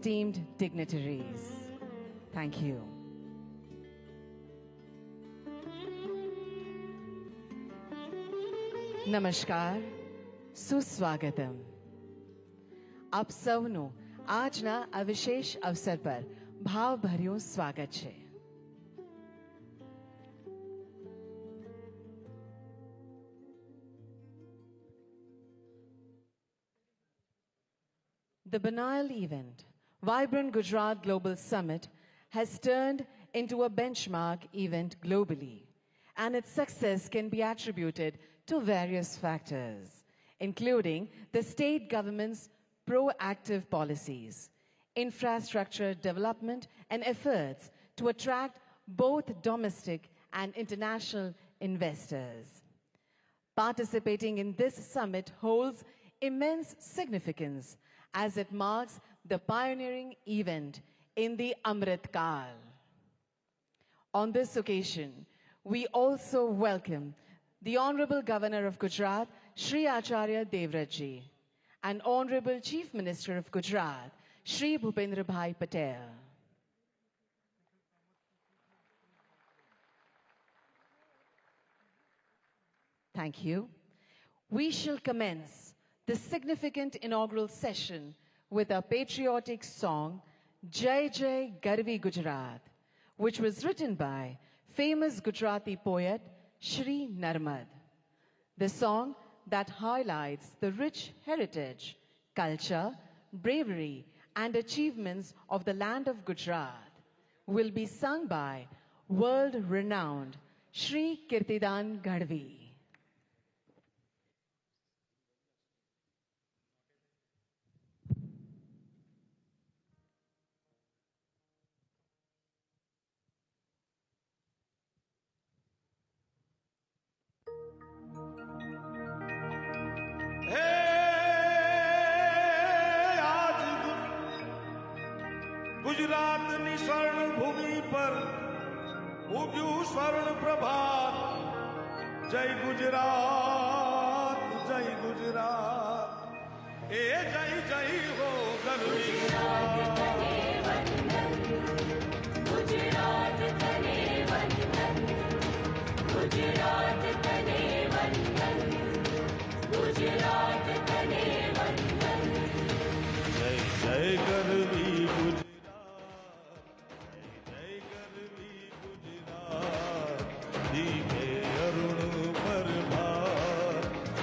esteemed dignitaries. Thank you. નમસ્કાર, સુસ્વાગતમ. આપ સૌનું આજના આ વિશેષ અવસર પર ભાવભર્યું સ્વાગત છે. The banal event, Vibrant Gujarat Global Summit, has turned into a benchmark event globally, and its success can be attributed to various factors, including the state government's proactive policies, infrastructure development, and efforts to attract both domestic and international investors. Participating in this summit holds immense significance as it marks the pioneering event in the Amrit Kal. On this occasion, we also welcome the Honorable Governor of Gujarat, Shri Acharya Devratji, and Honorable Chief Minister of Gujarat, Shri Bhupendra Bhai Patel. Thank you. We shall commence the significant inaugural session with a patriotic song, Jai Jai Garvi Gujarat, which was written by famous Gujarati poet Shri Narendra. The song that highlights the rich heritage, culture, bravery, and achievements of the land of Gujarat will be sung by world-renowned Shri Kirtidan Gadvi. Gujarat नी स्वर्ण भूमि पर उग्यू स्वर्ण प्रभात. जय गुजरात, जय गुजरात, ए जय जय हो गर्वी गुजरात तने वंदन, गुजरात तने वंदन, गुजरात तने वंदन. जय जय गर्वी गुजरात, दीपे अरुण प्रभात.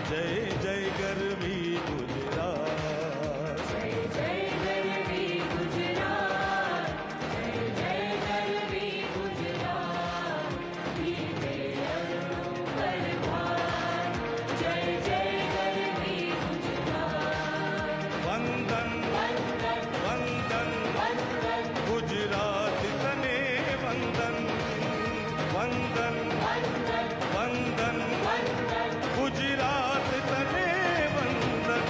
जय जय गर्वी गुजरात, जय जय गर्वी गुजरात, जय जय गर्वी गुजरात, दीपे अरुण प्रभात. जय जय गर्वी गुजरात. वंदन वंदन वंदन वंदन गुजरात तने वंदन. वंदन वंदन वंदन वंदन गुजरात तने वंदन.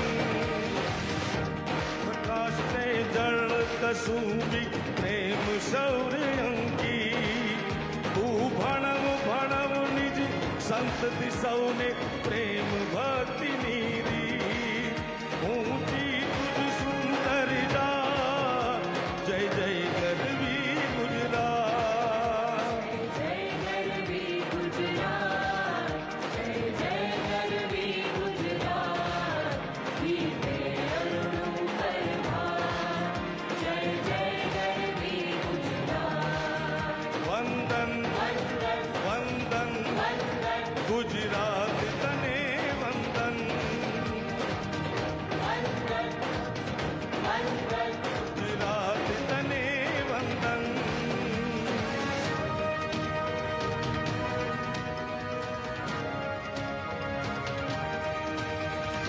प्रकाश ने जल कसुंबी प्रेम शौर्य अंकी. तू भणव भणव निज संतति सौने प्रेम भक्ति नीरी. ऊंची तुझ सुंदर जात, जय जय गर्वी गुजरात. जय गर्वी गुजरात, जय जय गर्वी गुजरात, दीपे अरुण प्रभात. जय जय गर्वी गुजरात. वंदन वंदन वंदन वंदन गुजरात तने वंदन. वंदन वंदन गुजरात तने वंदन.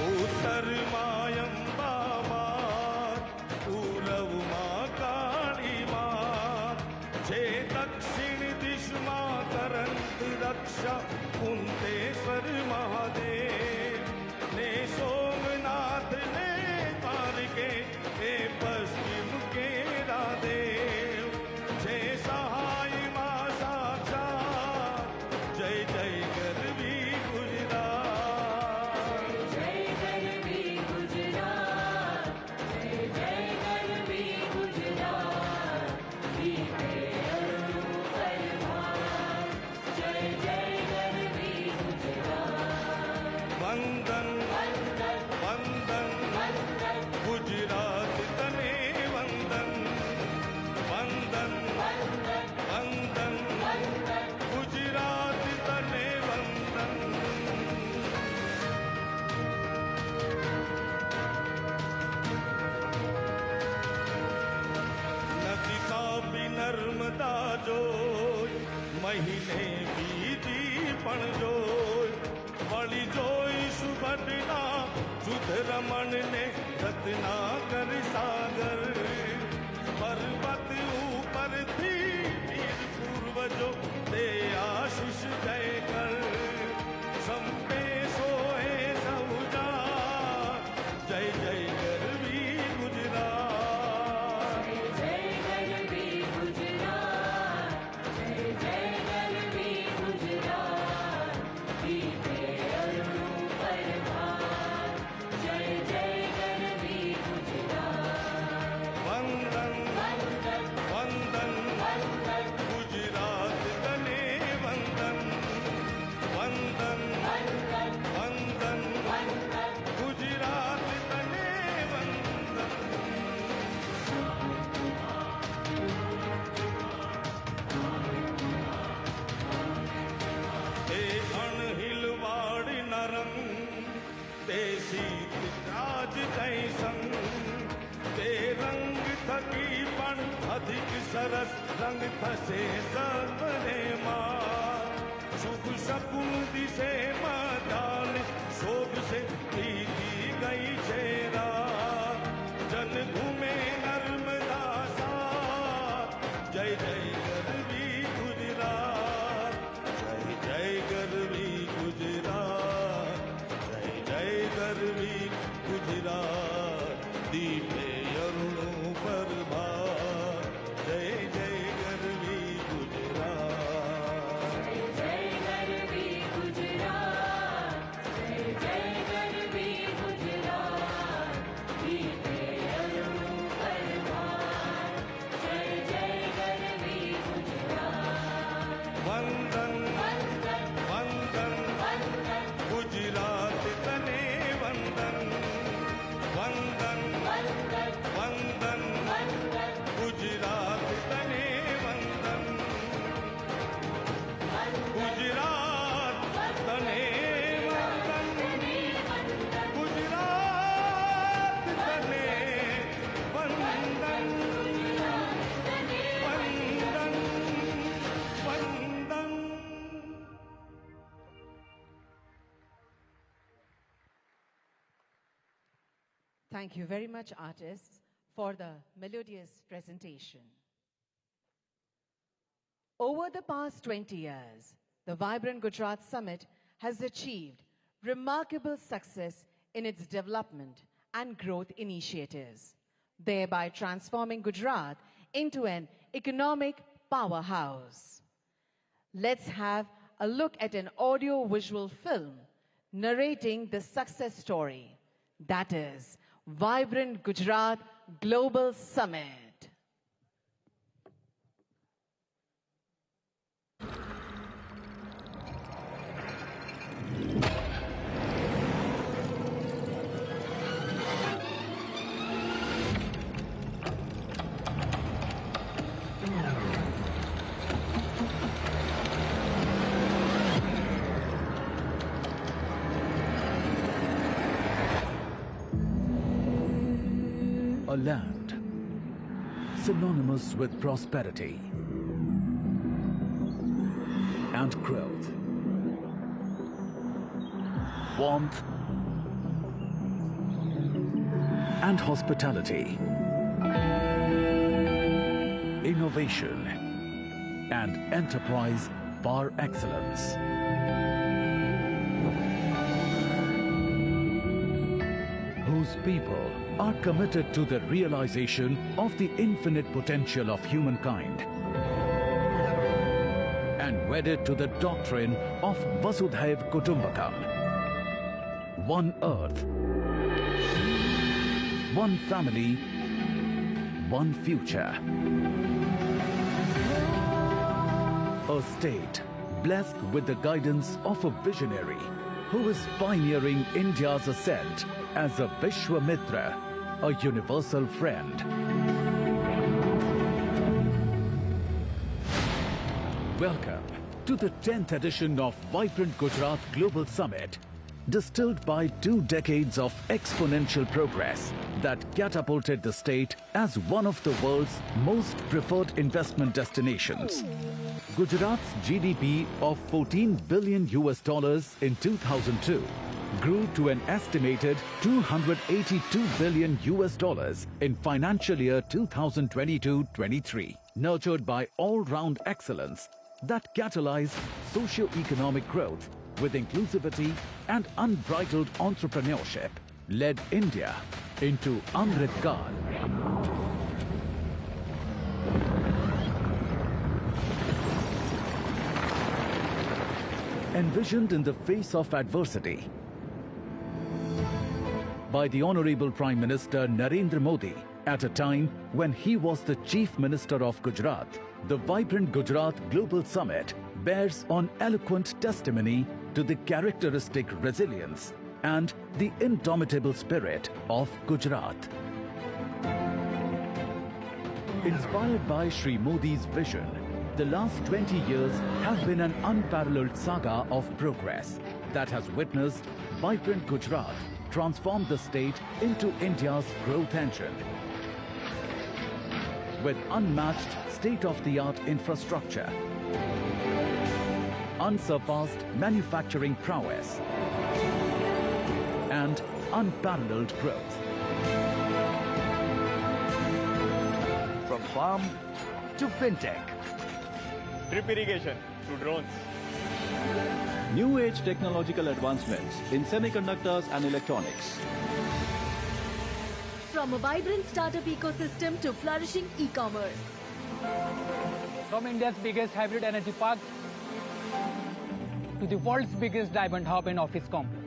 उत्तर मायंबा मात, पूरव मां काली मां. जे दक्षिण दिशा करंत रक्षा कुंतेश्वर महादेव. ने सोमनाथ ने द्वारके ए पश्चिम के रादेव. जे सहाय मां साक्षात, जय जय गर्वी गुजरात. जय गर्वी गुजरात, जय जय गर्वी गुजरात. महीने बीती पण जोई वળી જોઈશું ઘટના જુધ રમણ ને રત્નાકર સાગર પર્વત ઉપરથી વીર પૂર્વજો તે આશીષ જય કર સંપે સોએ સૌજા જય જય ગરવી ગુજરાત जय गरवी गुजरात जय जय गरवी गुजरात बीते अरुणों पर भार जय जय गरवी गुजरात વંદન वंदन વંદન वंदन ગુજરાત તને વંદન વંદન वंदन વંદન वंदन ગુજરાત તને વંદન તે અણહિલવાડ નરમ તે શીત રાજ જય સંગ તે રંગ થકી પણ અધિક સરસ રંગ થશે સર્વને માં શુભ શકુન દિશે મદાન શોભશે પ્રીતિ ગઈ છે રાત જન ઘૂમે નર્મદા સાથ જય જય ગરવી ગુજરાત જય જય ગરવી ગુજરાત જય જય ગરવી ગુજરાત દીપે અરુણો પર ભાર જય જય ગરવી ગુજરાત जय गरवी गुजरात जय जय गरवी गुजरात बीते अरुणों पर भार जय जय गरवी गुजरात વંદન वंदन વંદન वंदन ગુજરાત તને વંદન વંદન वंदन વંદન वंदन ગુજરાત તને વંદન ગુજરાત તને વંદન ગુજરાત તને વંદન વંદન વંદન Thank you very much, artists, for the melodious presentation. Over the past 20 years, the Vibrant Gujarat Summit has achieved remarkable success in its development and growth initiatives, thereby transforming Gujarat into an economic powerhouse. Let's have a look at an audio-visual film narrating the success story, that is, Vibrant Gujarat Global Summit. A land synonymous with prosperity and growth, warmth and hospitality, innovation and enterprise par excellence. Whose people are committed to the realization of the infinite potential of humankind and wedded to the doctrine of Vasudhaiv Kutumbakam. One earth, one family, one future. A state blessed with the guidance of a visionary who is pioneering India's ascent as a Vishwamitra, a universal friend. Welcome to the 10th edition of Vibrant Gujarat Global Summit, distilled by 2 decades of exponential progress that catapulted the state as one of the world's most preferred investment destinations. Gujarat's GDP of 14 billion US dollars in 2002 grew to an estimated 282 billion US dollars in financial year 2022-23, nurtured by all-round excellence that catalyzed socio-economic growth with inclusivity and unbridled entrepreneurship, led India into Amrit Kaal. Envisioned in the face of adversity by the Honorable Prime Minister Narendra Modi at a time when he was the Chief Minister of Gujarat, the vibrant Gujarat Global Summit bears on eloquent testimony to the characteristic resilience and the indomitable spirit of Gujarat. Inspired by Shri Modi's vision, the last 20 years have been an unparalleled saga of progress that has witnessed vibrant Gujarat transform the state into India's growth engine. With unmatched state-of-the-art infrastructure, unsurpassed manufacturing prowess, and unparalleled growth. From farm to fintech, Drip irrigation to drones. New age technological advancements in semiconductors and electronics. From a vibrant startup ecosystem to flourishing e-commerce. From India's biggest hybrid energy park to the world's biggest diamond hub and office complex.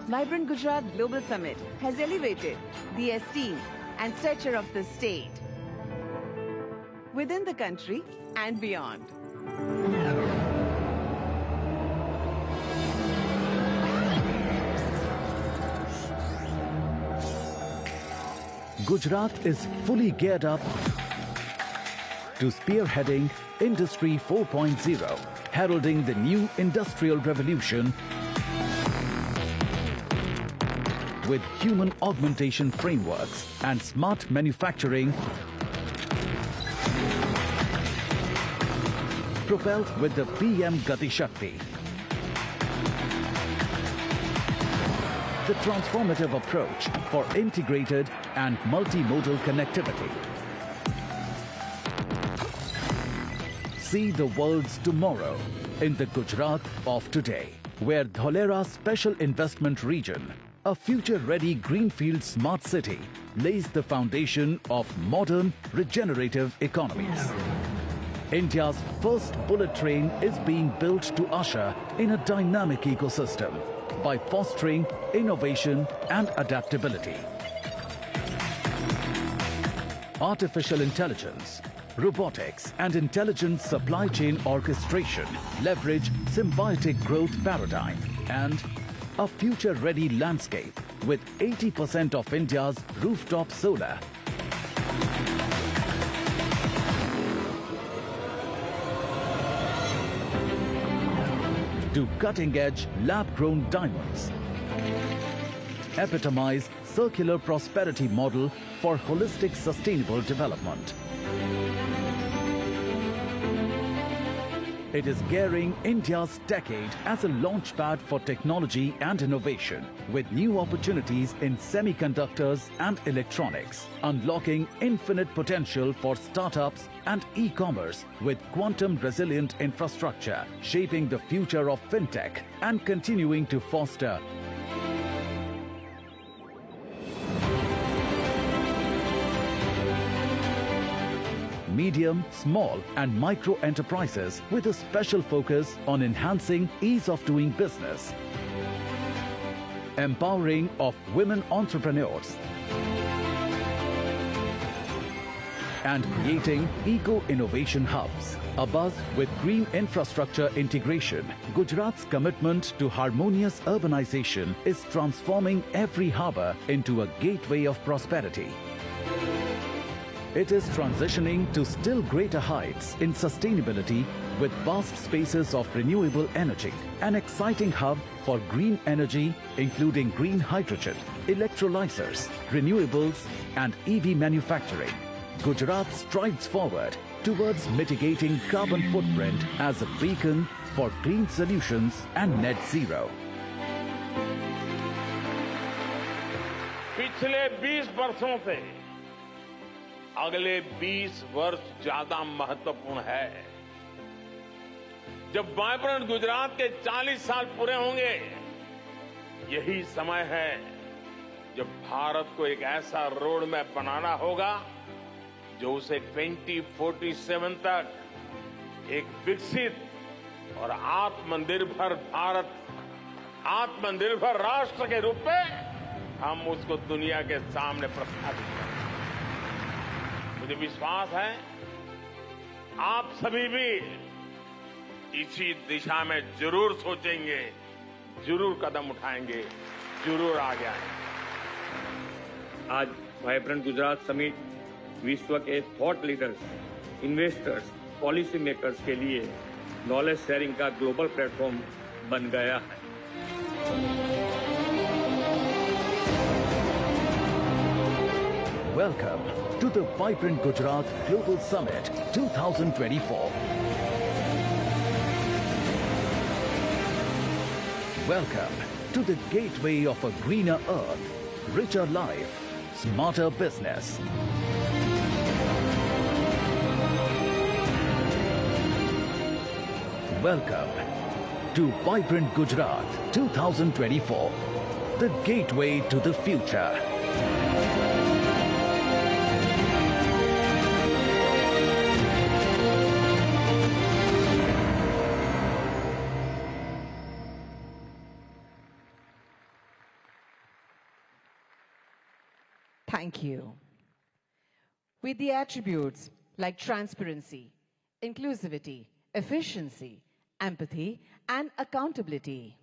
Vibrant Gujarat Global Summit has elevated the esteem and stature of the state within the country and beyond. Gujarat is fully geared up to spearheading Industry 4.0, heralding the new industrial revolution with human augmentation frameworks and smart manufacturing propelled with the PM Gati Shakti. The transformative approach for integrated and multimodal connectivity. See the world's tomorrow in the Gujarat of today, where Dholera Special Investment Region, a future-ready greenfield smart city, lays the foundation of modern regenerative economies. India's first bullet train is being built to usher in a dynamic ecosystem by fostering innovation and adaptability. Artificial intelligence, robotics and intelligent supply chain orchestration leverage symbiotic growth paradigm and a future-ready landscape with 80% of India's rooftop solar. To cutting-edge lab-grown diamonds. Epitomize circular prosperity model for holistic sustainable development. It is gearing India's decade as a launchpad for technology and innovation, with new opportunities in semiconductors and electronics, unlocking infinite potential for startups and e-commerce with quantum-resilient infrastructure, shaping the future of fintech and continuing to foster medium, small and micro enterprises with a special focus on enhancing ease of doing business, empowering of women entrepreneurs, and creating eco-innovation hubs. Abuzz with green infrastructure integration, Gujarat's commitment to harmonious urbanization is transforming every harbour into a gateway of prosperity. It is transitioning to still greater heights in sustainability with vast spaces of renewable energy, an exciting hub for green energy including green hydrogen, electrolyzers, renewables and EV manufacturing, Gujarat strides forward towards mitigating carbon footprint as a beacon for clean solutions and net zero. पिछले 20 वर्षों से अगले 20 वर्ष ज्यादा महत्वपूर्ण है। जब vibrant Gujarat के 40 साल पूरे होंगे, यही समय है जब भारत को एक ऐसा रोड मैप बनाना होगा जो उसे 2047 तक एक विकसित और आत्मनिर्भर भारत, आत्मनिर्भर राष्ट्र के रूप में हम उसको दुनिया के सामने प्रस्थापित करें। मुझे विश्वास है आप सभी भी इसी दिशा में जरूर सोचेंगे, जरूर कदम उठाएंगे, जरूर आगे आएंगे। आज वाइब्रेंट गुजरात समिट विश्व के thought leaders, investors, policy makers के लिए नॉलेज शेयरिंग का ग्लोबल प्लेटफॉर्म बन गया है। Welcome to the Vibrant Gujarat Global Summit 2024. Welcome to the gateway of a greener earth, richer life, smarter business. Welcome to Vibrant Gujarat 2024, the gateway to the future. Thank you. With the attributes like transparency, inclusivity, efficiency, empathy, and accountability,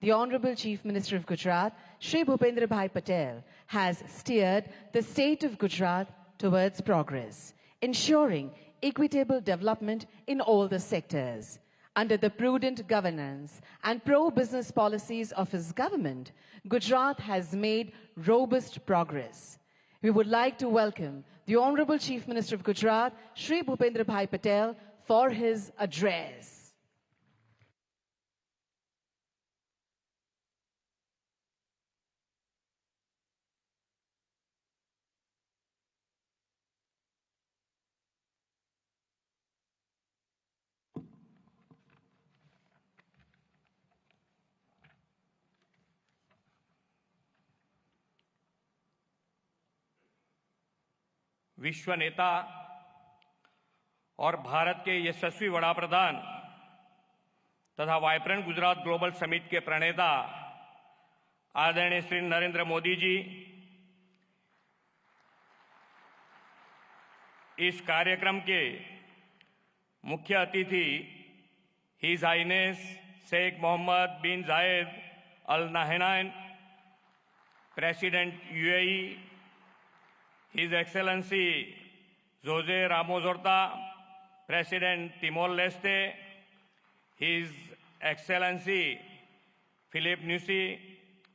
the Honorable Chief Minister of Gujarat, Shri Bhupendra Bhai Patel, has steered the state of Gujarat towards progress, ensuring equitable development in all the sectors. Under the prudent governance and pro-business policies of his government, Gujarat has made robust progress. We would like to welcome the Honorable Chief Minister of Gujarat, Shri Bhupendra Bhai Patel, for his address. विश्व नेता और भारत के यशस्वी वड़ा प्रधान तथा vibrant Gujarat global summit के प्रणेता आदरणीय श्री नरेंद्र मोदी जी इस कार्यक्रम के मुख्य अतिथि his highness Sheikh Mohammad bin Zayed Al Nahyan, president UAE, His Excellency Jose Ramos Horta, President Timor-Leste, His Excellency Philip Nyusi,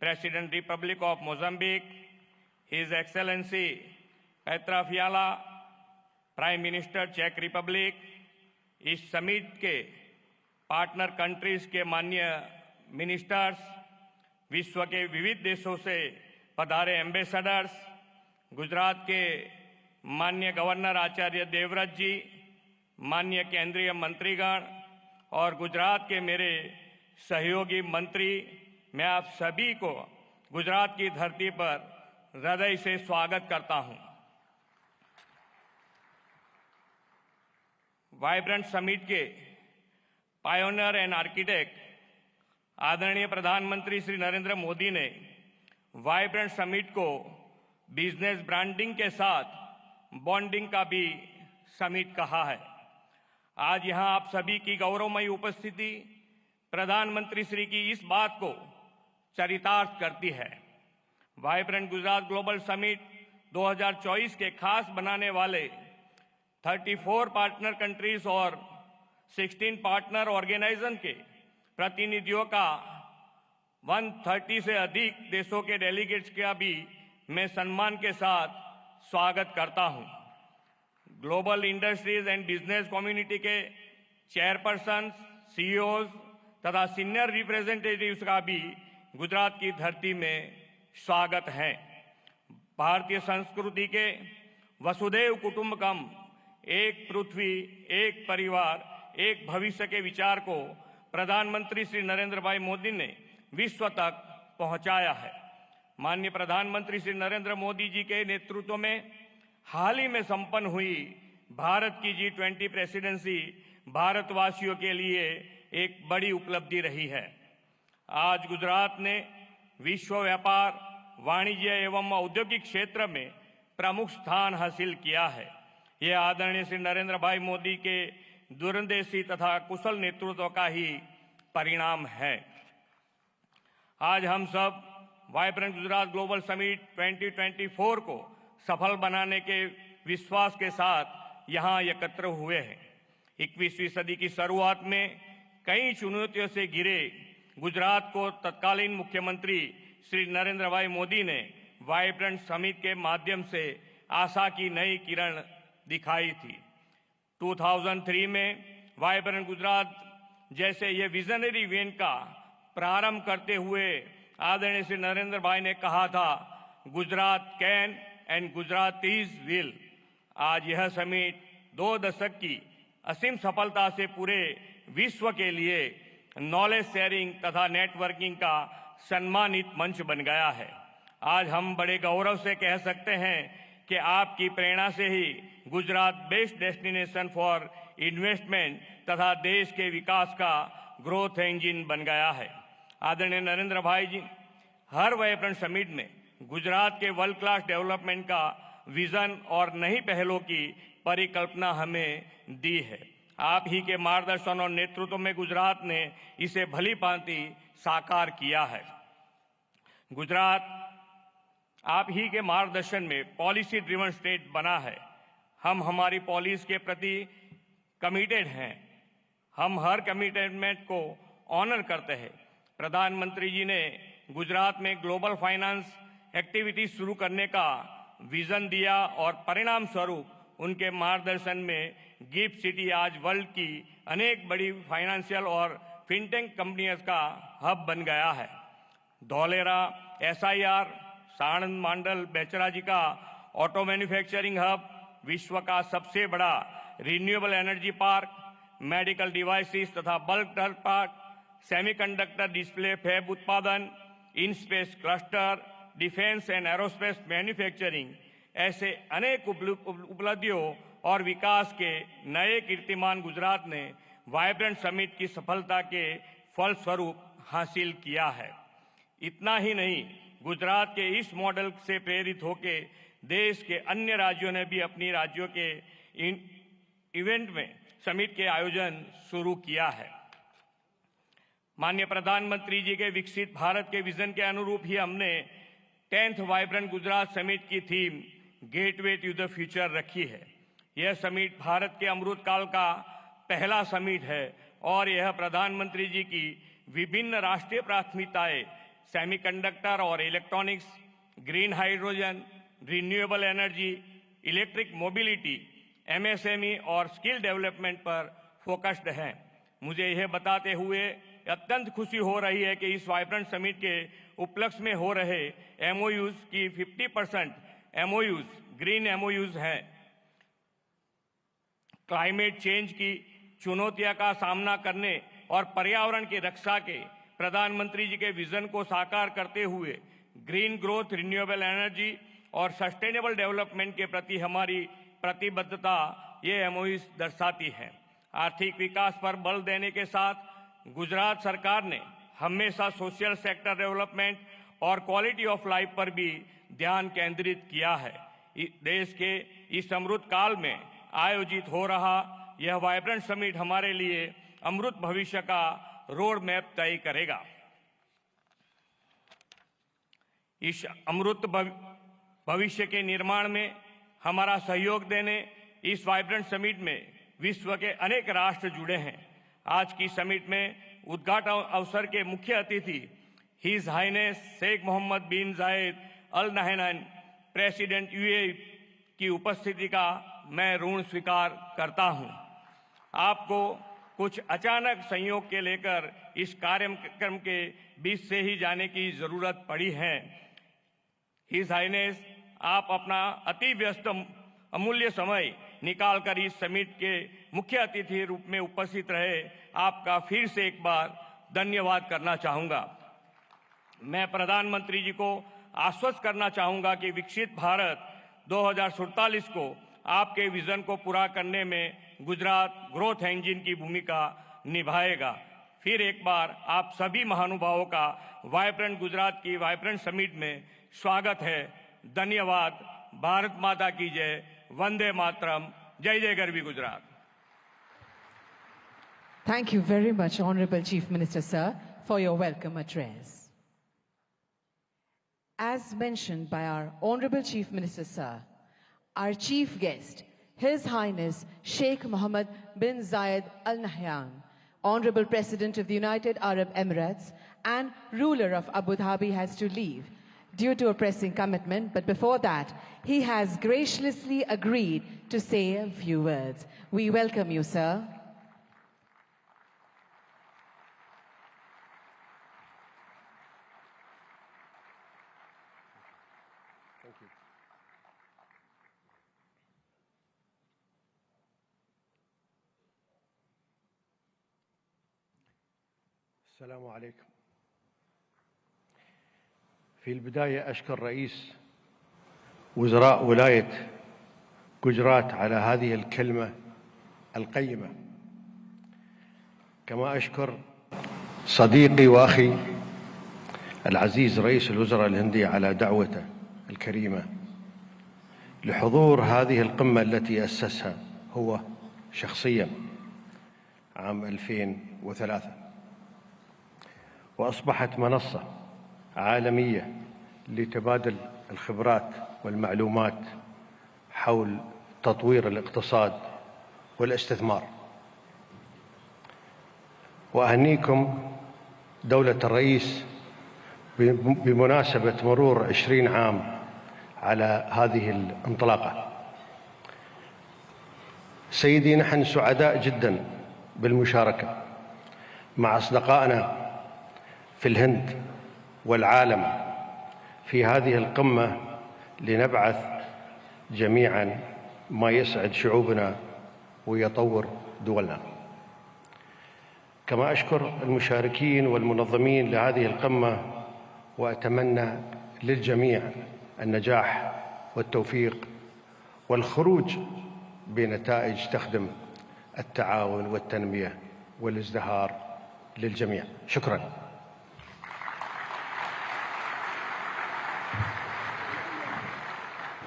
President Republic of Mozambique, His Excellency Petra Fiala, Prime Minister Czech Republic, इस summit के partner countries के माननीय ministers, विश्व के विविध देशों से पधारे एम्बेसडर्स, गुजरात के माननीय गवर्नर आचार्य देवव्रत जी, माननीय केंद्रीय मंत्रीगण और गुजरात के मेरे सहयोगी मंत्री, मैं आप सभी को गुजरात की धरती पर हृदय से स्वागत करता हूं। वाइब्रेंट समिट के पायोनियर एंड आर्किटेक्ट आदरणीय प्रधानमंत्री श्री नरेंद्र मोदी ने वाइब्रेंट समिट को बिजनेस ब्रांडिंग के साथ बॉन्डिंग का भी समिट कहा है। आज यहां आप सभी की गौरवमयी उपस्थिति प्रधानमंत्री श्री की इस बात को चरितार्थ करती है। वाइब्रेंट गुजरात ग्लोबल समिट 2024 के खास बनाने वाले 34 पार्टनर कंट्रीज और 16 पार्टनर ऑर्गेनाइजेशन के प्रतिनिधियों का 130 से अधिक देशों के डेलीगेट्स का भी मैं सम्मान के साथ स्वागत करता हूं। Global industries and business community के चेयरपर्सन, सीईओज तथा सीनियर रिप्रेजेंटेटिव्स का भी गुजरात की धरती में स्वागत है। भारतीय संस्कृति के वसुधैव कुटुंबकम, एक पृथ्वी, एक परिवार, एक भविष्य के विचार को प्रधानमंत्री श्री नरेंद्र भाई मोदी ने विश्व तक पहुंचाया है। माननीय प्रधानमंत्री श्री नरेंद्र मोदी जी के नेतृत्व में हाल ही में संपन्न हुई भारत की G20 प्रेसिडेंसी भारतवासियों के लिए एक बड़ी उपलब्धि रही है। आज गुजरात ने विश्व व्यापार, वाणिज्य एवं औद्योगिक क्षेत्र में प्रमुख स्थान हासिल किया है। यह आदरणीय श्री नरेंद्र भाई मोदी के दूरंदेशी तथा कुशल नेतृत्व का ही परिणाम है। आज हम सब वाइब्रेंट गुजरात ग्लोबल समिट 2024 को सफल बनाने के विश्वास के साथ यहाँ एकत्र हुए हैं। 21वीं सदी की शुरुआत में कई चुनौतियों से घिरे गुजरात को तत्कालीन मुख्यमंत्री श्री नरेंद्र भाई मोदी ने वाइब्रेंट समिट के माध्यम से आशा की नई किरण दिखाई थी। 2003 में वाइब्रेंट गुजरात जैसे ये विजनरी इवेंट का प्रारंभ करते हुए आदरणीय श्री नरेंद्र भाई ने कहा था, Gujarat can and Gujarat is will. आज यह समिट 2 दशक की असीम सफलता से पूरे विश्व के लिए नॉलेज शेयरिंग तथा नेटवर्किंग का सम्मानित मंच बन गया है। आज हम बड़े गौरव से कह सकते हैं कि आपकी प्रेरणा से ही Gujarat best destination for investment तथा देश के विकास का ग्रोथ इंजन बन गया है। आदरणीय नरेंद्र भाई जी हर वाइब्रेंट समिट में गुजरात के वर्ल्ड क्लास डेवलपमेंट का विजन और नई पहलों की परिकल्पना हमें दी है। आप ही के मार्गदर्शन और नेतृत्व में गुजरात ने इसे भली भांति साकार किया है। गुजरात आप ही के मार्गदर्शन में पॉलिसी ड्रिवन स्टेट बना है। हम हमारी पॉलिसी के प्रति कमिटेड हैं। हम हर कमिटमेंट को ऑनर करते हैं। प्रधानमंत्री जी ने गुजरात में ग्लोबल फाइनेंस एक्टिविटी शुरू करने का विजन दिया और परिणाम स्वरूप उनके मार्गदर्शन में गिफ्ट सिटी आज वर्ल्ड की अनेक बड़ी फाइनेंशियल और फिनटेक कंपनियों का हब बन गया है। धौलेरा, SIR, साणंद मंडल बेचराजी का ऑटो मैन्युफैक्चरिंग हब, विश्व का सबसे बड़ा renewable energy park, medical devices तथा bulk drug park, semiconductor display fab उत्पादन, in space cluster, defence and aerospace manufacturing, ऐसे अनेक उपलब्धियों और विकास के नए कीर्तिमान गुजरात ने वाइब्रेंट समिट की सफलता के फलस्वरूप हासिल किया है। इतना ही नहीं, गुजरात के इस मॉडल से प्रेरित होकर देश के अन्य राज्यों ने भी अपनी राज्यों के इवेंट में समिट के आयोजन शुरू किया है। माननीय प्रधानमंत्री जी के विकसित भारत के विजन के अनुरूप ही हमने 10th वाइब्रेंट गुजरात समिट की theme gateway to the future रखी है। यह समिट भारत के अमृत काल का पहला समिट है और यह प्रधानमंत्री जी की विभिन्न राष्ट्रीय प्राथमिकताएं सेमीकंडक्टर और electronics, green hydrogen, renewable energy, electric mobility, MSME और स्किल डेवलपमेंट पर फोकस्ड है। मुझे यह बताते हुए अत्यंत खुशी हो रही है कि इस वाइब्रेंट समिट के उपलक्ष्य में हो रहे MOUs की 50% MOUs ग्रीन MOUs हैं। क्लाइमेट चेंज की चुनौतियों का सामना करने और पर्यावरण की रक्षा के प्रधानमंत्री जी के विजन को साकार करते हुए ग्रीन ग्रोथ, रिन्यूएबल एनर्जी और सस्टेनेबल डेवलपमेंट के प्रति हमारी प्रतिबद्धता ये MOUs दर्शाती है। आर्थिक विकास पर बल देने के साथ गुजरात सरकार ने हमेशा सोशल सेक्टर डेवलपमेंट और क्वालिटी ऑफ लाइफ पर भी ध्यान केंद्रित किया है। देश के इस अमृत काल में आयोजित हो रहा यह वाइब्रेंट समिट हमारे लिए अमृत भविष्य का रोड मैप तय करेगा। इस अमृत भविष्य के निर्माण में हमारा सहयोग देने इस वाइब्रेंट समिट में विश्व के अनेक राष्ट्र जुड़े हैं। आज की समिट में उद्घाटन अवसर के मुख्य अतिथि his highness Sheikh Mohammad bin Zayed Al Nahyan president UAE की उपस्थिति का मैं ऋण स्वीकार करता हूं। आपको कुछ अचानक संयोग के लेकर इस कार्यक्रम के बीच से ही जाने की जरूरत पड़ी है। हिज हाइनेस, आप अपना अति व्यस्त अमूल्य समय निकालकर इस समिट के मुख्य अतिथि रूप में उपस्थित रहे, आपका फिर से एक बार धन्यवाद करना चाहूंगा। मैं प्रधानमंत्री जी को आश्वस्त करना चाहूंगा कि विकसित भारत 2047 को आपके विजन को पूरा करने में गुजरात ग्रोथ इंजन की भूमिका निभाएगा। फिर एक बार आप सभी महानुभावों का वाइब्रेंट गुजरात की वाइब्रेंट समिट में स्वागत है। धन्यवाद। भारत माता की जय। वंदे मातरम। जय जय Garvi Gujarat. Thank you very much, Honorable Chief Minister, sir, for your welcome address. As mentioned by our Honorable Chief Minister, sir, our chief guest, His Highness Sheikh Mohammed bin Zayed Al Nahyan, Honorable President of the United Arab Emirates and ruler of Abu Dhabi, has to leave due to a pressing commitment, but before that, he has graciously agreed to say a few words. We welcome you, sir. السلام عليكم. في البداية أشكر رئيس وزراء ولاية جوجرات على هذه الكلمة القيمة، كما أشكر صديقي وأخي العزيز رئيس الوزراء الهندي على دعوته الكريمة لحضور هذه القمة التي أسسها هو شخصيا عام 2003، وأصبحت منصة عالمية لتبادل الخبرات والمعلومات حول تطوير الاقتصاد والاستثمار. وأهنيكم دولة الرئيس بمناسبة مرور 20 عام على هذه الانطلاقة. سيدي، نحن سعداء جدا بالمشاركة مع أصدقائنا في الهند والعالم في هذه القمة لنبعث جميعا ما يسعد شعوبنا ويطور دولنا. كما أشكر المشاركين والمنظمين لهذه القمة، وأتمنى للجميع النجاح والتوفيق والخروج بنتائج تخدم التعاون والتنمية والازدهار للجميع. شكراً.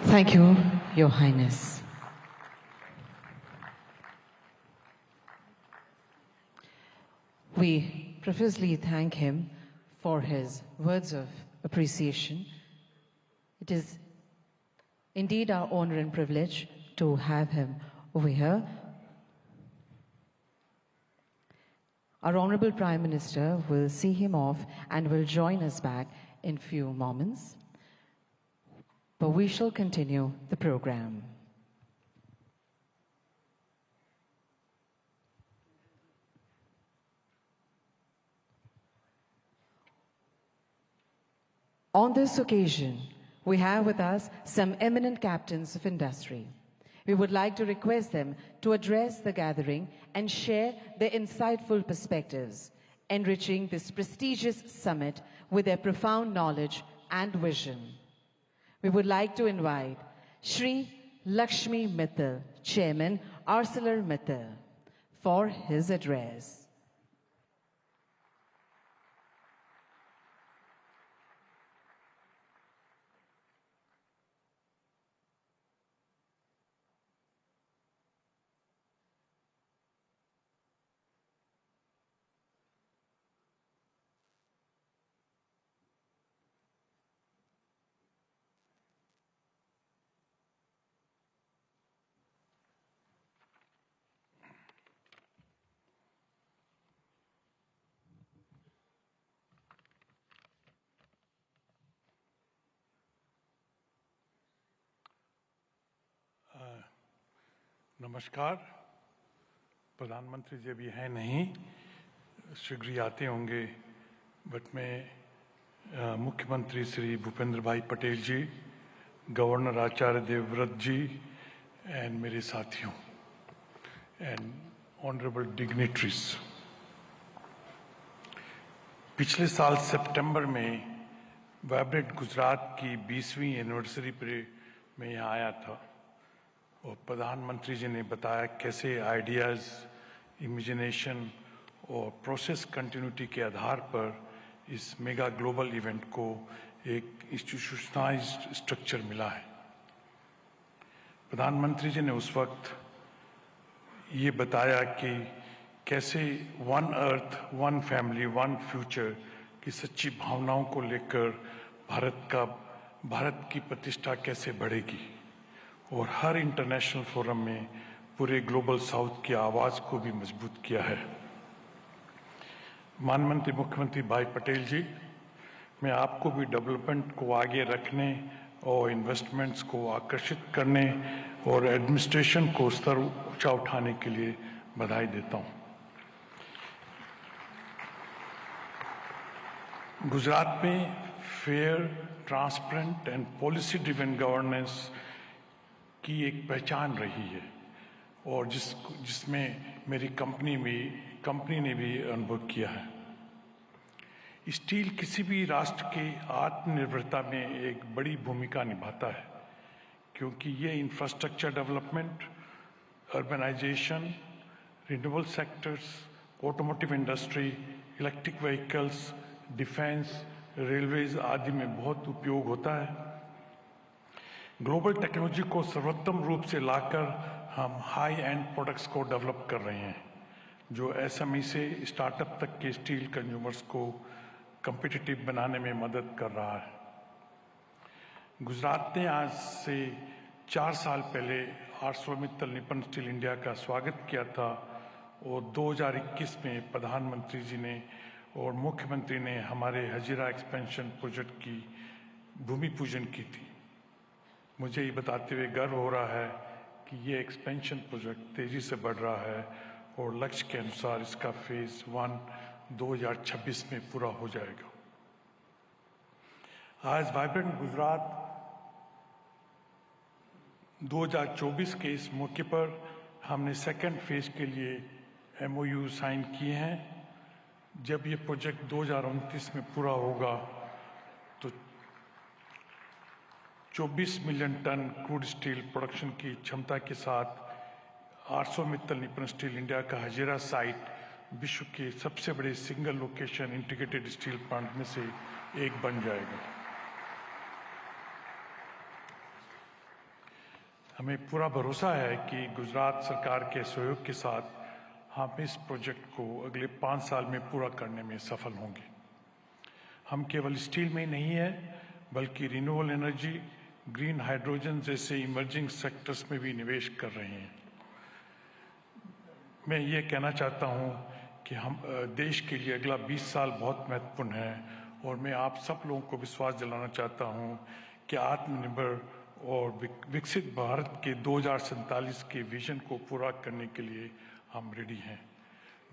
Thank you, Your Highness. We profusely thank him for his words of appreciation. It is indeed our honor and privilege to have him over here. Our Honorable Prime Minister will see him off and will join us back in few moments. But we shall continue the program. On this occasion, we have with us some eminent captains of industry. We would like to request them to address the gathering and share their insightful perspectives, enriching this prestigious summit with their profound knowledge and vision. We would like to invite Shri Lakshmi Mittal, Chairman, ArcelorMittal, for his address. नमस्कार। प्रधानमंत्री जी अभी हैं नहीं, शीघ्र ही आते होंगे, but मैं मुख्यमंत्री श्री भूपेंद्र भाई पटेल जी, गवर्नर आचार्य देवव्रत जी एंड मेरे साथियों एंड ऑनरेबल डिग्निटरीज, पिछले साल सितंबर में वाइब्रेंट गुजरात की 20वीं एनिवर्सरी पर मैं यहाँ आया था और प्रधानमंत्री जी ने बताया कैसे आइडियाज़, इमेजिनेशन और प्रोसेस कंटिन्यूटी के आधार पर इस मेगा ग्लोबल इवेंट को एक इंस्टीट्यूशनलाइज्ड स्ट्रक्चर मिला है। प्रधानमंत्री जी ने उस वक्त ये बताया कि कैसे one earth, one family, one future की सच्ची भावनाओं को लेकर भारत की प्रतिष्ठा कैसे बढ़ेगी और हर इंटरनेशनल फोरम में पूरे ग्लोबल साउथ की आवाज़ को भी मजबूत किया है। माननीय मुख्यमंत्री भाई पटेल जी, मैं आपको भी डेवलपमेंट को आगे रखने और इन्वेस्टमेंट्स को आकर्षित करने और एडमिनिस्ट्रेशन को स्तर ऊंचा उठाने के लिए बधाई देता हूं। गुजरात में fair, transparent and policy driven governance की एक पहचान रही है और जिसमें मेरी कंपनी ने भी अनुभव किया है। स्टील किसी भी राष्ट्र के आत्मनिर्भरता में एक बड़ी भूमिका निभाता है, क्योंकि ये infrastructure development, urbanisation, renewable sectors, automotive industry, electric vehicles, defence, railways आदि में बहुत उपयोग होता है। ग्लोबल टेक्नोलॉजी को सर्वोत्तम रूप से लाकर हम हाई एंड प्रोडक्ट्स को डेवलप कर रहे हैं, जो एसएमई से स्टार्टअप तक के स्टील कंज्यूमर्स को कम्पिटिटिव बनाने में मदद कर रहा है। गुजरात ने आज से 4 साल पहले आर्सलरमित्तल निपन स्टील इंडिया का स्वागत किया था और 2021 में प्रधानमंत्री जी ने और मुख्यमंत्री ने हमारे हजीरा एक्सपेंशन प्रोजेक्ट की भूमि पूजन की थी। मुझे ये बताते हुए गर्व हो रहा है कि ये एक्सपेंशन प्रोजेक्ट तेजी से बढ़ रहा है और लक्ष्य के अनुसार इसका फेज 1 2026 में पूरा हो जाएगा। आज वाइब्रेंट गुजरात 2024 के इस मौके पर हमने सेकंड फेज के लिए MOU साइन किए हैं। जब ये प्रोजेक्ट 2029 में पूरा होगा तो 24 million tonne crude steel production की क्षमता के साथ आर्सलरमित्तल निपन स्टील इंडिया का हजीरा साइट विश्व के सबसे बड़े single location integrated steel plant में से एक बन जाएगा। हमें पूरा भरोसा है कि गुजरात सरकार के सहयोग के साथ हम इस प्रोजेक्ट को अगले 5 साल में पूरा करने में सफल होंगे। हम केवल स्टील में नहीं है, बल्कि रिन्यूएबल एनर्जी, ग्रीन हाइड्रोजन जैसे इमर्जिंग सेक्टर्स में भी निवेश कर रहे हैं। मैं ये कहना चाहता हूँ कि हम देश के लिए अगला 20 साल बहुत महत्वपूर्ण है और मैं आप सब लोगों को विश्वास दिलाना चाहता हूँ कि आत्मनिर्भर और विकसित भारत के 2047 के विजन को पूरा करने के लिए हम रेडी हैं।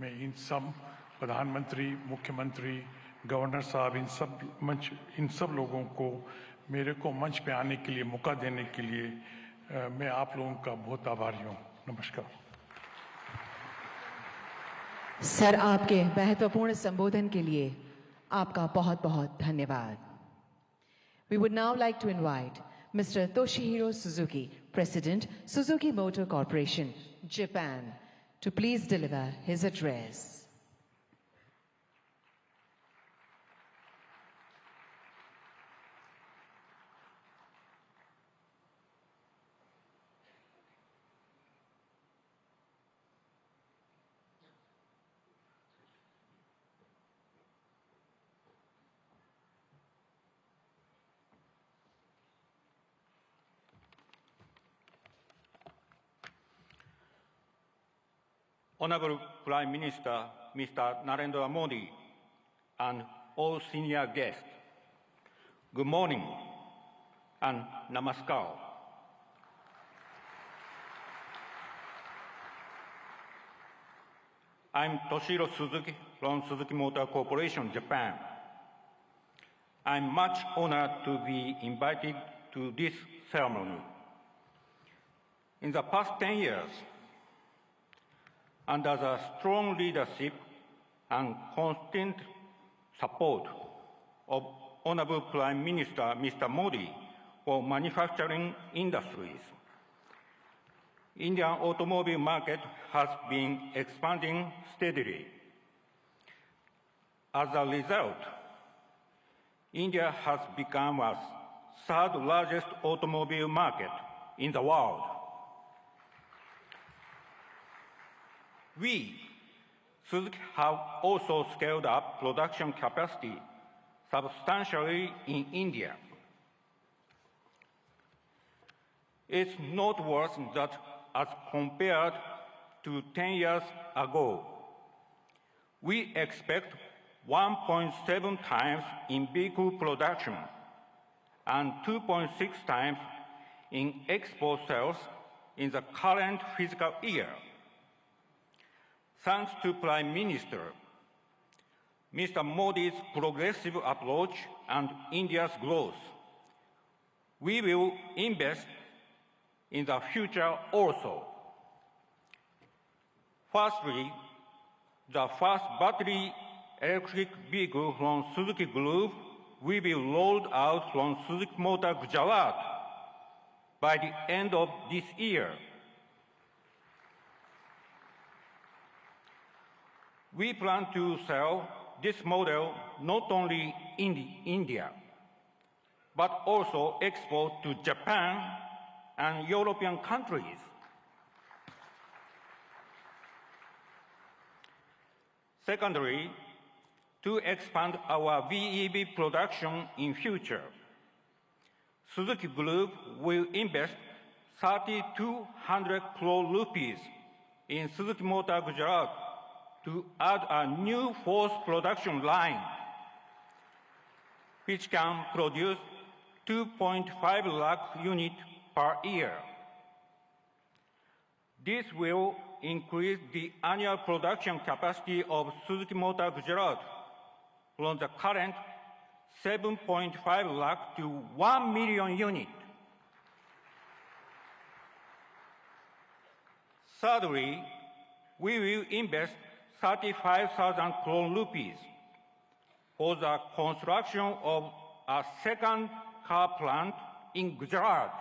मैं इन सब प्रधानमंत्री, मुख्यमंत्री, गवर्नर साहब, इन सब लोगों को मेरे को मंच पे आने के लिए मौका देने के लिए मैं आप लोगों का बहुत आभारी हूँ। नमस्कार। सर, आपके महत्वपूर्ण संबोधन के लिए आपका बहुत बहुत धन्यवाद। We would now like to invite Mr. Toshihiro Suzuki, President, Suzuki Motor Corporation, Japan, to please deliver his address. Honorable Prime Minister, Mr. Narendra Modi, and all senior guests, good morning and namaskar. I'm Toshiro Suzuki from Suzuki Motor Corporation, Japan. I'm much honored to be invited to this ceremony. In the past 10 years, under the strong leadership and constant support of Honorable Prime Minister Mr. Modi for manufacturing industries, Indian automobile market has been expanding steadily. As a result, India has become the third largest automobile market in the world. We, Suzuki, have also scaled up production capacity substantially in India. It's noteworthy that as compared to 10 years ago, we expect 1.7 times in vehicle production and 2.6 times in export sales in the current fiscal year. Thanks to Prime Minister Mr. Modi's progressive approach and India's growth, we will invest in the future also. Firstly, the first battery electric vehicle from Suzuki Group will be rolled out from Suzuki Motor Gujarat by the end of this year. We plan to sell this model not only in India, but also export to Japan and European countries. Secondly, to expand our VEV production in future, Suzuki Group will invest 3,200 crore rupees in Suzuki Motor Gujarat to add a new fourth production line, which can produce 2.5 lakh units per year. This will increase the annual production capacity of Suzuki Motor Gujarat from the current 7.5 lakh to 1 million units. Thirdly, we will invest 35,000 crore rupees for the construction of a second car plant in Gujarat,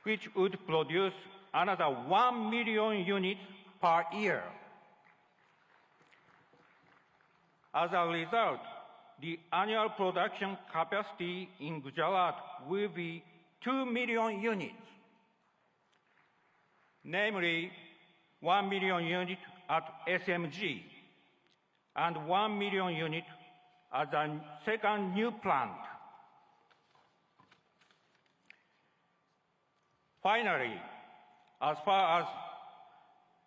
which would produce another 1 million units per year. As a result, the annual production capacity in Gujarat will be 2 million units, namely 1 million units at SMG and 1 million units at the second new plant. Finally, as far as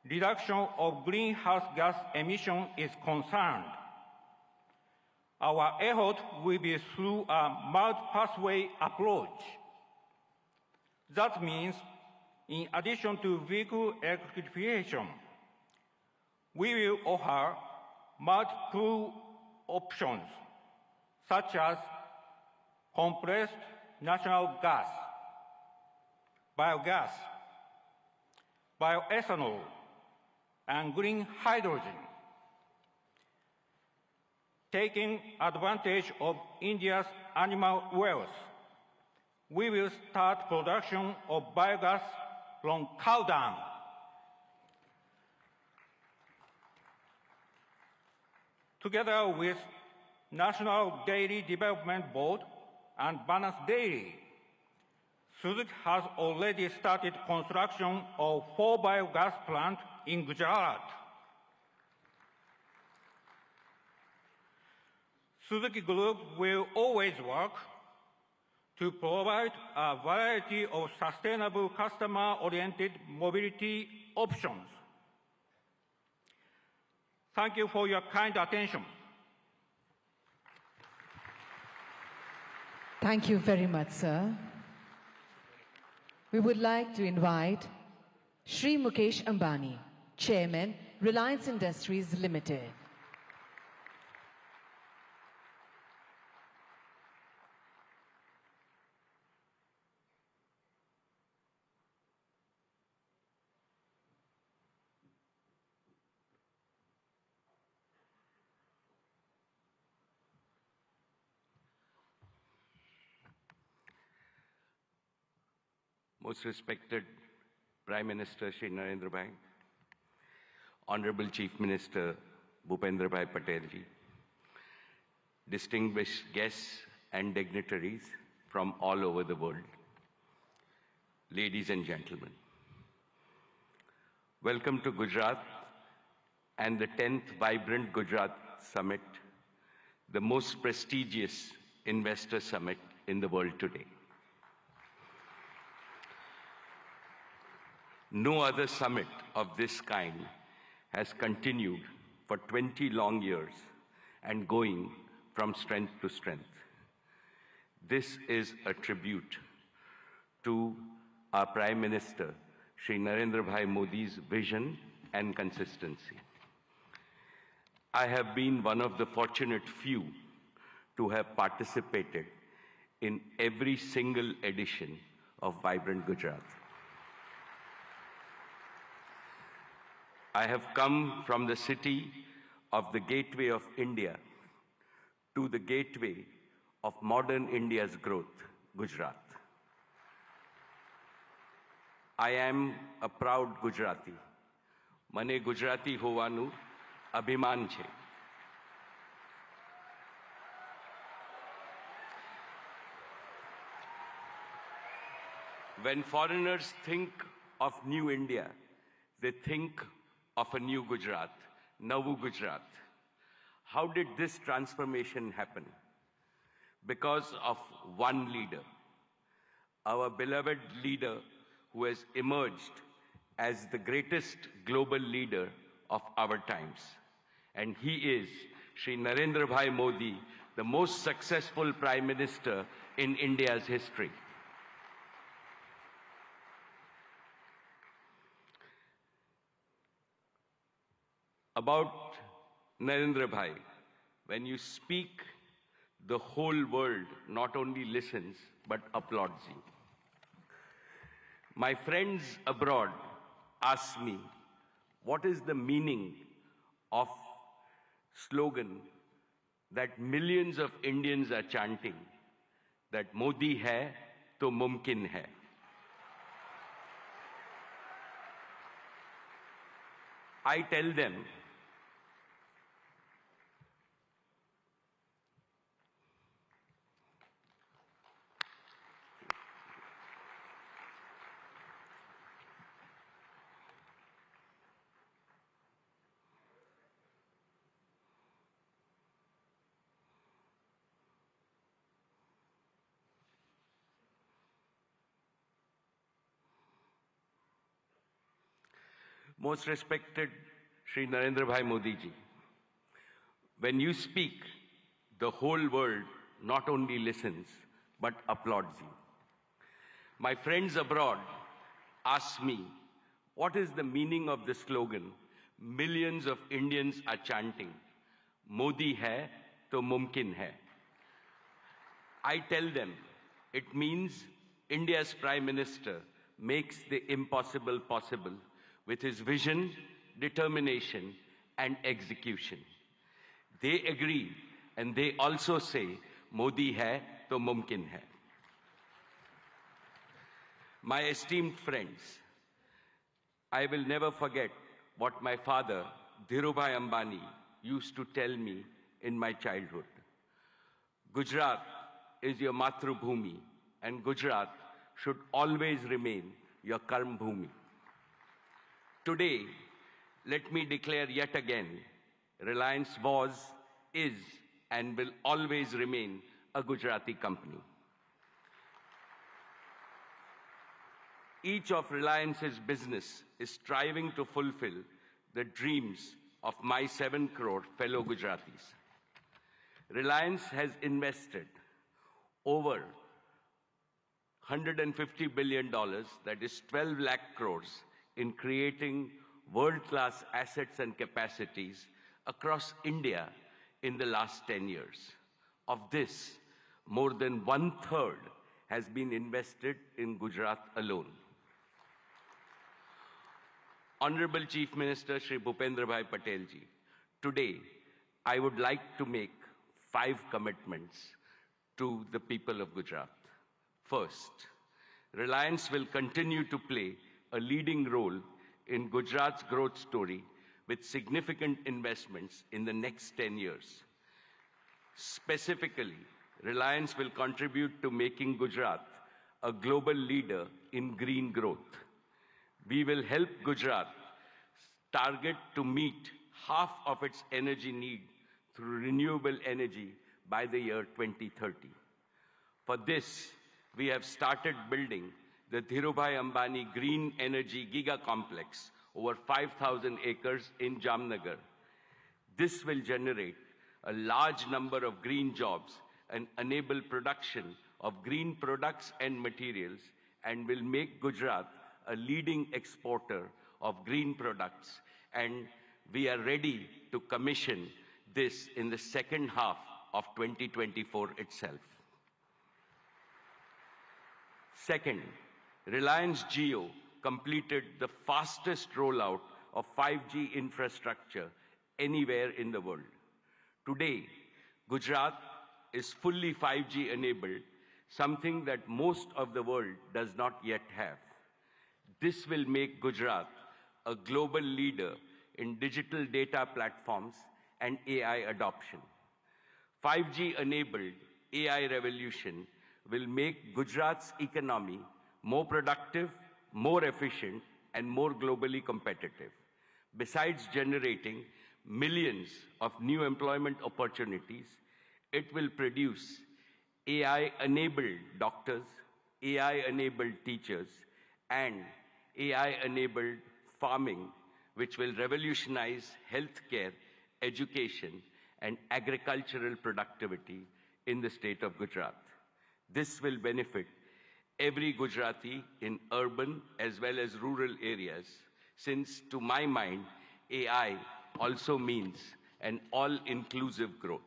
reduction of greenhouse gas emission is concerned, our effort will be through a multi-pathway approach. That means, in addition to vehicle electrification, we will offer multiple options, such as compressed natural gas, biogas, bioethanol, and green hydrogen. Taking advantage of India's animal wealth, we will start production of biogas from cow dung. Together with National Dairy Development Board and Balance Dairy, Suzuki has already started construction of 4 biogas plants in Gujarat. Suzuki Group will always work to provide a variety of sustainable customer-oriented mobility options. Thank you for your kind attention. Thank you very much, sir. We would like to invite Shri Mukesh Ambani Chairman, Reliance Industries Limited. Most respected Prime Minister Shri Narendra, Honorable Chief Minister Bhupendra Bhai Patel ji, distinguished guests and dignitaries from all over the world, ladies and gentlemen, welcome to Gujarat and the 10th Vibrant Gujarat Summit, the most prestigious investor summit in the world today. No other summit of this kind has continued for 20 long years and going from strength to strength. This is a tribute to our Prime Minister, Shri Narendra Bhai Modi's vision and consistency. I have been one of the fortunate few to have participated in every single edition of Vibrant Gujarat. I have come from the city of the gateway of India to the gateway of modern India's growth, Gujarat. I am a proud Gujarati. Mane Gujarati hovanu abhiman છે. When foreigners think of new India, they think of a new Gujarat, Navu Gujarat. How did this transformation happen? Because of one leader, our beloved leader who has emerged as the greatest global leader of our times. And he is Shri Narendra Bhai Modi, the most successful Prime Minister in India's history. About Narendra Bhai, when you speak, the whole world not only listens, but applauds you. My friends abroad ask me, what is the meaning of slogan that millions of Indians are chanting, that Modi hai, to mumkin hai. I tell them, most respected Shri Narendra Bhai Modi ji, when you speak, the whole world not only listens, but applauds you. My friends abroad ask me, what is the meaning of the slogan, millions of Indians are chanting, Modi hai, to mumkin hai. I tell them, it means India's Prime Minister makes the impossible possible with his vision, determination, and execution. They agree, and they also say, Modi hai, to mumkin hai. My esteemed friends, I will never forget what my father, Dhirubhai Ambani, used to tell me in my childhood. Gujarat is your Matrubhumi, and Gujarat should always remain your Karm Bhumi. Today, let me declare yet again, Reliance was, is, and will always remain a Gujarati company. Each of Reliance's business is striving to fulfill the dreams of my 7 crore fellow Gujaratis. Reliance has invested over $150 billion, that is 12 lakh crores, in creating world-class assets and capacities across India in the last 10 years. Of this, more than 1/3 has been invested in Gujarat alone. Honorable Chief Minister Shri Bhupendra Bhai Patel ji, today I would like to make 5 commitments to the people of Gujarat. First, Reliance will continue to play a leading role in Gujarat's growth story with significant investments in the next 10 years. Specifically, Reliance will contribute to making Gujarat a global leader in green growth. We will help Gujarat target to meet half of its energy need through renewable energy by the year 2030. For this, we have started building the Dhirubhai Ambani Green Energy Giga Complex over 5,000 acres in Jamnagar. This will generate a large number of green jobs and enable production of green products and materials, and will make Gujarat a leading exporter of green products. And we are ready to commission this in the second half of 2024 itself. Second, Reliance Jio completed the fastest rollout of 5G infrastructure anywhere in the world. Today, Gujarat is fully 5G enabled, something that most of the world does not yet have. This will make Gujarat a global leader in digital data platforms and AI adoption. 5G-enabled AI revolution will make Gujarat's economy more productive, more efficient, and more globally competitive. Besides generating millions of new employment opportunities, it will produce AI-enabled doctors, AI-enabled teachers, and AI-enabled farming, which will revolutionize healthcare, education, and agricultural productivity in the state of Gujarat. This will benefit every Gujarati in urban as well as rural areas, since, to my mind, AI also means an all-inclusive growth.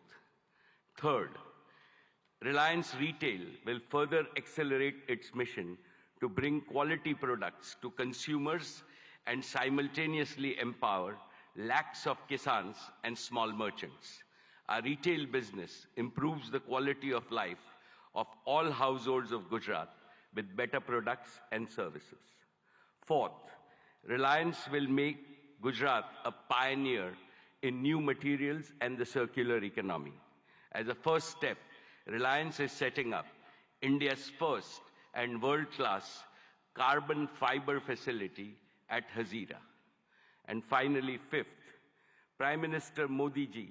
Third, Reliance Retail will further accelerate its mission to bring quality products to consumers and simultaneously empower lakhs of kisans and small merchants. Our retail business improves the quality of life of all households of Gujarat with better products and services. Fourth, Reliance will make Gujarat a pioneer in new materials and the circular economy. As a first step, Reliance is setting up India's first and world-class carbon fiber facility at Hazira. And finally, fifth, Prime Minister Modi ji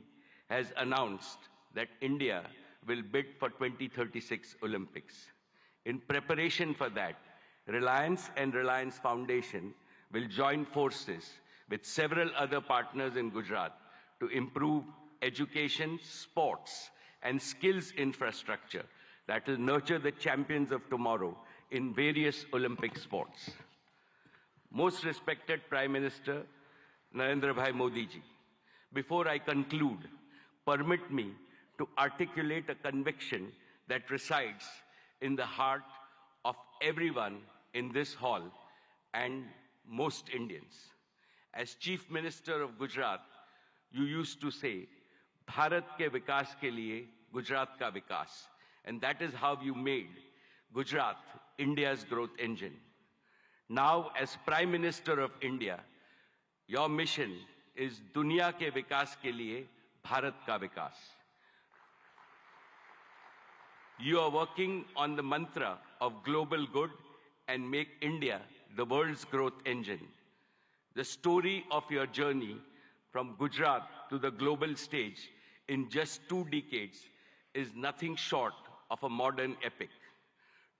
has announced that India will bid for 2036 Olympics. In preparation for that, Reliance and Reliance Foundation will join forces with several other partners in Gujarat to improve education, sports, and skills infrastructure that will nurture the champions of tomorrow in various Olympic sports. Most respected Prime Minister Narendra Bhai Modi ji, before I conclude, permit me to articulate a conviction that resides in the heart of everyone in this hall and most Indians. As Chief Minister of Gujarat, you used to say, Bharat ke vikas ke liye Gujarat ka vikas. And that is how you made Gujarat India's growth engine. Now, as Prime Minister of India, your mission is Dunya ke vikas ke liye Bharat ka vikas. You are working on the mantra of global good and make India the world's growth engine. The story of your journey from Gujarat to the global stage in just 2 decades is nothing short of a modern epic.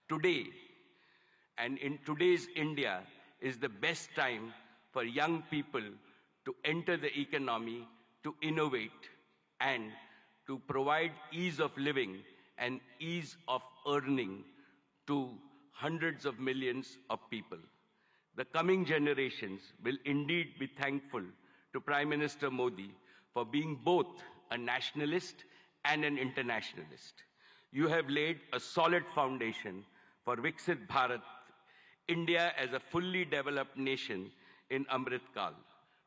Today, and in today's India, is the best time for young people to enter the economy, to innovate, and to provide ease of living and ease of earning to hundreds of millions of people. The coming generations will indeed be thankful to Prime Minister Modi for being both a nationalist and an internationalist. You have laid a solid foundation for Viksit Bharat, India as a fully developed nation in Amrit Kal.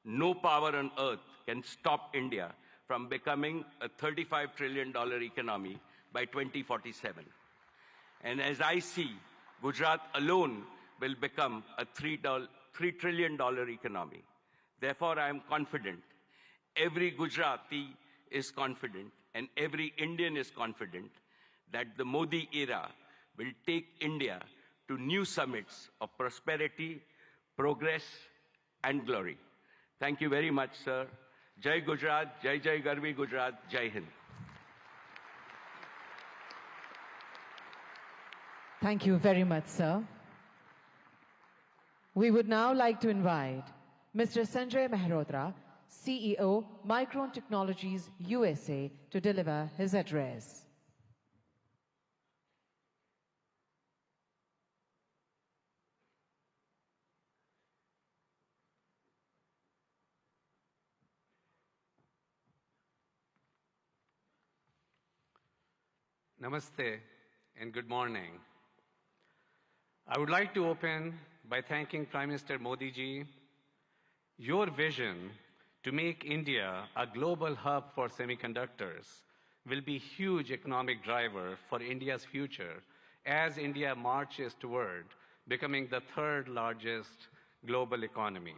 No power on earth can stop India from becoming a $35 trillion economy by 2047. And as I see, Gujarat alone will become a $3 trillion economy. Therefore, I am confident, every Gujarati is confident, and every Indian is confident that the Modi era will take India to new summits of prosperity, progress, and glory. Thank you very much, sir. Jai Gujarat, Jai Jai Garvi Gujarat, Jai Hind. Thank you very much, sir. We would now like to invite Mr. Sanjay Mehrotra, CEO, Micron Technologies USA, to deliver his address. Namaste and good morning. I would like to open by thanking Prime Minister Modi ji. Your vision to make India a global hub for semiconductors will be a huge economic driver for India's future as India marches toward becoming the third largest global economy.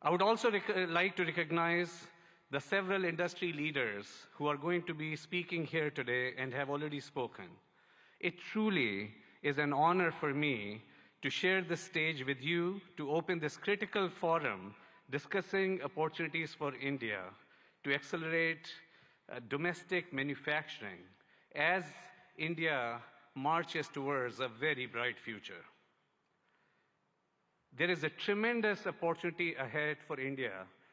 I would also like to recognize the several industry leaders who are going to be speaking here today and have already spoken. It truly is an honor for me to share the stage with you to open this critical forum discussing opportunities for India to accelerate domestic manufacturing as India marches towards a very bright future. There is a tremendous opportunity ahead for India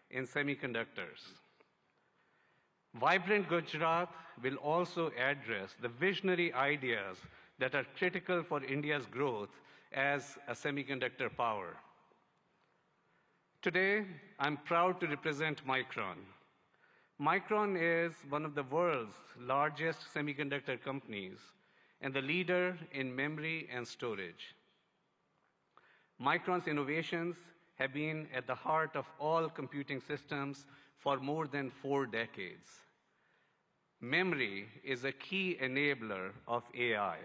in semiconductors. Vibrant Gujarat will also address the visionary ideas that are critical for India's growth as a semiconductor power. Today, I'm proud to represent Micron. Micron is one of the world's largest semiconductor companies and the leader in memory and storage. Micron's innovations have been at the heart of all computing systems for more than 4 decades. Memory is a key enabler of AI,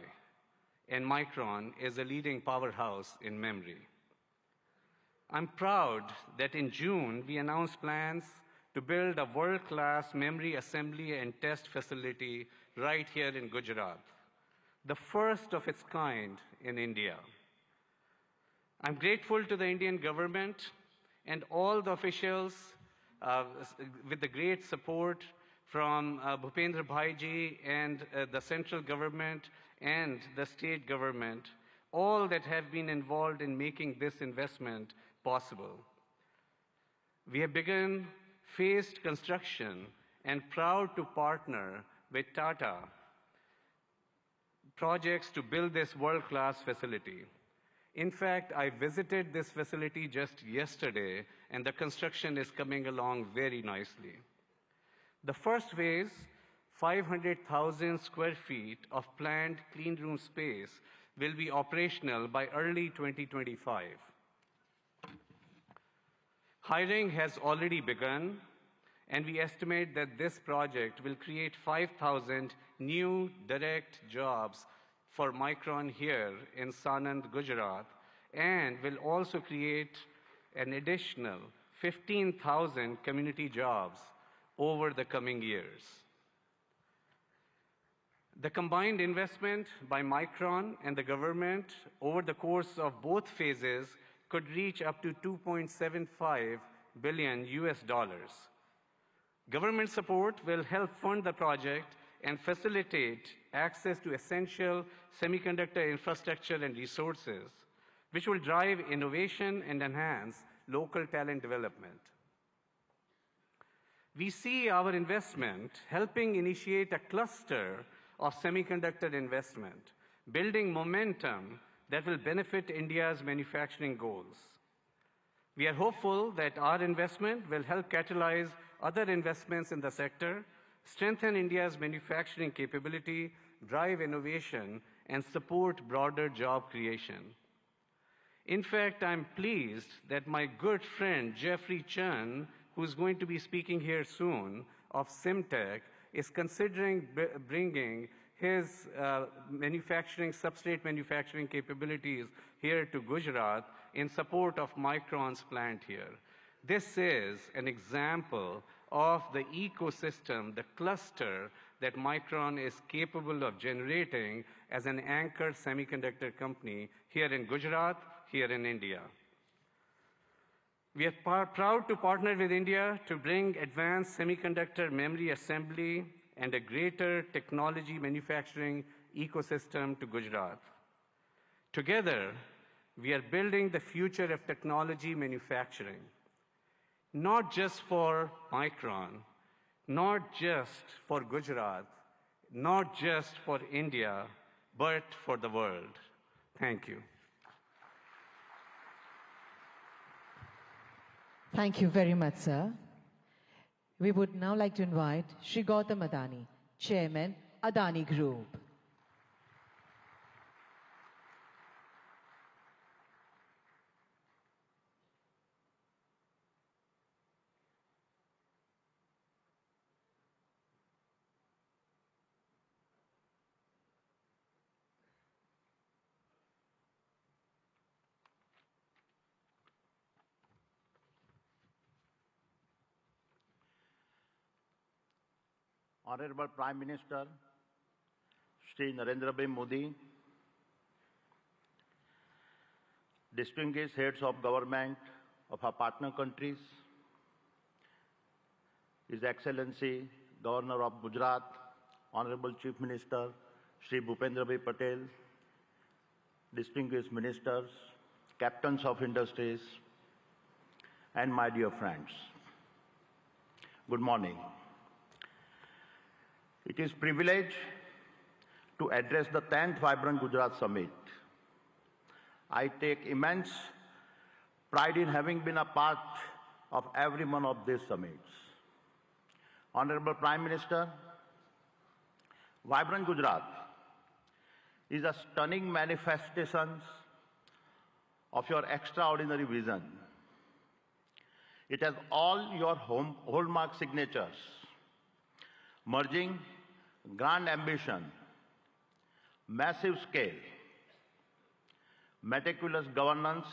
and Micron is a leading powerhouse in memory. I'm proud that in June we announced plans to build a world-class memory assembly and test facility right here in Gujarat, the first of its kind in India. I'm grateful to the Indian government and all the officials with the great support from Bhupendra Bhai ji and the central government and the state government, all that have been involved in making this investment possible. We have begun phased construction and proud to partner with Tata projects to build this world-class facility. In fact, I visited this facility just yesterday, and the construction is coming along very nicely. The first phase, 500,000 square feet of planned clean room space, will be operational by early 2025. Hiring has already begun, and we estimate that this project will create 5,000 new direct jobs for Micron here in Sanand, Gujarat, and will also create an additional 15,000 community jobs over the coming years. The combined investment by Micron and the government over the course of both phases could reach up to $2.75 billion. Government support will help fund the project and facilitate access to essential semiconductor infrastructure and resources, which will drive innovation and enhance local talent development. We see our investment helping initiate a cluster of semiconductor investment, building momentum that will benefit India's manufacturing goals. We are hopeful that our investment will help catalyze other investments in the sector, strengthen India's manufacturing capability, drive innovation, and support broader job creation. In fact, I'm pleased that my good friend Jeffrey Chen, who's going to be speaking here soon, of Simtech, is considering bringing his substrate manufacturing capabilities here to Gujarat in support of Micron's plant here. This is an example of the ecosystem, the cluster that Micron is capable of generating as an anchor semiconductor company here in Gujarat, here in India. We are proud to partner with India to bring advanced semiconductor memory assembly and a greater technology manufacturing ecosystem to Gujarat. Together, we are building the future of technology manufacturing, not just for Micron, not just for Gujarat, not just for India, but for the world. Thank you. Thank you very much, sir. We would now like to invite Shri Gautam Adani, Chairman, Adani Group. Honorable Prime Minister, Shri Narendra Modi, distinguished heads of government of our partner countries, His Excellency Governor of Gujarat, Honorable Chief Minister Shri Bhupendra Patel, distinguished ministers, captains of industries, and my dear friends. Good morning. It is a privilege to address the 10th Vibrant Gujarat Summit. I take immense pride in having been a part of every one of these summits. Honorable Prime Minister, Vibrant Gujarat is a stunning manifestation of your extraordinary vision. It has all your hallmark signatures, merging grand ambition, massive scale, meticulous governance,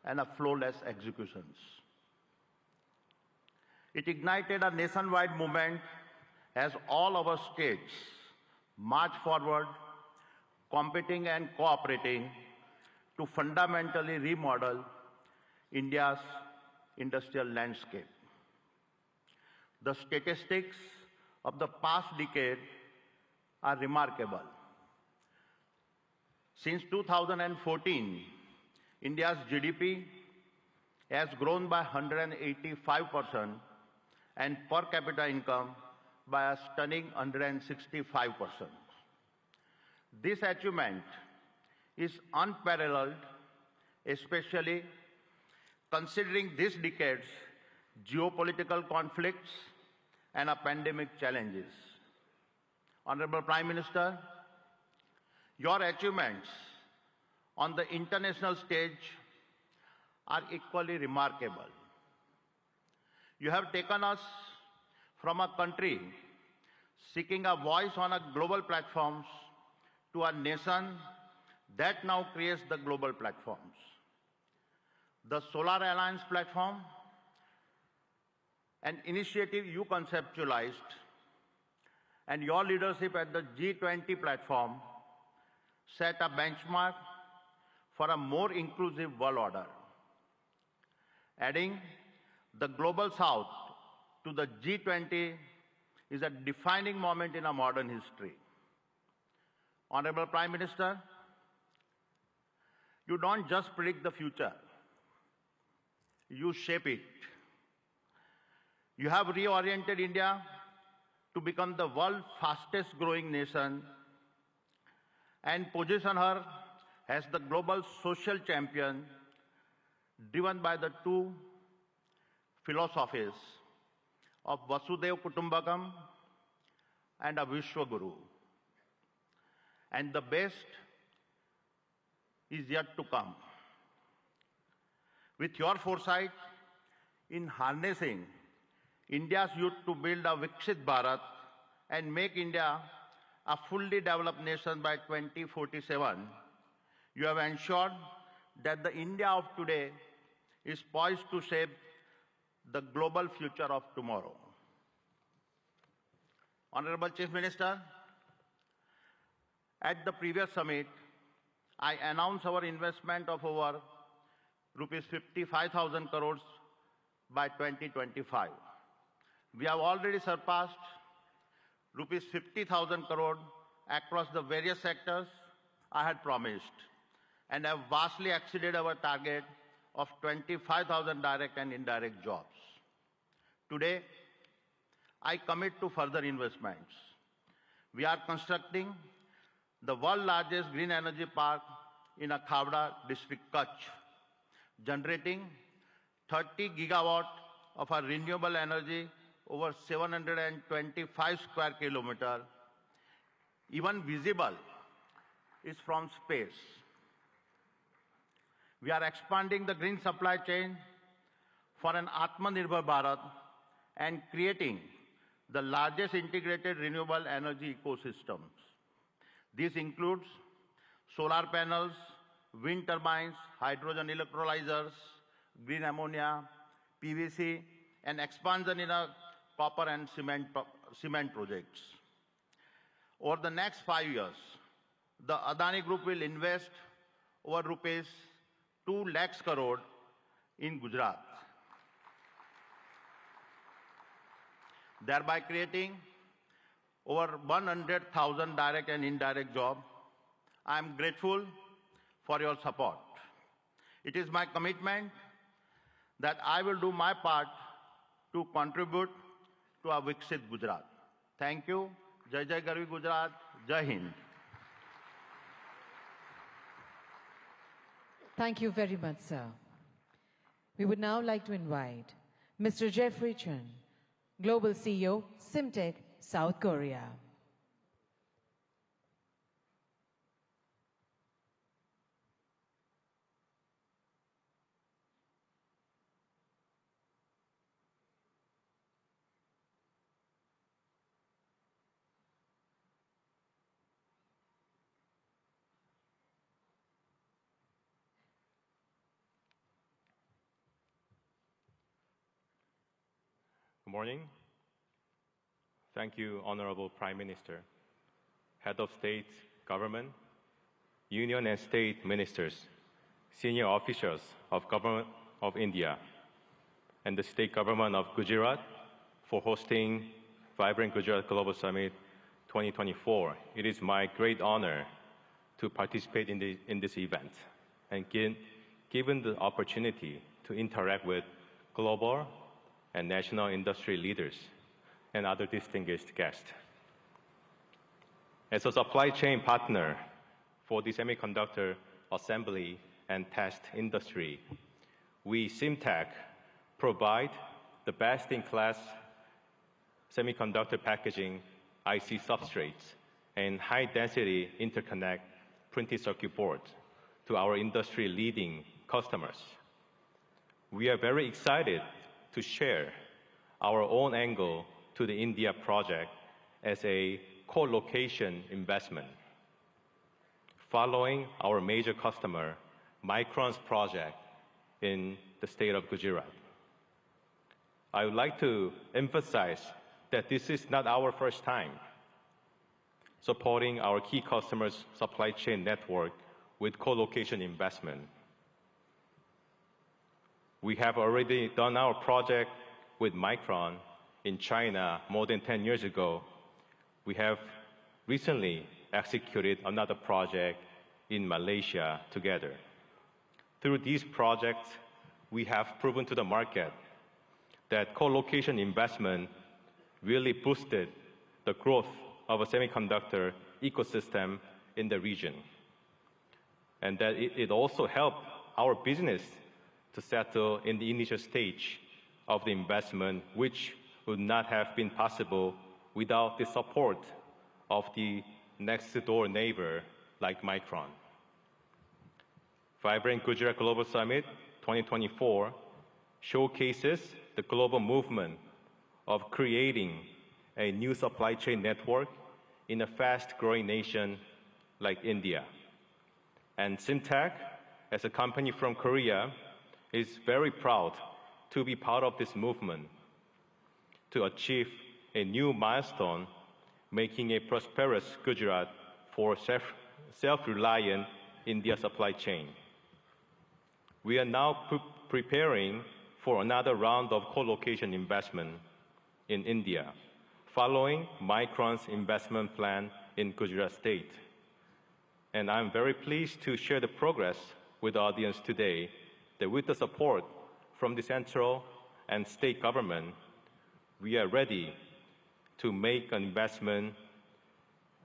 and a flawless executions. It ignited a nationwide movement as all our states march forward, competing and cooperating to fundamentally remodel India's industrial landscape. The statistics of the past decade are remarkable. Since 2014, India's GDP has grown by 185% and per capita income by a stunning 165%. This achievement is unparalleled, especially considering this decade's geopolitical conflicts and a pandemic challenges. Honorable Prime Minister, your achievements on the international stage are equally remarkable. You have taken us from a country seeking a voice on a global platforms to a nation that now creates the global platforms. The Solar Alliance platform, an initiative you conceptualized, and your leadership at the G20 platform set a benchmark for a more inclusive world order. Adding the Global South to the G20 is a defining moment in our modern history. Honorable Prime Minister, you don't just predict the future, you shape it. You have reoriented India to become the world's fastest growing nation and position her as the global social champion driven by the two philosophies of Vasudev Kutumbakam and a Vishwaguru. And the best is yet to come. With your foresight in harnessing India's youth to build a Viksit Bharat and make India a fully developed nation by 2047, you have ensured that the India of today is poised to shape the global future of tomorrow. Honorable Chief Minister, at the previous summit, I announced our investment of over rupees 55,000 crores by 2025. We have already surpassed rupees 50,000 crore across the various sectors I had promised, and have vastly exceeded our target of 25,000 direct and indirect jobs. Today, I commit to further investments. We are constructing the world's largest green energy park in Khavda district, Kutch, generating 30 gigawatt of our renewable energy over 725 square kilometers, even visible, is from space. We are expanding the green supply chain for an Atmanirbhar Bharat and creating the largest integrated renewable energy ecosystems. This includes solar panels, wind turbines, hydrogen electrolyzers, green ammonia, PVC, and expansion in copper and cement projects. Over the next 5 years, the Adani Group will invest over rupees 2 lakhs crore in Gujarat, thereby creating over 100,000 direct and indirect jobs. I am grateful for your support. It is my commitment that I will do my part to contribute to a Viksit Gujarat. Thank you. Jai Jai Garvi Gujarat. Jai Hind. Thank you very much, sir. We would now like to invite Mr. Jeffrey Chun, Global CEO, Simtech, South Korea. Good morning. Thank you, Honorable Prime Minister, Head of State, Government, Union and State Ministers, senior officials of Government of India, and the State Government of Gujarat for hosting Vibrant Gujarat Global Summit 2024. It is my great honor to participate in this event and given the opportunity to interact with global and national industry leaders and other distinguished guests. As a supply chain partner for the semiconductor assembly and test industry, we, Simtech, provide the best-in-class semiconductor packaging, IC substrates, and high-density interconnect printed circuit boards to our industry-leading customers. We are very excited to share our own angle to the India project as a co-location investment. Following our major customer, Micron's project in the state of Gujarat. I would like to emphasize that this is not our first time supporting our key customers' supply chain network with co-location investment. We have already done our project with Micron in China more than 10 years ago. We have recently executed another project in Malaysia together. Through these projects, we have proven to the market that co-location investment really boosted the growth of a semiconductor ecosystem in the region. and that it also helped our business to settle in the initial stage of the investment, which would not have been possible without the support of the next-door neighbor like Micron. Vibrant Gujarat Global Summit 2024 showcases the global movement of creating a new supply chain network in a fast-growing nation like India. And Syntac, as a company from Korea, is very proud to be part of this movement to achieve a new milestone, making a prosperous Gujarat for self-reliant India supply chain. We are now preparing for another round of co-location investment in India, following Micron's investment plan in Gujarat state. And I'm very pleased to share the progress with the audience today that with the support from the central and state government, we are ready to make an investment,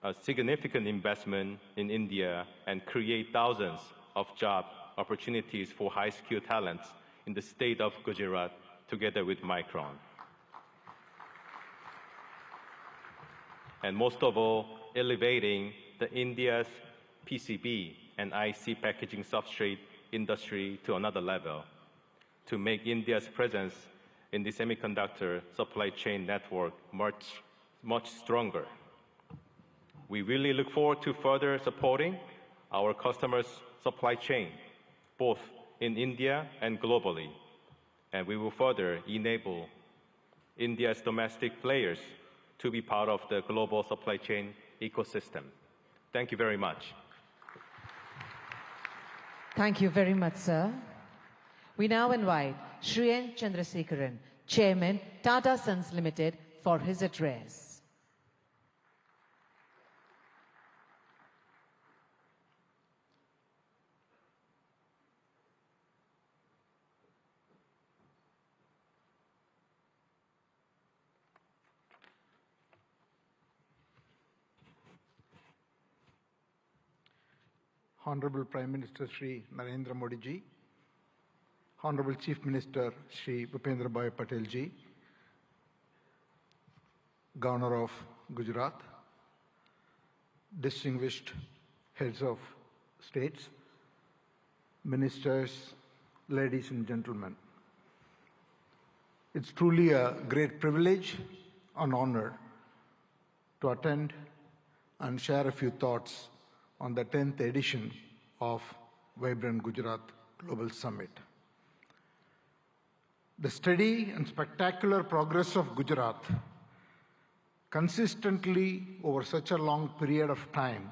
a significant investment in India and create thousands of job opportunities for high-skilled talents in the state of Gujarat together with Micron. And most of all, elevating the India's PCB and IC packaging substrate industry to another level to make India's presence in the semiconductor supply chain network much stronger. We really look forward to further supporting our customers' supply chain, both in India and globally. And we will further enable India's domestic players to be part of the global supply chain ecosystem. Thank you very much. Thank you very much, sir. We now invite Shri N. Chandrasekharan, Chairman, Tata Sons Limited, for his address. Honorable Prime Minister Shri Narendra Modi ji, Honorable Chief Minister Shri Bhupendra Bhai Patel ji, Governor of Gujarat, distinguished heads of states, ministers, ladies and gentlemen. It's truly a great privilege and honor to attend and share a few thoughts on the 10th edition of Vibrant Gujarat Global Summit. The steady and spectacular progress of Gujarat consistently over such a long period of time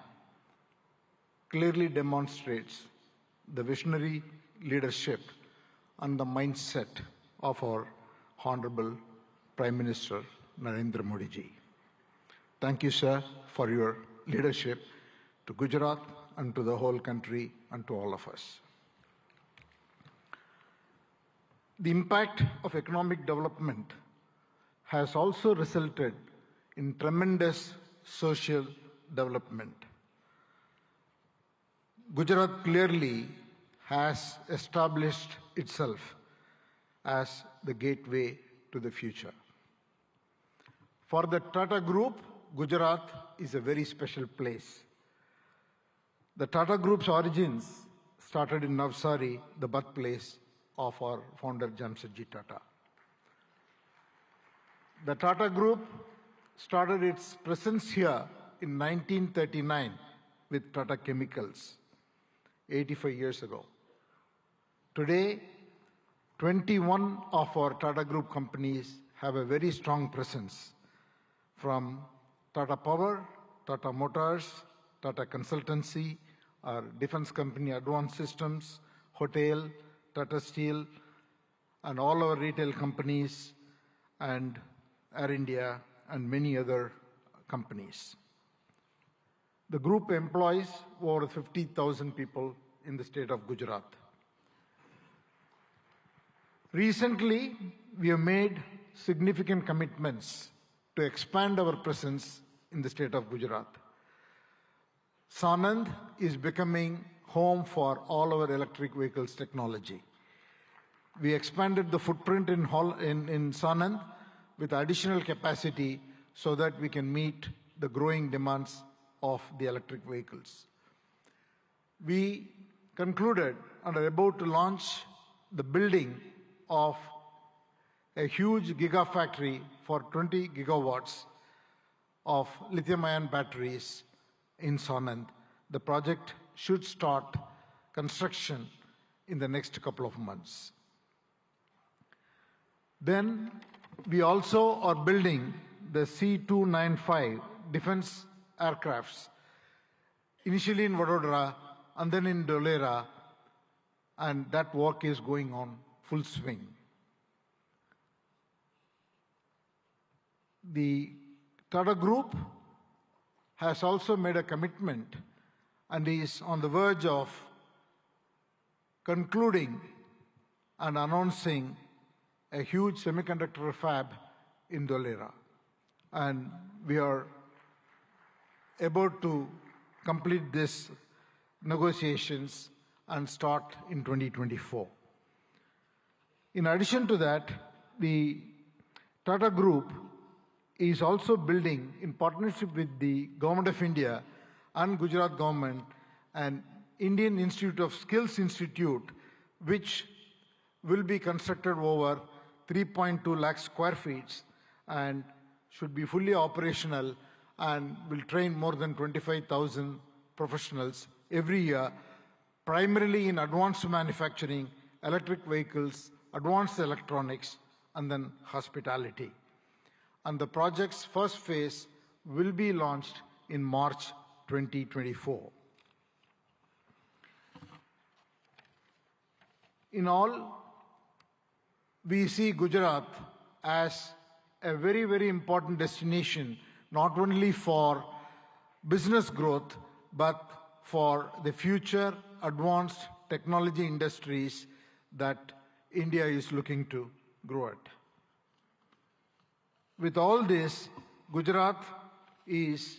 clearly demonstrates the visionary leadership and the mindset of our Honorable Prime Minister Narendra Modi ji. Thank you, sir, for your leadership to Gujarat and to the whole country and to all of us. The impact of economic development has also resulted in tremendous social development. Gujarat clearly has established itself as the gateway to the future. For the Tata Group, Gujarat is a very special place. The Tata Group's origins started in Navsari, the birthplace of our founder Jamshedji Tata. The Tata Group started its presence here in 1939 with Tata Chemicals, 85 years ago. Today, 21 of our Tata Group companies have a very strong presence, from Tata Power, Tata Motors, Tata Consultancy, our defense company Advanced Systems, Hotel, Tata Steel, and all our retail companies, and Air India, and many other companies. The group employs over 50,000 people in the state of Gujarat. Recently, we have made significant commitments to expand our presence in the state of Gujarat. Sanand is becoming home for all our electric vehicles technology. We expanded the footprint in Sanand with additional capacity so that we can meet the growing demands of the electric vehicles. We concluded and are about to launch the building of a huge gigafactory for 20 gigawatts of lithium-ion batteries in Sanand. The project should start construction in the next couple of months. Then we also are building the C-295 defense aircrafts, initially in Vadodara and then in Dholera, and that work is going on full swing. The Tata Group has also made a commitment and is on the verge of concluding and announcing a huge semiconductor fab in Dholera. And we are about to complete these negotiations and start in 2024. In addition to that, the Tata Group is also building, in partnership with the Government of India and Gujarat government, an Indian Institute of Skills Institute, which will be constructed over 3.2 lakh square feet and should be fully operational and will train more than 25,000 professionals every year, primarily in advanced manufacturing, electric vehicles, advanced electronics, and then hospitality. And the project's first phase will be launched in March 2024. In all, we see Gujarat as a very, very important destination, not only for business growth, but for the future advanced technology industries that India is looking to grow at. With all this, Gujarat is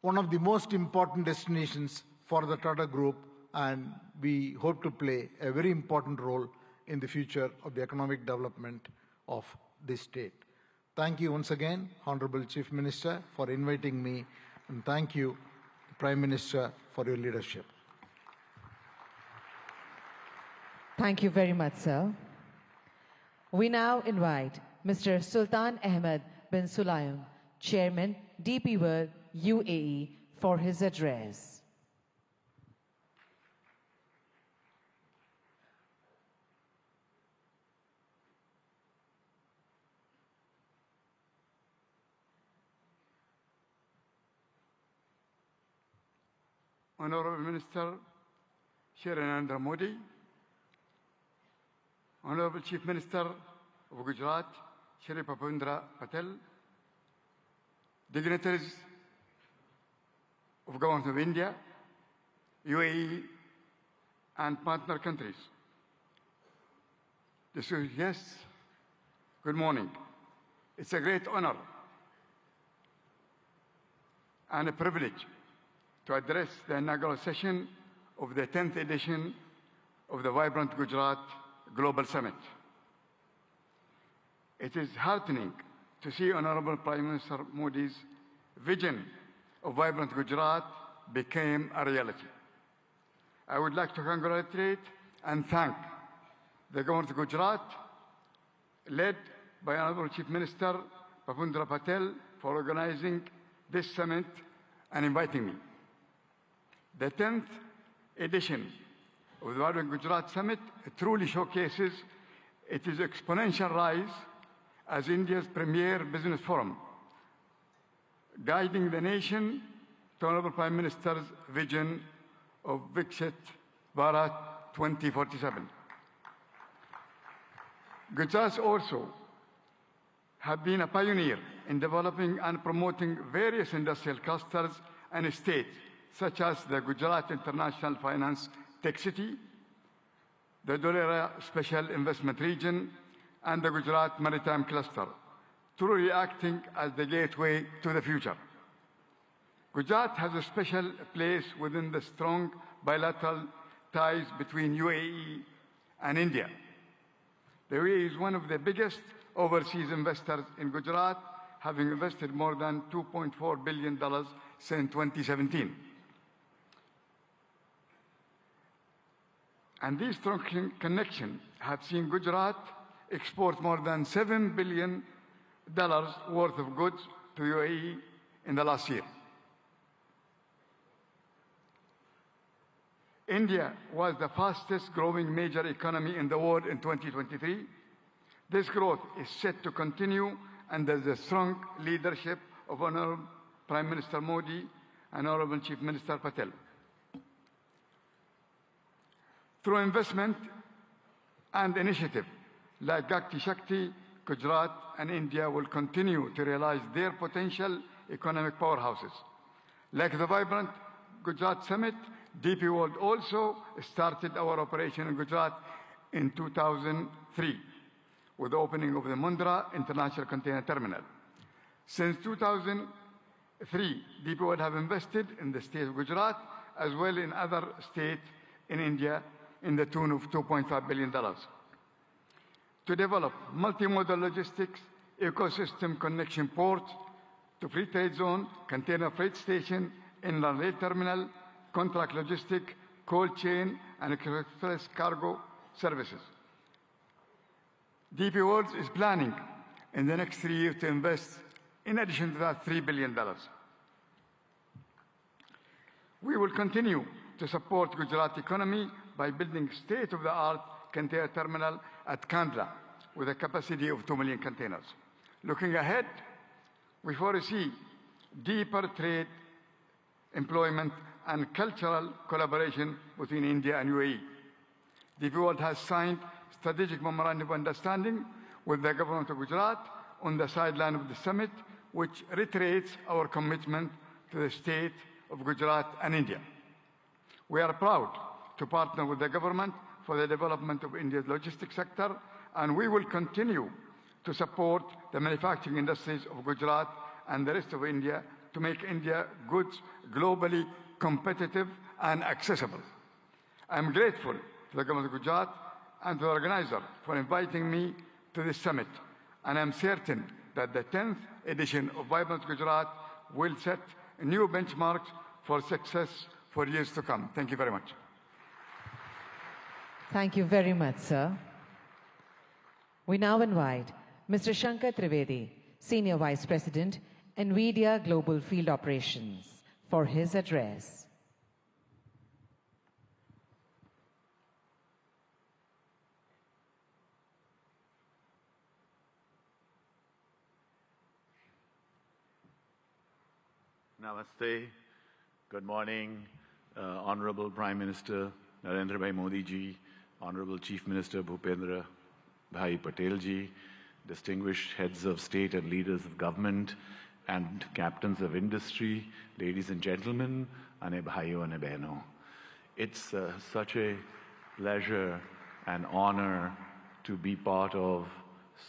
one of the most important destinations for the Tata Group, and we hope to play a very important role in the future of the economic development of this state. Thank you once again, Honorable Chief Minister, for inviting me, and thank you, Prime Minister, for your leadership. Thank you very much, sir. We now invite Mr. Sultan Ahmed bin Sulayem, Chairman, DP World, UAE, for his address. Honorable Minister Shri Narendra Modi, Honorable Chief Minister of Gujarat Shri Bhupendra Patel, dignitaries of Government of India, UAE, and partner countries. Distinguished guests, good morning. It's a great honor and a privilege to address the inaugural session of the 10th edition of the Vibrant Gujarat Global Summit. It is heartening to see Honorable Prime Minister Modi's vision of Vibrant Gujarat became a reality. I would like to congratulate and thank the Government of Gujarat, led by Honorable Chief Minister Bhupendra Patel, for organizing this summit and inviting me. The 10th edition of the Vibrant Gujarat Summit truly showcases its exponential rise as India's premier business forum, guiding the nation to Honorable Prime Minister's vision of Viksit Bharat 2047. Gujarat also have been a pioneer in developing and promoting various industrial clusters and states, such as the Gujarat International Finance Tech City, the Dholera Special Investment Region, and the Gujarat Maritime Cluster, truly acting as the gateway to the future. Gujarat has a special place within the strong bilateral ties between UAE and India. The UAE is one of the biggest overseas investors in Gujarat, having invested more than $2.4 billion since 2017. And these strong connections have seen Gujarat export more than $7 billion worth of goods to UAE in the last year. India was the fastest growing major economy in the world in 2023. This growth is set to continue under the strong leadership of Honorable Prime Minister Modi and Honorable Chief Minister Patel. Through investment and initiative like Gati Shakti, Gujarat and India will continue to realize their potential economic powerhouses. Like the vibrant Gujarat Summit, DP World also started our operation in Gujarat in 2003 with the opening of the Mundra International Container Terminal. Since 2003, DP World have invested in the state of Gujarat as well in other states in India in the tune of $2.5 billion. To develop multimodal logistics, ecosystem connection ports to free trade zone, container freight station, inland rail terminal, contract logistic, cold chain, and express cargo services. DP World is planning in the next 3 years to invest, in addition to that, $3 billion. We will continue to support Gujarat economy by building state-of-the-art container terminal at Kandla with a capacity of 2 million containers. Looking ahead, we foresee deeper trade, employment, and cultural collaboration between India and UAE. DP World has signed strategic memorandum of understanding with the government of Gujarat on the sideline of the summit, which reiterates our commitment to the state of Gujarat and India. We are proud to partner with the government for the development of India's logistics sector, and we will continue to support the manufacturing industries of Gujarat and the rest of India to make India goods globally competitive and accessible. I am grateful to the government of Gujarat and to the organizer for inviting me to this summit, and I am certain that the 10th edition of Vibrant Gujarat will set new benchmarks for success for years to come. Thank you very much. Thank you very much, sir. We now invite Mr. Shankar Trivedi, Senior Vice President, NVIDIA Global Field Operations, for his address. Namaste. Good morning, Honorable Prime Minister Narendra Bhai Modi ji, Honorable Chief Minister Bhupendra Bhai Patel ji, distinguished heads of state and leaders of government, and captains of industry, ladies and gentlemen, ane bhaiyo ane behno. It's such a pleasure and honor to be part of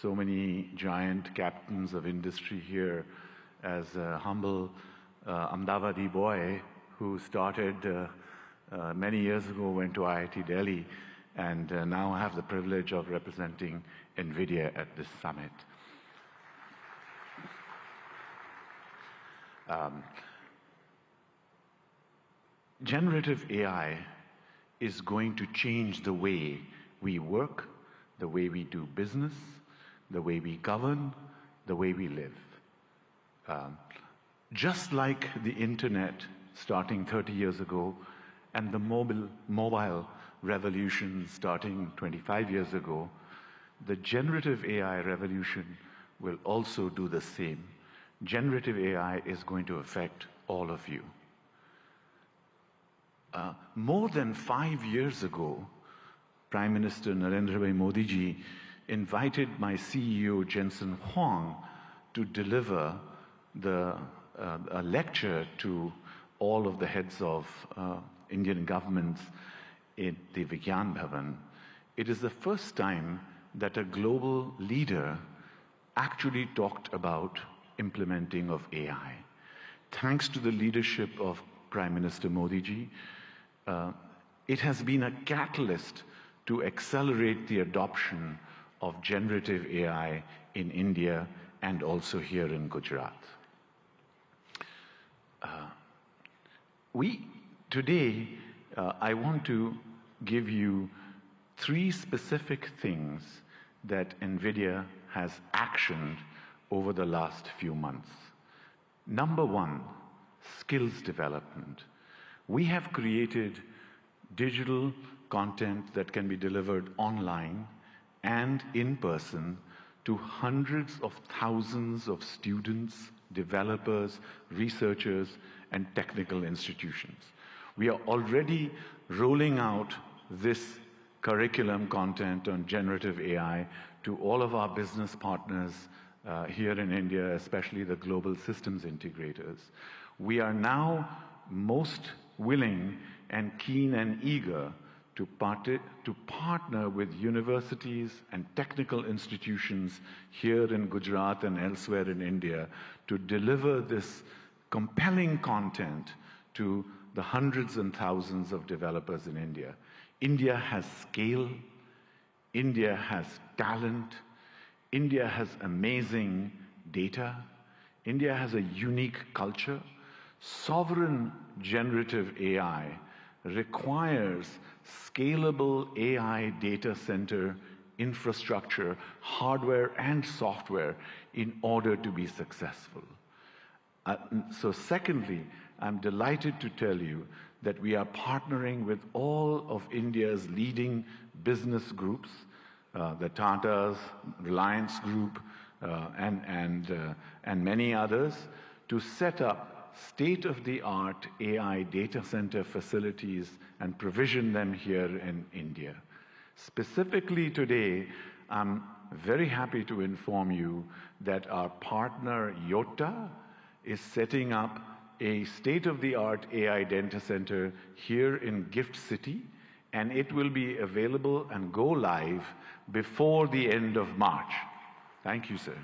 so many giant captains of industry here as a humble Ahmedabadi boy who started many years ago, went to IIT Delhi, and now I have the privilege of representing NVIDIA at this summit. Generative AI is going to change the way we work, the way we do business, the way we govern, the way we live. Just like the internet starting 30 years ago and the mobile revolution starting 25 years ago, the generative AI revolution will also do the same. Generative AI is going to affect all of you. More than 5 years ago, Prime Minister Narendra Bhai Modi ji invited my CEO Jensen Huang to deliver a lecture to all of the heads of Indian governments in the Vigyan Bhavan. It is the first time that a global leader actually talked about implementing of AI. Thanks to the leadership of Prime Minister Modi ji, it has been a catalyst to accelerate the adoption of generative AI in India and also here in Gujarat. Today, I want to give you 3 specific things that NVIDIA has actioned over the last few months. Number 1, skills development. We have created digital content that can be delivered online and in person to hundreds of thousands of students, developers, researchers, and technical institutions. We are already rolling out this curriculum content on generative AI to all of our business partners here in India, especially the global systems integrators. We are now most willing and keen and eager to partner with universities and technical institutions here in Gujarat and elsewhere in India to deliver this compelling content to the hundreds and thousands of developers in India. India has scale, India has talent, India has amazing data, India has a unique culture. Sovereign generative AI requires scalable AI data center infrastructure, hardware and software in order to be successful. So secondly, I'm delighted to tell you that we are partnering with all of India's leading business groups, the Tatas, Reliance Group, and many others, to set up state-of-the-art AI data center facilities and provision them here in India. Specifically today, I'm very happy to inform you that our partner Yotta is setting up a state-of-the-art AI data center here in Gift City, and it will be available and go live before the end of March. Thank you, sir.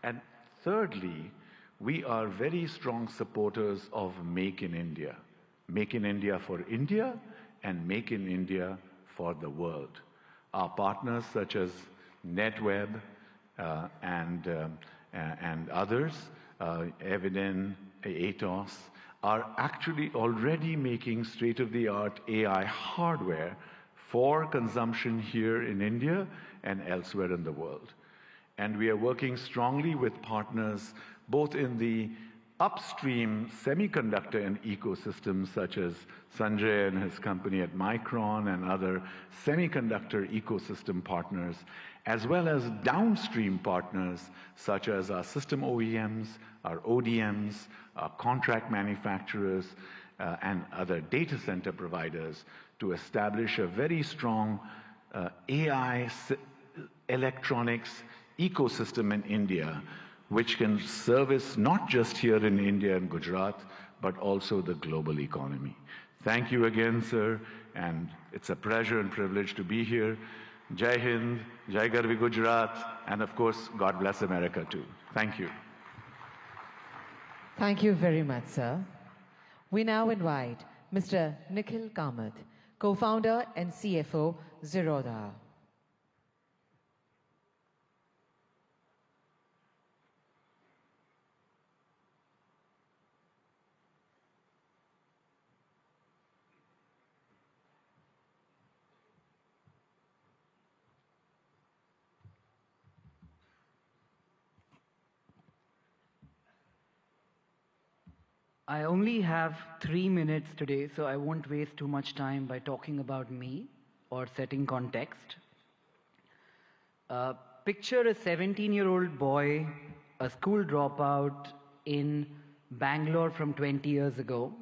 And thirdly, we are very strong supporters of Make in India. Make in India for India and Make in India for the world. Our partners such as NetWeb and others, Eviden, Atos, are actually already making state-of-the-art AI hardware for consumption here in India and elsewhere in the world. And we are working strongly with partners both in the upstream semiconductor and ecosystems such as Sanjay and his company at Micron and other semiconductor ecosystem partners, as well as downstream partners such as our system OEMs, our ODMs, our contract manufacturers, and other data center providers to establish a very strong AI electronics ecosystem in India, which can service not just here in India and Gujarat, but also the global economy. Thank you again, sir, and it's a pleasure and privilege to be here. Jai Hind, Jai Garvi Gujarat, and of course, God bless America too. Thank you. Thank you very much, sir. We now invite Mr. Nikhil Kamath, co-founder and CFO, Zerodha. I only have 3 minutes today, so I won't waste too much time by talking about me or setting context. Picture a 17-year-old boy, a school dropout in Bangalore from 20 years ago,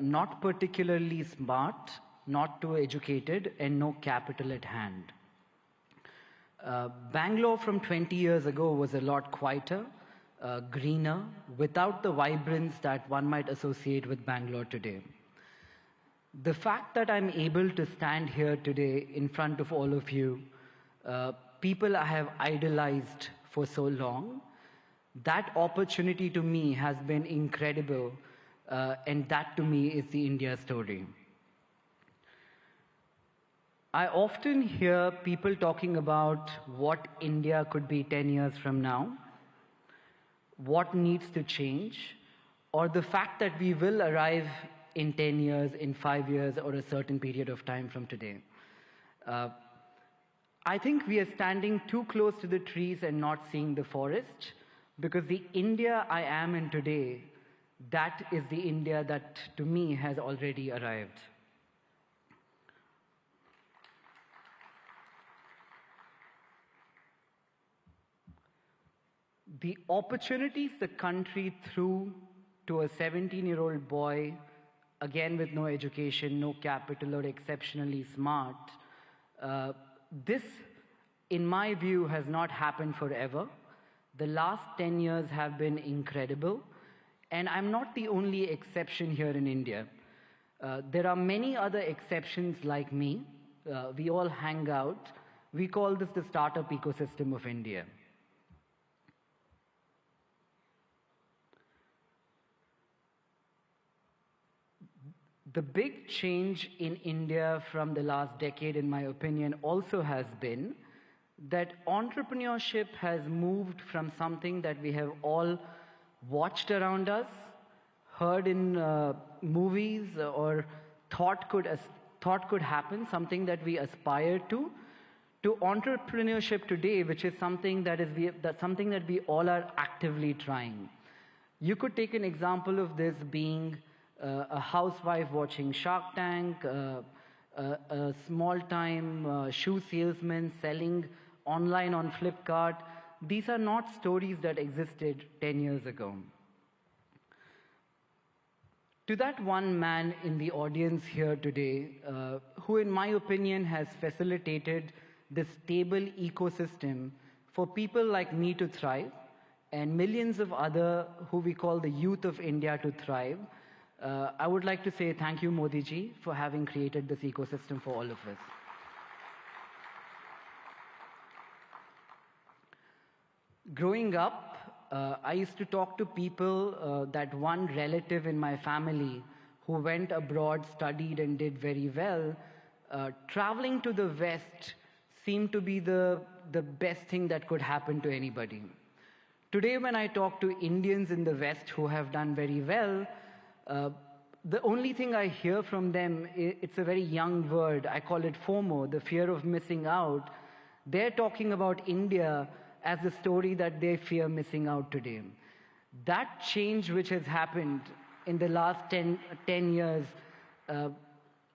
not particularly smart, not too educated, and no capital at hand. Bangalore from 20 years ago was a lot quieter, greener, without the vibrance that one might associate with Bangalore today. The fact that I'm able to stand here today in front of all of you, people I have idolized for so long, that opportunity to me has been incredible and that to me is the India story. I often hear people talking about what India could be 10 years from now, what needs to change, or the fact that we will arrive in 10 years, in 5 years, or a certain period of time from today. I think we are standing too close to the trees and not seeing the forest, because the India I am in today, that is the India that to me has already arrived. The opportunities the country threw to a 17-year-old boy, again with no education, no capital, or exceptionally smart, this, in my view, has not happened forever. The last 10 years have been incredible, and I'm not the only exception here in India. There are many other exceptions like me. We all hang out. We call this the startup ecosystem of India. The big change in India from the last decade, in my opinion, also has been that entrepreneurship has moved from something that we have all watched around us, heard in movies, or thought could happen, something that we aspire to entrepreneurship today, which is something that we all are actively trying. You could take an example of this being a housewife watching Shark Tank, a small-time shoe salesman selling online on Flipkart. These are not stories that existed 10 years ago. To that one man in the audience here today, who in my opinion has facilitated this stable ecosystem for people like me to thrive, and millions of other who we call the youth of India to thrive, I would like to say thank you, Modi ji, for having created this ecosystem for all of us. Growing up, I used to talk to people, that one relative in my family who went abroad, studied and did very well. Traveling to the West seemed to be the best thing that could happen to anybody. Today, when I talk to Indians in the West who have done very well, the only thing I hear from them, it's a very young word, I call it FOMO, the fear of missing out. They're talking about India as the story that they fear missing out today. That change which has happened in the last 10 years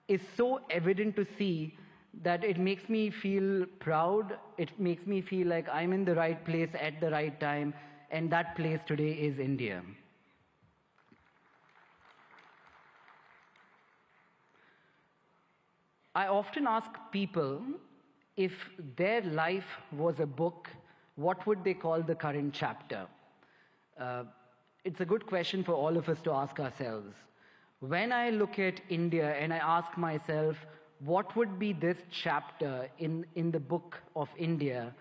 is so evident to see that it makes me feel proud, it makes me feel like I'm in the right place at the right time, and that place today is India. I often ask people, if their life was a book, what would they call the current chapter? It's a good question for all of us to ask ourselves. When I look at India and I ask myself, what would be this chapter in the book of India,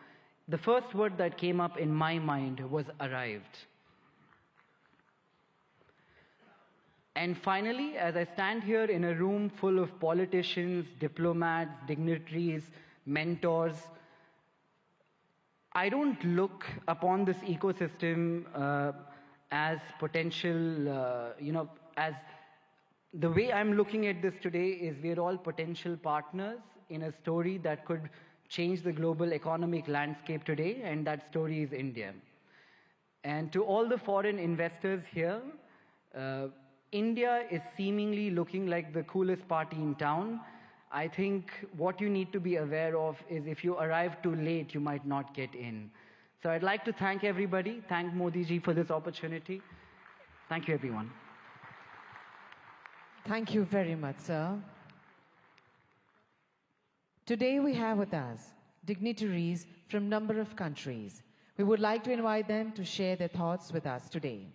the first word that came up in my mind was arrived. And finally, as I stand here in a room full of politicians, diplomats, dignitaries, mentors, I don't look upon this ecosystem as potential, as the way I'm looking at this today is we're all potential partners in a story that could change the global economic landscape today, and that story is India. And to all the foreign investors here, India is seemingly looking like the coolest party in town. I think what you need to be aware of is if you arrive too late, you might not get in. So I'd like to thank everybody, thank Modi ji for this opportunity. Thank you, everyone. Thank you very much, sir. Today we have with us dignitaries from a number of countries. We would like to invite them to share their thoughts with us today.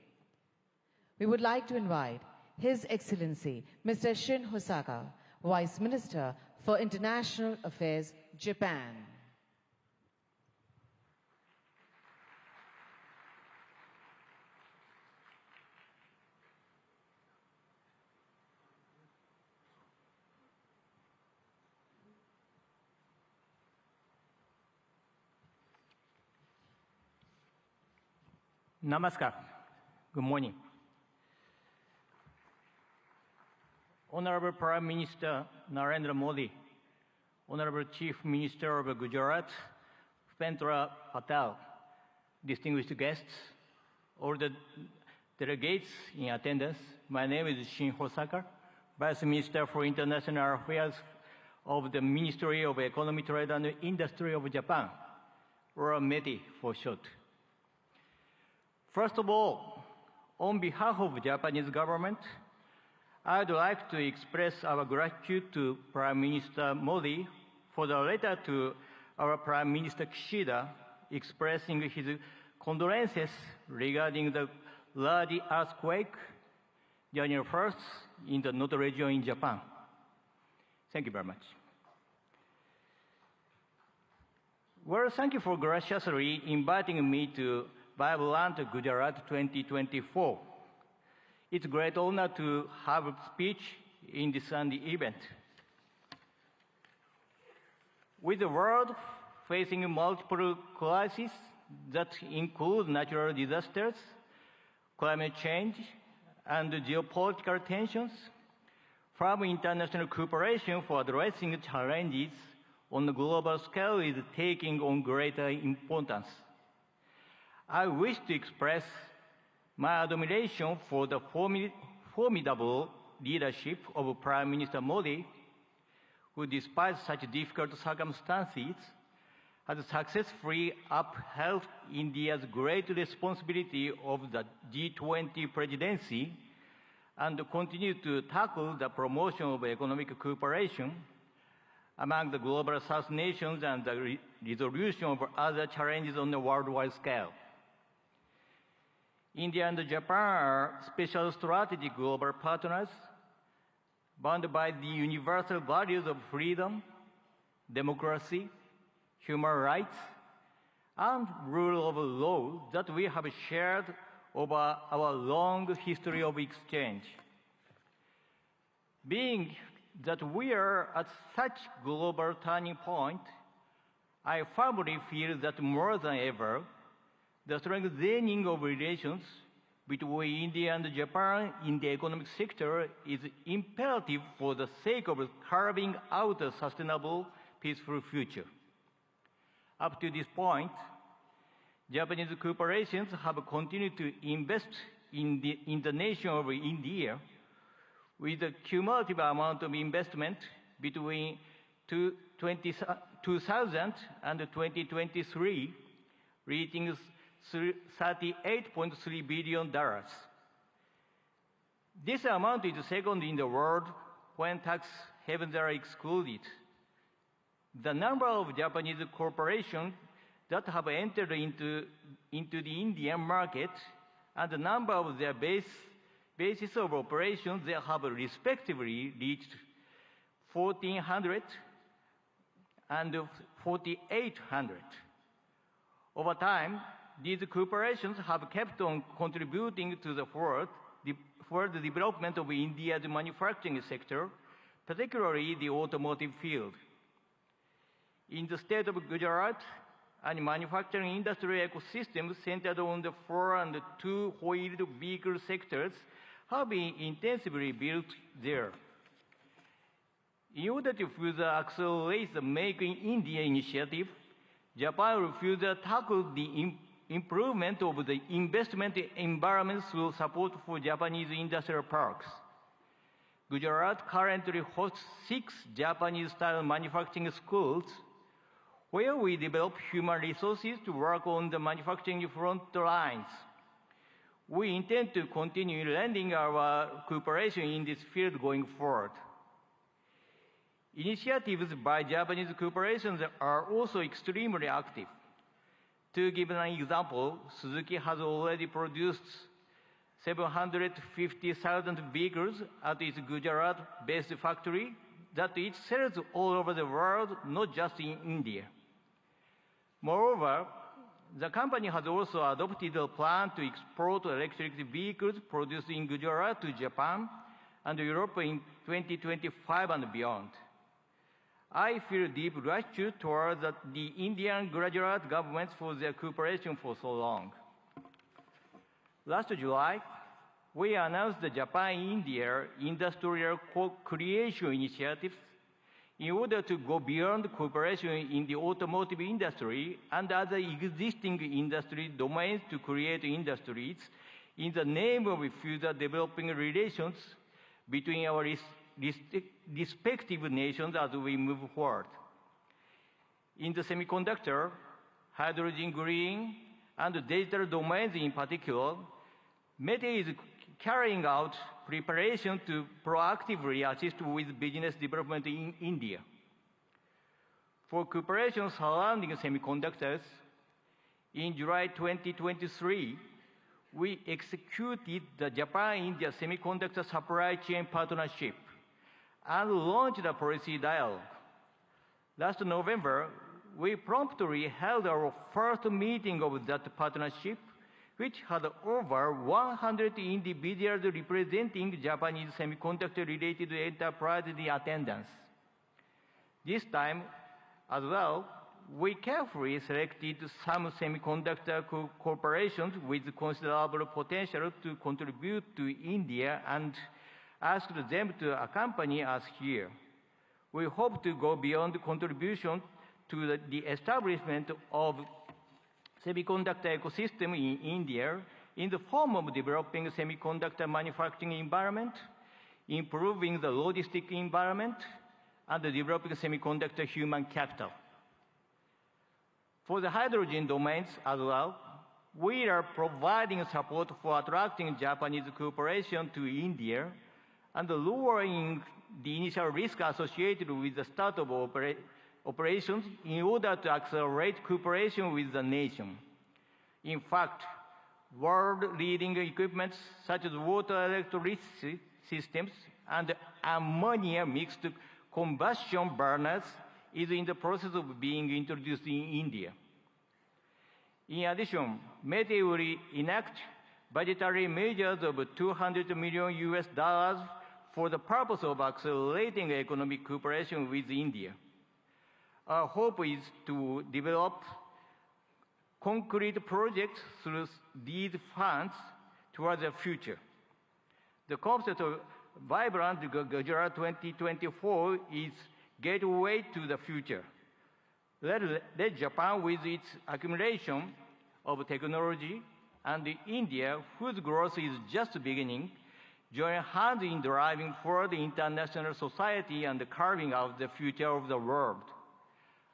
We would like to invite His Excellency, Mr. Shin Hosaka, Vice Minister for International Affairs, Japan. Namaskar. Good morning. Honorable Prime Minister Narendra Modi, Honorable Chief Minister of Gujarat, Bhupendra Patel, distinguished guests, all the delegates in attendance, my name is Shin Hosaka, Vice Minister for International Affairs of the Ministry of Economy, Trade and Industry of Japan, or METI for short. First of all, on behalf of the Japanese government, I'd like to express our gratitude to Prime Minister Modi for the letter to our Prime Minister Kishida expressing his condolences regarding the large earthquake January 1st in the Noto region in Japan. Thank you very much. Well, thank you for graciously inviting me to Vibrant Gujarat 2024. It's a great honor to have a speech in this Sunday event. With the world facing multiple crises that include natural disasters, climate change, and geopolitical tensions, firm international cooperation for addressing challenges on a global scale is taking on greater importance. I wish to express my admiration for the formidable leadership of Prime Minister Modi, who despite such difficult circumstances, has successfully upheld India's great responsibility of the G20 presidency and continued to tackle the promotion of economic cooperation among the global South nations and the resolution of other challenges on a worldwide scale. India and Japan are special strategic global partners bound by the universal values of freedom, democracy, human rights, and rule of law that we have shared over our long history of exchange. Being that we are at such global turning point, I firmly feel that more than ever, the strengthening of relations between India and Japan in the economic sector is imperative for the sake of carving out a sustainable, peaceful future. Up to this point, Japanese corporations have continued to invest in the nation of India with a cumulative amount of investment between 2000 and 2023 reaching $38.3 billion. This amount is second in the world when tax havens are excluded. The number of Japanese corporations that have entered into the Indian market and the number of their bases of operations they have respectively reached 1,400 and 4,800. Over time, these corporations have kept on contributing to the further development of India's manufacturing sector, particularly the automotive field. In the state of Gujarat, a manufacturing industry ecosystem centered on the 4- and 2-wheeled vehicle sectors have been intensively built there. In order to further accelerate the Make in India initiative, Japan will further tackle the improvement of the investment environment through support for Japanese industrial parks. Gujarat currently hosts 6 Japanese-style manufacturing schools where we develop human resources to work on the manufacturing front lines. We intend to continue lending our cooperation in this field going forward. Initiatives by Japanese corporations are also extremely active. To give an example, Suzuki has already produced 750,000 vehicles at its Gujarat-based factory that it sells all over the world, not just in India. Moreover, the company has also adopted a plan to export electric vehicles produced in Gujarat to Japan and Europe in 2025 and beyond. I feel deep gratitude towards the Indian Gujarat governments for their cooperation for so long. Last July, we announced the Japan-India Industrial Co-Creation Initiative in order to go beyond cooperation in the automotive industry and other existing industry domains to create industries in the name of further developing relations between our respective nations as we move forward. In the semiconductor, hydrogen green, and digital domains in particular, METI is carrying out preparation to proactively assist with business development in India. For cooperation surrounding semiconductors, in July 2023, we executed the Japan-India Semiconductor Supply Chain Partnership and launched a policy dialogue. Last November, we promptly held our first meeting of that partnership, which had over 100 individuals representing Japanese semiconductor-related enterprises in attendance. This time, as well, we carefully selected some semiconductor corporations with considerable potential to contribute to India and asked them to accompany us here. We hope to go beyond contribution to the establishment of semiconductor ecosystem in India in the form of developing semiconductor manufacturing environment, improving the logistic environment, and developing semiconductor human capital. For the hydrogen domains as well, we are providing support for attracting Japanese cooperation to India and lowering the initial risk associated with the start of operations in order to accelerate cooperation with the nation. In fact, world-leading equipment such as water electricity systems and ammonia mixed combustion burners is in the process of being introduced in India. In addition, METI will enact budgetary measures of $200 million for the purpose of accelerating economic cooperation with India. Our hope is to develop concrete projects through these funds towards the future. The concept of Vibrant Gujarat 2024 is gateway to the future. Let Japan, with its accumulation of technology, and India, whose growth is just beginning, join hands in driving forward the international society and carving out the future of the world.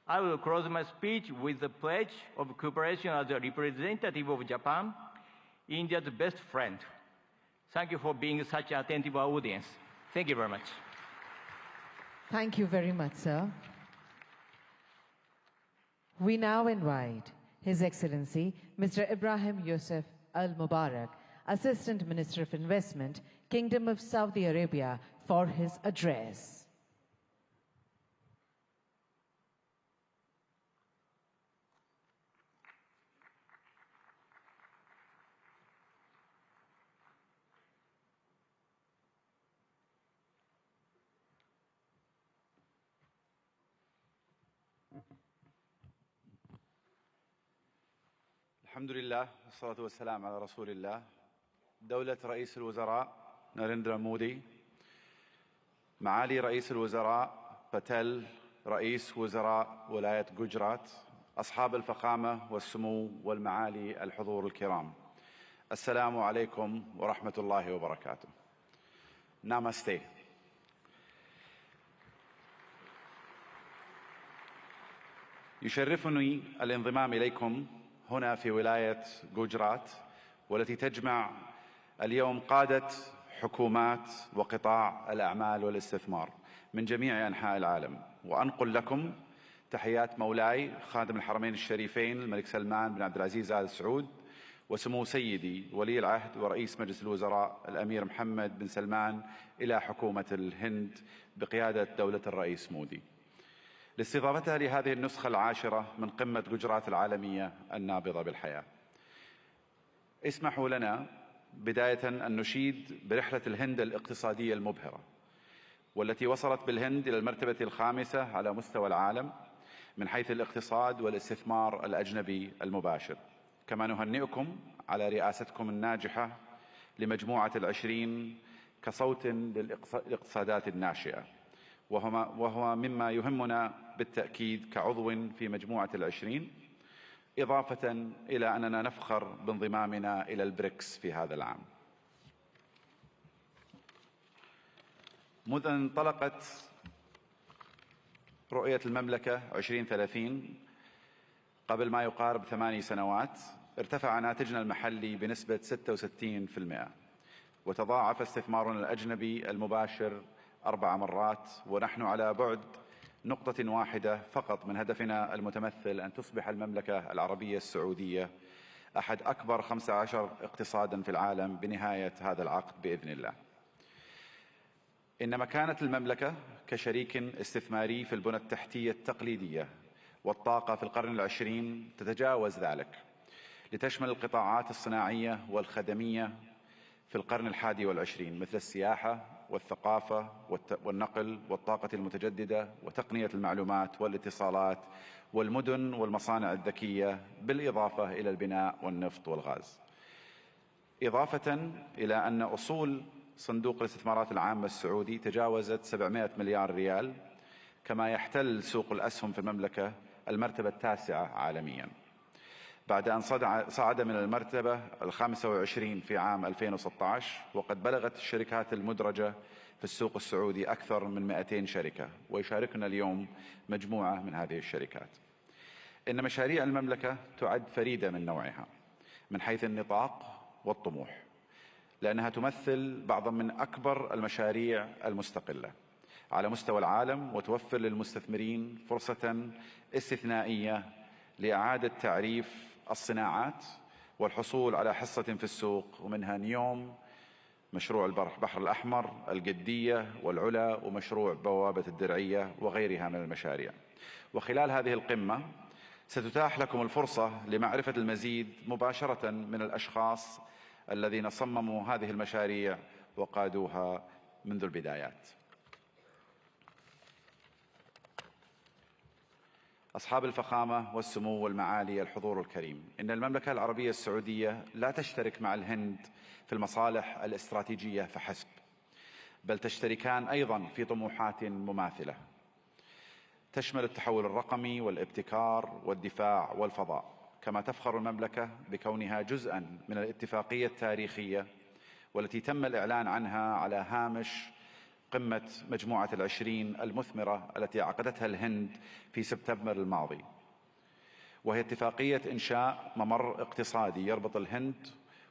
I will close my speech with the pledge of cooperation as a representative of Japan, India's best friend. Thank you for being such an attentive audience. Thank you very much. Thank you very much, sir. We now invite His Excellency Mr. Ibrahim Yusuf Al Mubarak, Assistant Minister of Investment, Kingdom of Saudi Arabia, for his address. الحمد لله والصلاة والسلام على رسول الله. دولة رئيس الوزراء ناريندرا مودي، معالي رئيس الوزراء باتيل رئيس وزراء ولاية جوجرات، أصحاب الفخامة والسمو والمعالي الحضور الكرام، السلام عليكم ورحمة الله وبركاته. نامستي. يشرفني الانضمام إليكم هنا في ولاية جوجرات، والتي تجمع اليوم قادة حكومات وقطاع الأعمال والاستثمار من جميع أنحاء العالم، وأنقل لكم تحيات مولاي خادم الحرمين الشريفين الملك سلمان بن عبد العزيز آل سعود، وسمو سيدي ولي العهد ورئيس مجلس الوزراء الأمير محمد بن سلمان إلى حكومة الهند بقيادة دولة الرئيس مودي، لاستضافتها لهذه النسخة 10 من قمة جوجرات العالمية النابضة بالحياة. اسمحوا لنا بداية أن نشيد برحلة الهند الاقتصادية المبهرة، والتي وصلت بالهند إلى المرتبة 5 على مستوى العالم من حيث الاقتصاد والاستثمار الأجنبي المباشر. كما نهنئكم على رئاستكم الناجحة لمجموعة العشرين كصوت للاقتصادات الناشئة، وهو مما يهمنا بالتأكيد كعضو في مجموعة العشرين، إضافة إلى أننا نفخر بانضمامنا إلى البريكس في هذا العام. منذ أن انطلقت رؤية المملكة 2030 قبل ما يقارب 8 سنوات، ارتفع ناتجنا المحلي بنسبة 66%، وتضاعف استثمارنا الأجنبي المباشر 4 مرات، ونحن على بعد نقطة واحدة فقط من هدفنا المتمثل أن تصبح المملكة العربية السعودية أحد أكبر 15 اقتصاداً في العالم بنهاية هذا العقد بإذن الله. إن مكانة المملكة كشريك استثماري في البنى التحتية التقليدية والطاقة في القرن العشرين تتجاوز ذلك، لتشمل القطاعات الصناعية والخدمية في القرن الحادي والعشرين، مثل السياحة والثقافة والنقل والطاقة المتجددة وتقنية المعلومات والاتصالات والمدن والمصانع الذكية، بالإضافة إلى البناء والنفط والغاز. إضافة إلى أن أصول صندوق الاستثمارات العامة السعودي تجاوزت 700 مليار ريال، كما يحتل سوق الأسهم في المملكة المرتبة التاسعة عالمياً، بعد أن صعد من المرتبة 25 في عام 2016، وقد بلغت الشركات المدرجة في السوق السعودي أكثر من 200 شركة، ويشاركنا اليوم مجموعة من هذه الشركات. إن مشاريع المملكة تعد فريدة من نوعها من حيث النطاق والطموح، لأنها تمثل بعضا من أكبر المشاريع المستقلة على مستوى العالم، وتوفر للمستثمرين فرصة استثنائية لإعادة تعريف الصناعات والحصول على حصة في السوق، ومنها نيوم، مشروع البحر الأحمر، القدية والعلا، ومشروع بوابة الدرعية وغيرها من المشاريع. وخلال هذه القمة ستتاح لكم الفرصة لمعرفة المزيد مباشرة من الأشخاص الذين صمموا هذه المشاريع وقادوها منذ البدايات. أصحاب الفخامة والسمو والمعالي الحضور الكريم، إن المملكة العربية السعودية لا تشترك مع الهند في المصالح الاستراتيجية فحسب، بل تشتركان أيضا في طموحات مماثلة تشمل التحول الرقمي والابتكار والدفاع والفضاء. كما تفخر المملكة بكونها جزءا من الاتفاقية التاريخية والتي تم الإعلان عنها على هامش قمة مجموعة العشرين المثمرة التي عقدتها الهند في سبتمبر الماضي، وهي اتفاقية إنشاء ممر اقتصادي يربط الهند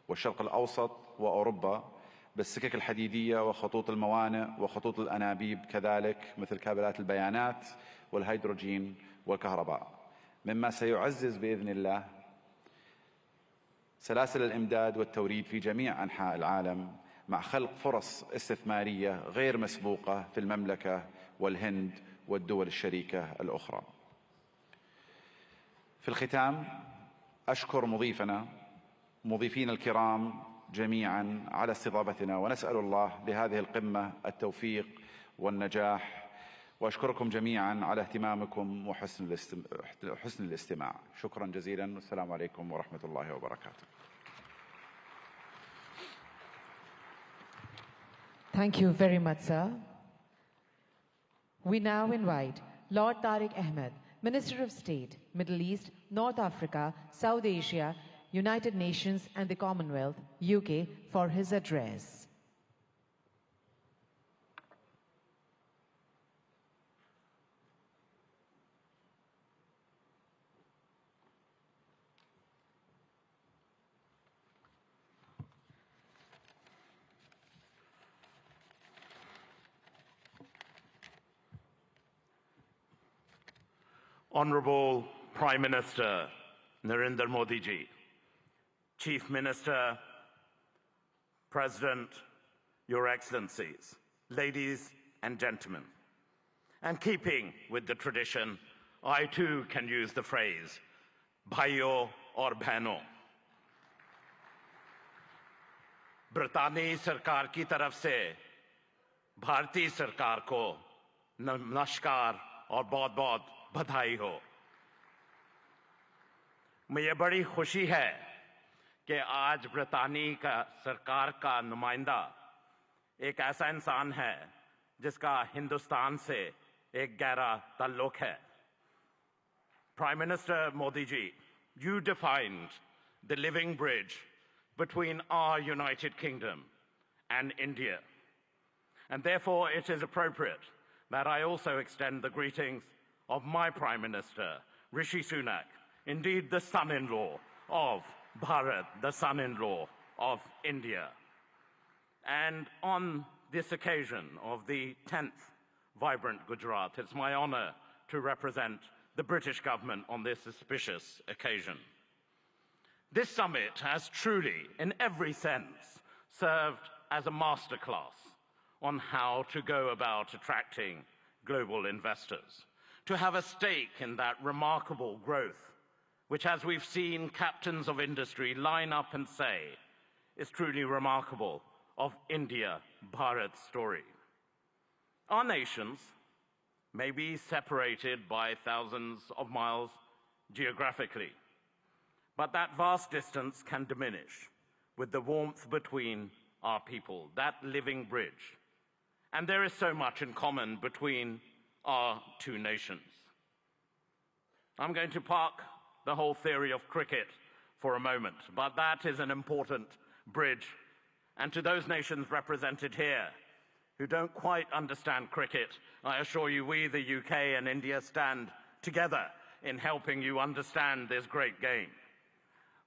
والشرق الأوسط وأوروبا بالسكك الحديدية وخطوط الموانئ وخطوط الأنابيب، كذلك مثل كابلات البيانات والهيدروجين والكهرباء، مما سيعزز بإذن الله سلاسل الإمداد والتوريد في جميع أنحاء العالم، مع خلق فرص استثمارية غير مسبوقة في المملكة والهند والدول الشريكة الأخرى. في الختام أشكر مضيفين الكرام جميعا على استضافتنا، ونسأل الله لهذه القمة التوفيق والنجاح، وأشكركم جميعا على اهتمامكم وحسن الاستماع. شكرا جزيلا، والسلام عليكم ورحمة الله وبركاته. Thank you very much, sir. We now invite Lord Tariq Ahmed, Minister of State, Middle East, North Africa, South Asia, United Nations and the Commonwealth, UK, for his address. Honorable Prime Minister Narendra Modi ji, Chief Minister, President, Your Excellencies, ladies and gentlemen, and keeping with the tradition, I too can use the phrase, bhaiyo aur behno. ब्रितानी सरकार की तरफ से भारतीय सरकार को नमस्कार और बहुत-बहुत बधाई हो। मुझे बड़ी खुशी है कि आज ब्रितानी का सरकार का नुमाइंदा एक ऐसा इंसान है जिसका हिंदुस्तान से एक गहरा ताल्लुक है. Prime Minister Modi ji, you defined the living bridge between our United Kingdom and India. And therefore, it is appropriate that I also extend the greetings of my Prime Minister, Rishi Sunak, indeed the son-in-law of Bharat, the son-in-law of India. And on this occasion of the 10th Vibrant Gujarat, it's my honor to represent the British government on this auspicious occasion. This summit has truly, in every sense, served as a masterclass on how to go about attracting global investors, to have a stake in that remarkable growth, which, as we've seen captains of industry line up and say, is truly remarkable of India-Bharat story. Our nations may be separated by thousands of miles geographically, but that vast distance can diminish with the warmth between our people, that living bridge. And there is so much in common between our two nations. I'm going to park the whole theory of cricket for a moment, but that is an important bridge. And to those nations represented here who don't quite understand cricket, I assure you we, the UK and India, stand together in helping you understand this great game.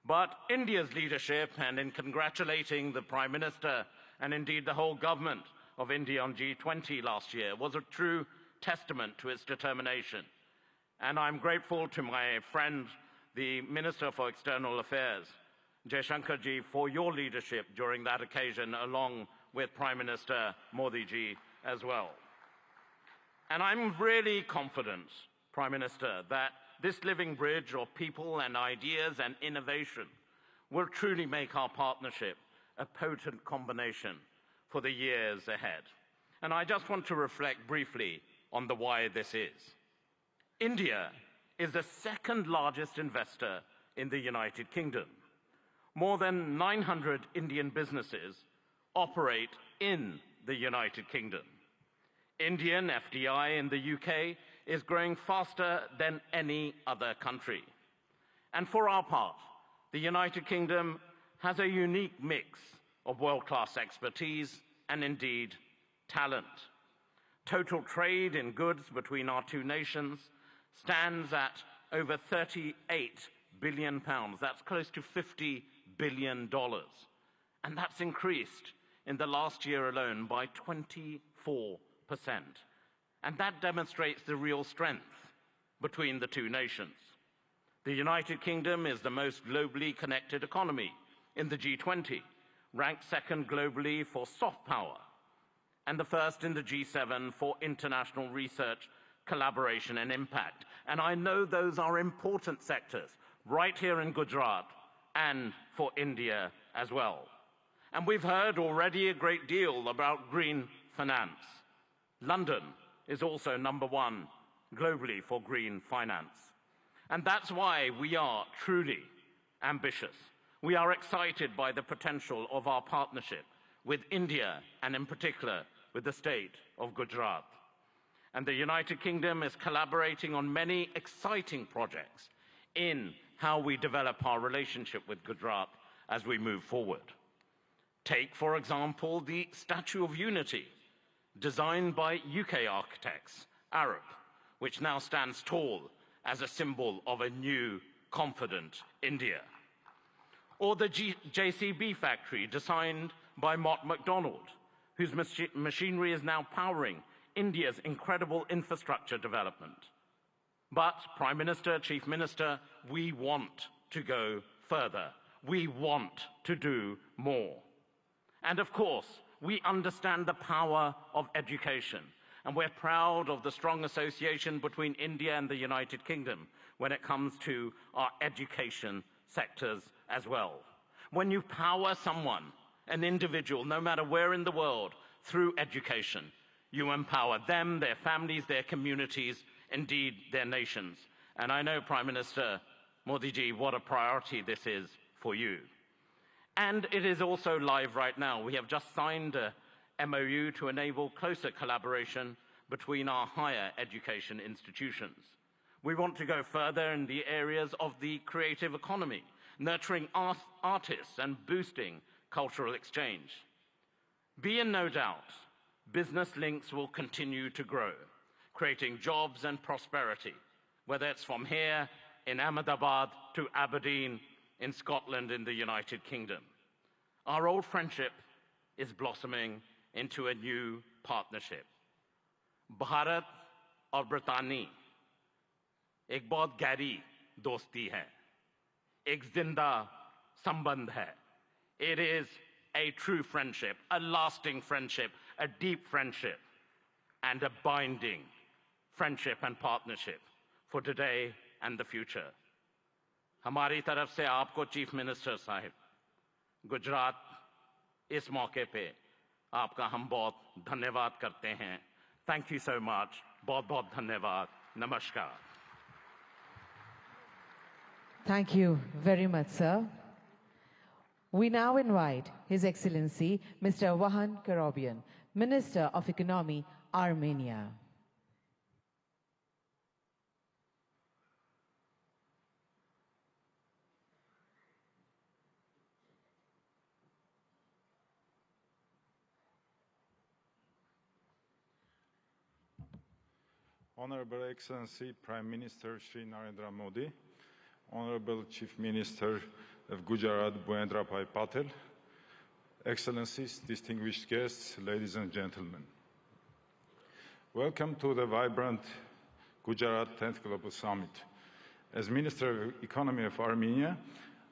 But India's leadership, and in congratulating the Prime Minister and indeed the whole government of India on G20 last year, was a true testament to its determination. And I'm grateful to my friend, the Minister for External Affairs, Jaishankar ji, for your leadership during that occasion, along with Prime Minister Modi ji as well. And I'm really confident, Prime Minister, that this living bridge of people and ideas and innovation will truly make our partnership a potent combination for the years ahead. And I just want to reflect briefly on the why this is. India is the second largest investor in the United Kingdom. More than 900 Indian businesses operate in the United Kingdom. Indian FDI in the UK is growing faster than any other country. And for our part, the United Kingdom has a unique mix of world-class expertise and indeed talent. Total trade in goods between our two nations stands at over £38 billion. That's close to $50 billion. And that's increased in the last year alone by 24%. And that demonstrates the real strength between the two nations. The United Kingdom is the most globally connected economy in the G20, ranked second globally for soft power, and the first in the G7 for international research, collaboration and impact. And I know those are important sectors right here in Gujarat and for India as well. And we've heard already a great deal about green finance. London is also number one globally for green finance. And that's why we are truly ambitious. We are excited by the potential of our partnership with India and in particular with the state of Gujarat. And the United Kingdom is collaborating on many exciting projects in how we develop our relationship with Gujarat as we move forward. Take, for example, the Statue of Unity, designed by UK architects, Arab, which now stands tall as a symbol of a new, confident India. Or the JCB factory, designed by Mott MacDonald, whose machinery is now powering India's incredible infrastructure development. But, Prime Minister, Chief Minister, we want to go further. We want to do more. And of course, we understand the power of education, and we're proud of the strong association between India and the United Kingdom when it comes to our education sectors as well. When you power someone, an individual, no matter where in the world, through education, you empower them, their families, their communities, indeed their nations. And I know, Prime Minister Modi ji, what a priority this is for you. And it is also live right now. We have just signed a MOU to enable closer collaboration between our higher education institutions. We want to go further in the areas of the creative economy, nurturing artists and boosting cultural exchange. Be in no doubt, business links will continue to grow, creating jobs and prosperity, whether it's from here in Ahmedabad to Aberdeen in Scotland in the United Kingdom. Our old friendship is blossoming into a new partnership. Bharat और ब्रितानी एक बहुत गहरी दोस्ती है, एक जिंदा संबंध है. It is a true friendship, a lasting friendship, a deep friendship, and a binding friendship and partnership for today and the future. हमारी तरफ से आपको चीफ मिनिस्टर साहिब, गुजरात इस मौके पे आपका हम बहुत धन्यवाद करते हैं. Thank you so much. बहुत बहुत धन्यवाद. Namaskar. Thank you very much, sir. We now invite His Excellency Mr. Vahan Karobian, Minister of Economy, Armenia. Honorable Excellency Prime Minister Shri Narendra Modi, Honorable Chief Minister of Gujarat Bhuendra Bhai Patel, Excellencies, distinguished guests, ladies and gentlemen. Welcome to the vibrant Gujarat 10th Global Summit. As Minister of Economy of Armenia,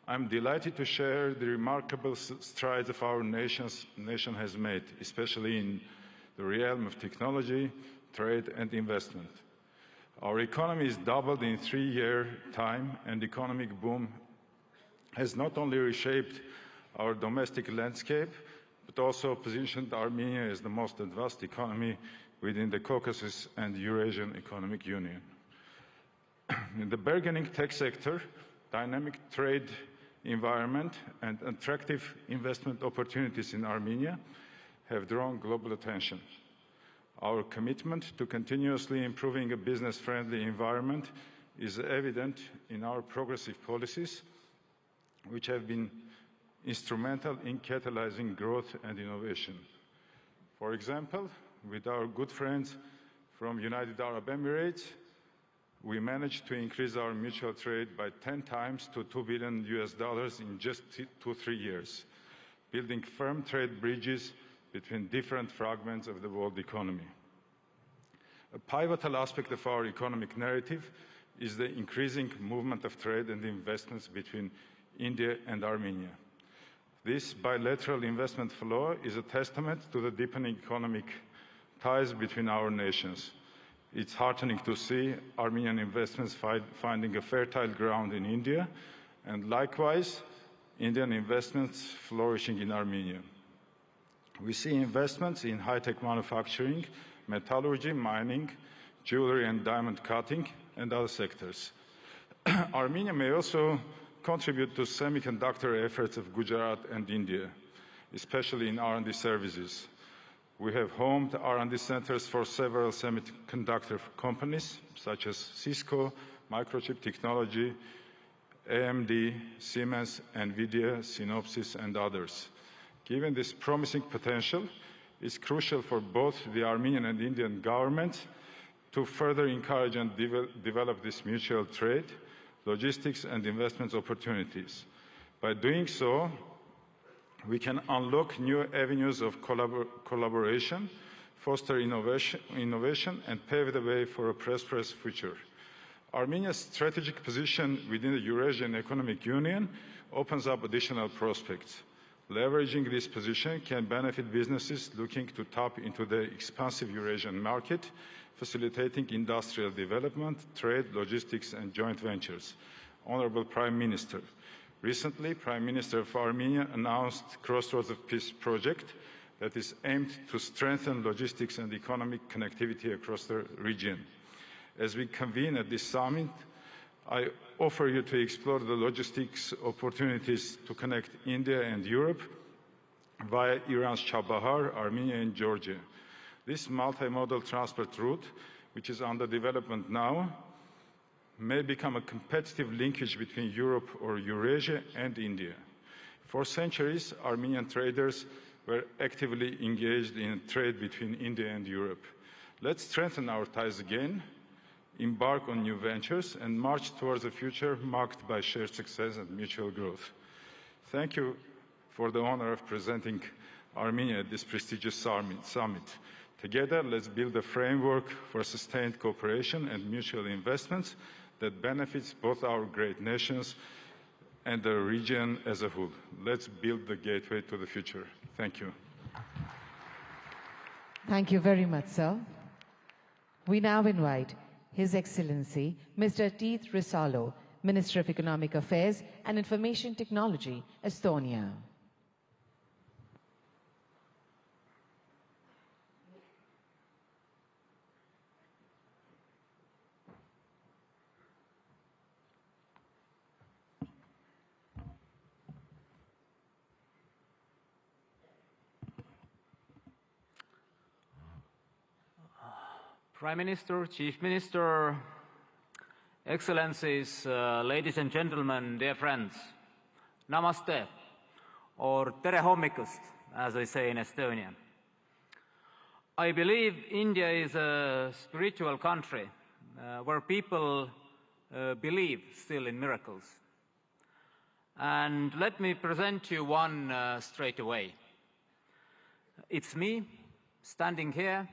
I'm delighted to share the remarkable strides of our nation has made, especially in the realm of technology, trade and investment. Our economy is doubled in 3-year time, and economic boom has not only reshaped our domestic landscape, but also positioned Armenia as the most advanced economy within the Caucasus and Eurasian Economic Union. In the burgeoning tech sector, dynamic trade environment and attractive investment opportunities in Armenia have drawn global attention. Our commitment to continuously improving a business-friendly environment is evident in our progressive policies, which have been instrumental in catalyzing growth and innovation. For example, with our good friends from United Arab Emirates, we managed to increase our mutual trade by 10 times to $2 billion in just 2-3 years, building firm trade bridges between different fragments of the world economy. A pivotal aspect of our economic narrative is the increasing movement of trade and investments between India and Armenia. This bilateral investment flow is a testament to the deepening economic ties between our nations. It's heartening to see Armenian investments finding a fertile ground in India, and likewise, Indian investments flourishing in Armenia. We see investments in high-tech manufacturing, metallurgy, mining, jewelry and diamond cutting, and other sectors. Armenia may also contribute to semiconductor efforts of Gujarat and India, especially in R&D services. We have homed R&D centers for several semiconductor companies, such as Cisco, Microchip Technology, AMD, Siemens, NVIDIA, Synopsys, and others. Given this promising potential, it's crucial for both the Armenian and Indian governments to further encourage and develop this mutual trade, logistics, and investment opportunities. By doing so, we can unlock new avenues of collaboration, foster innovation, and pave the way for a prosperous future. Armenia's strategic position within the Eurasian Economic Union opens up additional prospects. Leveraging this position can benefit businesses looking to tap into the expansive Eurasian market, facilitating industrial development, trade, logistics, and joint ventures. Honorable Prime Minister, recently, Prime Minister of Armenia announced Crossroads of Peace project that is aimed to strengthen logistics and economic connectivity across the region. As we convene at this summit, I offer you to explore the logistics opportunities to connect India and Europe via Iran's Chabahar, Armenia, and Georgia. This multimodal transport route, which is under development now, may become a competitive linkage between Europe or Eurasia and India. For centuries, Armenian traders were actively engaged in trade between India and Europe. Let's strengthen our ties again, embark on new ventures, and march towards a future marked by shared success and mutual growth. Thank you for the honor of presenting Armenia at this prestigious summit. Together, let's build a framework for sustained cooperation and mutual investments that benefits both our great nations and the region as a whole. Let's build the gateway to the future. Thank you. Thank you very much, sir. We now invite His Excellency Mr. Teeth Risalo, Minister of Economic Affairs and Information Technology, Estonia. Prime Minister, Chief Minister, Excellencies, ladies and gentlemen, dear friends, Namaste, or Tere hommikust, as we say in Estonian. I believe India is a spiritual country where people believe still in miracles. And let me present you one straight away. It's me standing here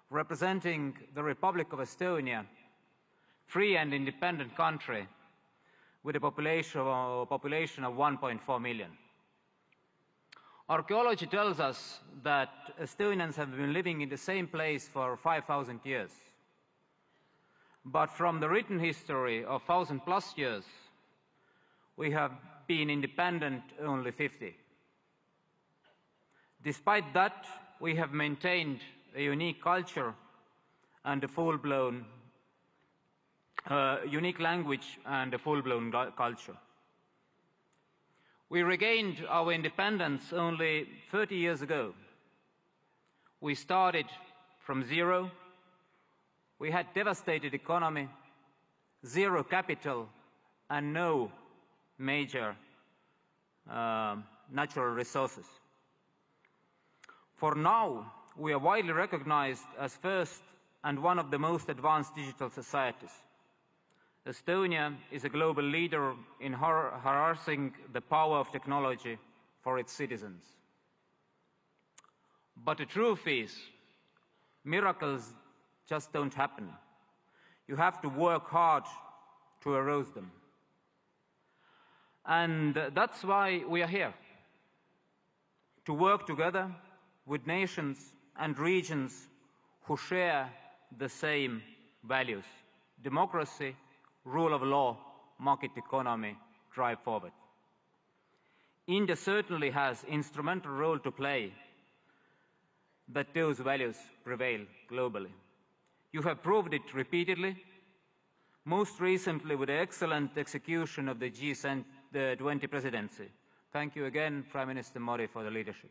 representing the Republic of Estonia, free and independent country with a population of 1.4 million. Archaeology tells us that Estonians have been living in the same place for 5,000 years. But from the written history of 1,000+ years, we have been independent only 50. Despite that, we have maintained a unique culture and a full-blown, unique language and a full-blown culture. We regained our independence only 30 years ago. We started from zero. We had devastated economy, zero capital, and no major natural resources. For now, we are widely recognized as first and one of the most advanced digital societies. Estonia is a global leader in harnessing the power of technology for its citizens. But the truth is, miracles just don't happen. You have to work hard to arouse them. And that's why we are here, to work together with nations and regions who share the same values: democracy, rule of law, market economy, drive forward. India certainly has an instrumental role to play that those values prevail globally. You have proved it repeatedly, most recently with the excellent execution of the G20 presidency. Thank you again, Prime Minister Modi, for the leadership.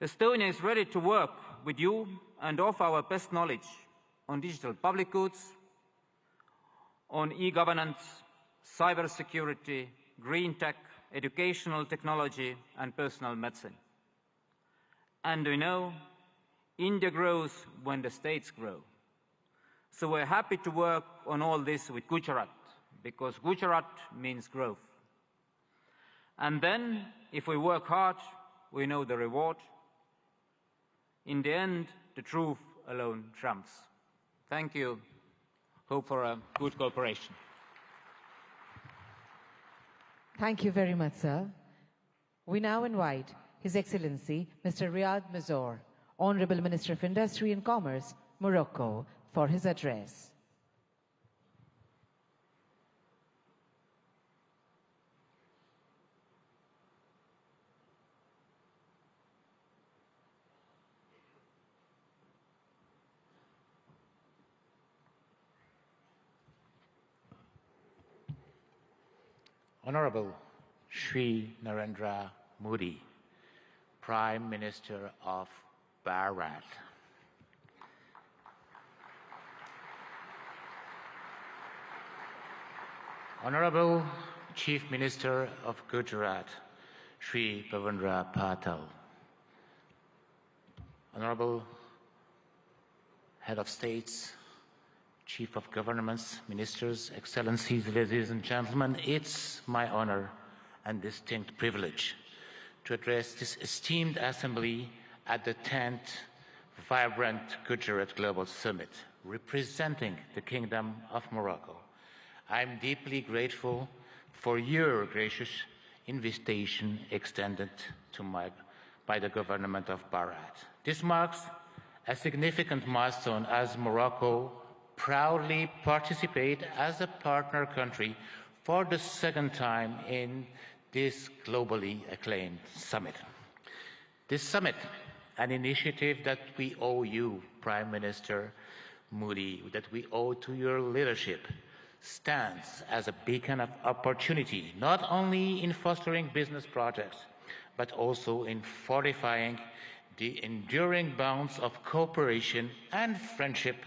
Estonia is ready to work with you and offer our best knowledge on digital public goods, on e-governance, cybersecurity, green tech, educational technology, and personal medicine. And we know India grows when the states grow. So we're happy to work on all this with Gujarat, because Gujarat means growth. And then, if we work hard, we know the reward. In the end, the truth alone trumps. Thank you. Hope for a good cooperation. Thank you very much, sir. We now invite His Excellency Mr. Riyad Mazzour, Honorable Minister of Industry and Commerce, Morocco, for his address. Honorable Shri Narendra Modi, Prime Minister of Bharat. Honorable Chief Minister of Gujarat, Shri Bhavendra Patel. Honorable Head of States, Chief of Governments, Ministers, Excellencies, ladies and gentlemen, it's my honor and distinct privilege to address this esteemed assembly at the 10th Vibrant Gujarat Global Summit, representing the Kingdom of Morocco. I'm deeply grateful for your gracious invitation extended to by the government of Bharat. This marks a significant milestone as Morocco proudly participates as a partner country for the second time in this globally acclaimed summit. This summit, an initiative that we owe you, Prime Minister Modi, that we owe to your leadership, stands as a beacon of opportunity, not only in fostering business projects, but also in fortifying the enduring bonds of cooperation and friendship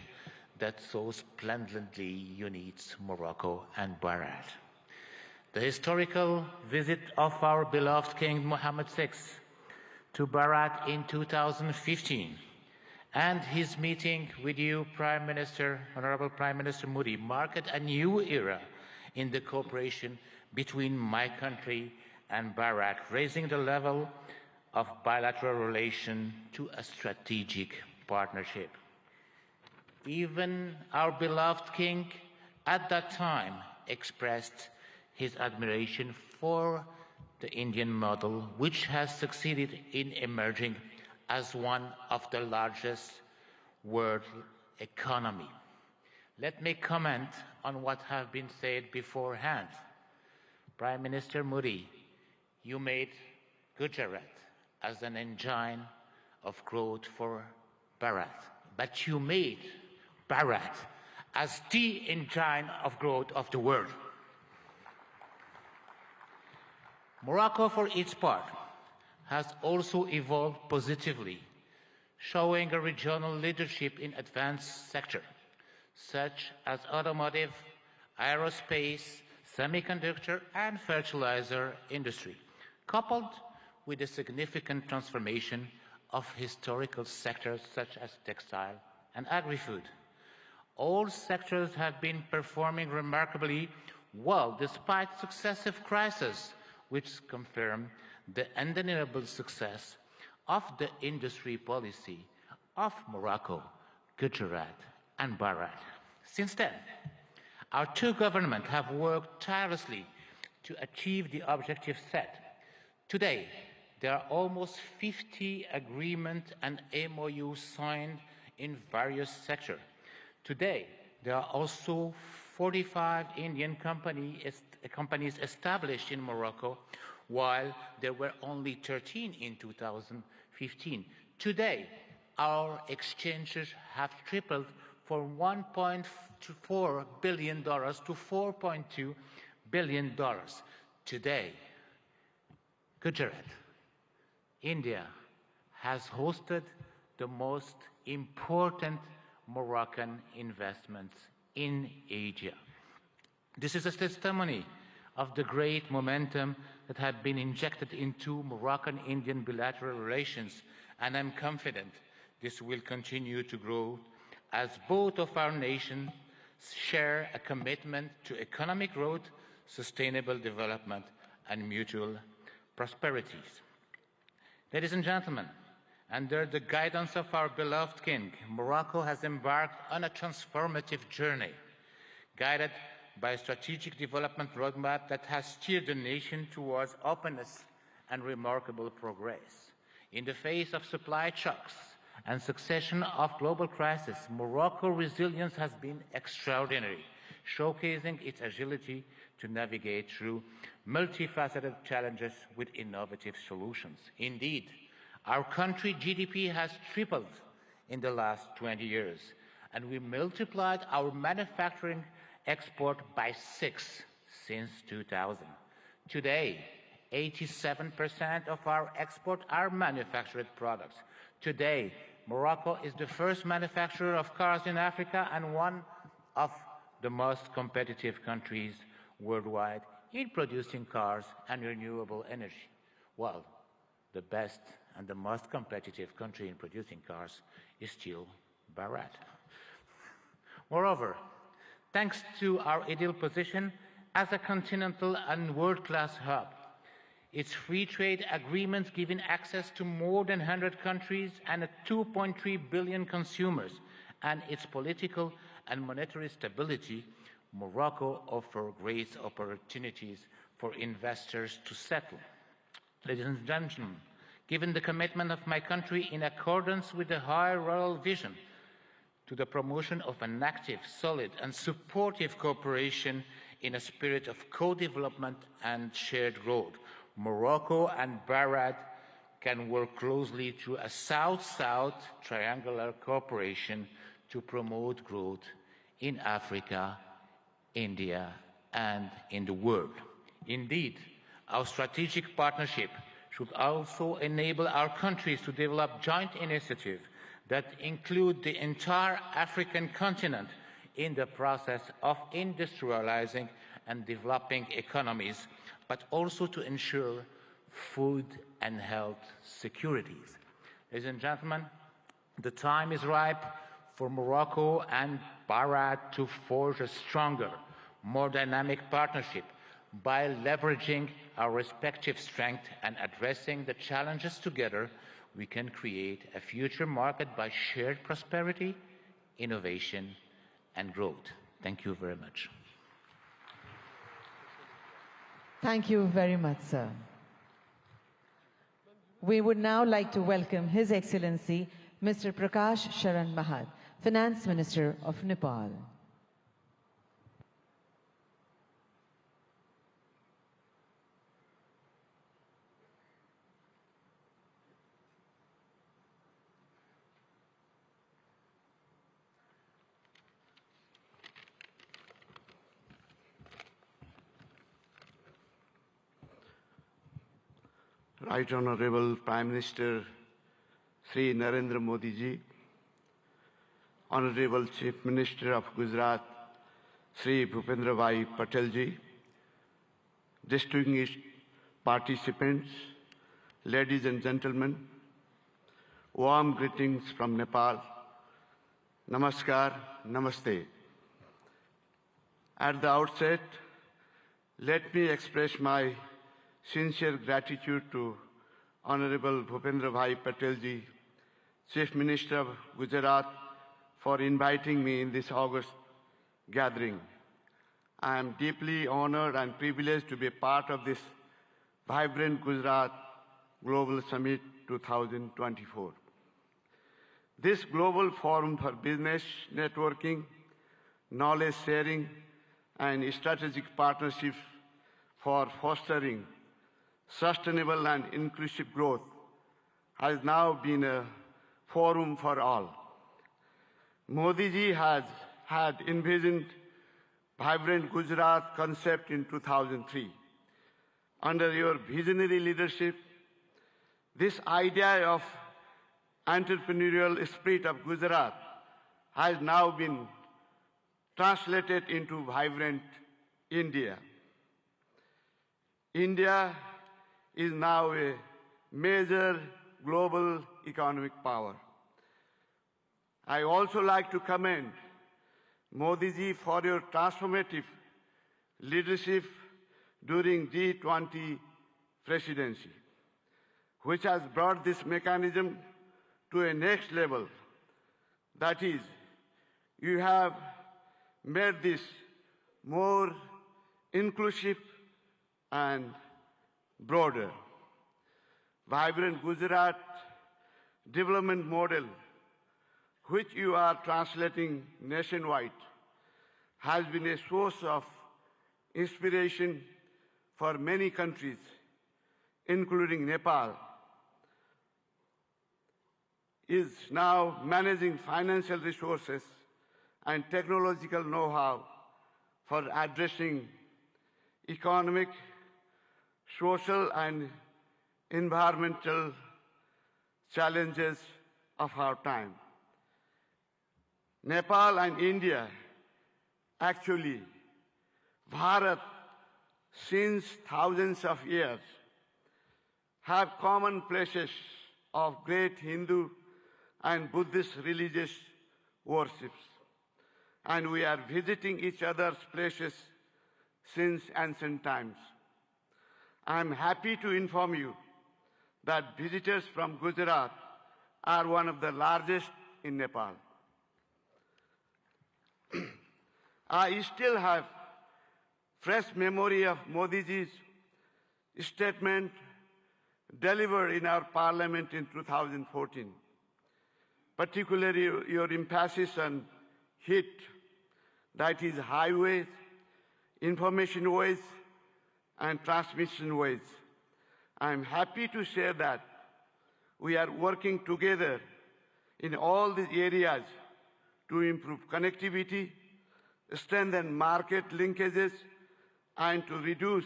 that so splendidly unites Morocco and Bharat. The historical visit of our beloved King Mohammed VI to Bharat in 2015 and his meeting with you, Prime Minister, Honorable Prime Minister Modi, marked a new era in the cooperation between my country and Bharat, raising the level of bilateral relation to a strategic partnership. Even our beloved king at that time expressed his admiration for the Indian model, which has succeeded in emerging as one of the largest world economy. Let me comment on what has been said beforehand. Prime Minister Modi, you made Gujarat as an engine of growth for Bharat, but you made Bharat as the engine of growth of the world. Morocco, for its part, has also evolved positively, showing a regional leadership in advanced sectors, such as automotive, aerospace, semiconductor, and fertilizer industry, coupled with a significant transformation of historical sectors such as textile and agri-food. All sectors have been performing remarkably well despite successive crises, which confirm the undeniable success of the industry policy of Morocco, Gujarat, and Bharat. Since then, our two governments have worked tirelessly to achieve the objectives set. Today, there are almost 50 agreements and MOUs signed in various sectors. Today, there are also 45 Indian companies established in Morocco, while there were only 13 in 2015. Today, our exchanges have tripled from $1.4 billion to $4.2 billion. Today, Gujarat, India, has hosted the most important Moroccan investments in Asia. This is a testimony of the great momentum that had been injected into Moroccan-Indian bilateral relations, and I'm confident this will continue to grow as both of our nations share a commitment to economic growth, sustainable development, and mutual prosperities. Ladies and gentlemen, under the guidance of our beloved King, Morocco has embarked on a transformative journey, guided by a strategic development roadmap that has steered the nation towards openness and remarkable progress. In the face of supply shocks and succession of global crises, Morocco's resilience has been extraordinary, showcasing its agility to navigate through multifaceted challenges with innovative solutions. Indeed, our country's GDP has tripled in the last 20 years, and we multiplied our manufacturing export by 6 since 2000. Today, 87% of our export are manufactured products. Today, Morocco is the first manufacturer of cars in Africa and one of the most competitive countries worldwide in producing cars and renewable energy. Well, the best and the most competitive country in producing cars is still Bahrain. Moreover, thanks to our ideal position as a continental and world-class hub, its free trade agreements giving access to more than 100 countries and 2.3 billion consumers, and its political and monetary stability, Morocco offers great opportunities for investors to settle. Ladies and gentlemen, given the commitment of my country in accordance with the high royal vision to the promotion of an active, solid and supportive cooperation in a spirit of co-development and shared growth, Morocco and Bahrain can work closely through a South-South triangular cooperation to promote growth in Africa, India, and in the world. Indeed, our strategic partnership should also enable our countries to develop joint initiatives that include the entire African continent in the process of industrializing and developing economies, but also to ensure food and health securities. Ladies and gentlemen, the time is ripe for Morocco and Bahrain to forge a stronger, more dynamic partnership by leveraging our respective strengths and addressing the challenges together. We can create a future marked by shared prosperity, innovation, and growth. Thank you very much. Thank you very much, sir. We would now like to welcome His Excellency Mr. Prakash Sharan Mahat, Finance Minister of Nepal. Right Honorable Prime Minister Shri Narendra Modi ji, Honorable Chief Minister of Gujarat Shri Bhupendra Bhai Patel ji, distinguished participants, ladies and gentlemen, warm greetings from Nepal. Namaskar, namaste. At the outset, let me express my sincere gratitude to Honorable Bhupendra Bhai Patel ji, Chief Minister of Gujarat, for inviting me in this August gathering. I am deeply honored and privileged to be a part of this vibrant Gujarat Global Summit 2024. This global forum for business networking, knowledge sharing, and strategic partnerships for fostering sustainable and inclusive growth has now been a forum for all. Modi ji has had envisioned vibrant Gujarat concept in 2003. Under your visionary leadership, this idea of entrepreneurial spirit of Gujarat has now been translated into vibrant India. India is now a major global economic power. I also like to commend Modi ji for your transformative leadership during G20 presidency, which has brought this mechanism to a next level. That is, you have made this more inclusive and broader. Vibrant Gujarat development model, which you are translating nationwide, has been a source of inspiration for many countries, including Nepal, is now managing financial resources and technological know-how for addressing economic, social and environmental challenges of our time. Nepal and India, actually, Bharat, since thousands of years, have common places of great Hindu and Buddhist religious worships. And we are visiting each other's places since ancient times. I am happy to inform you that visitors from Gujarat are one of the largest in Nepal. I still have fresh memory of Modiji's statement delivered in our parliament in 2014, particularly your emphasis on HIT, that is highways, information ways, and transmission ways. I am happy to share that we are working together in all these areas to improve connectivity, strengthen market linkages, and to reduce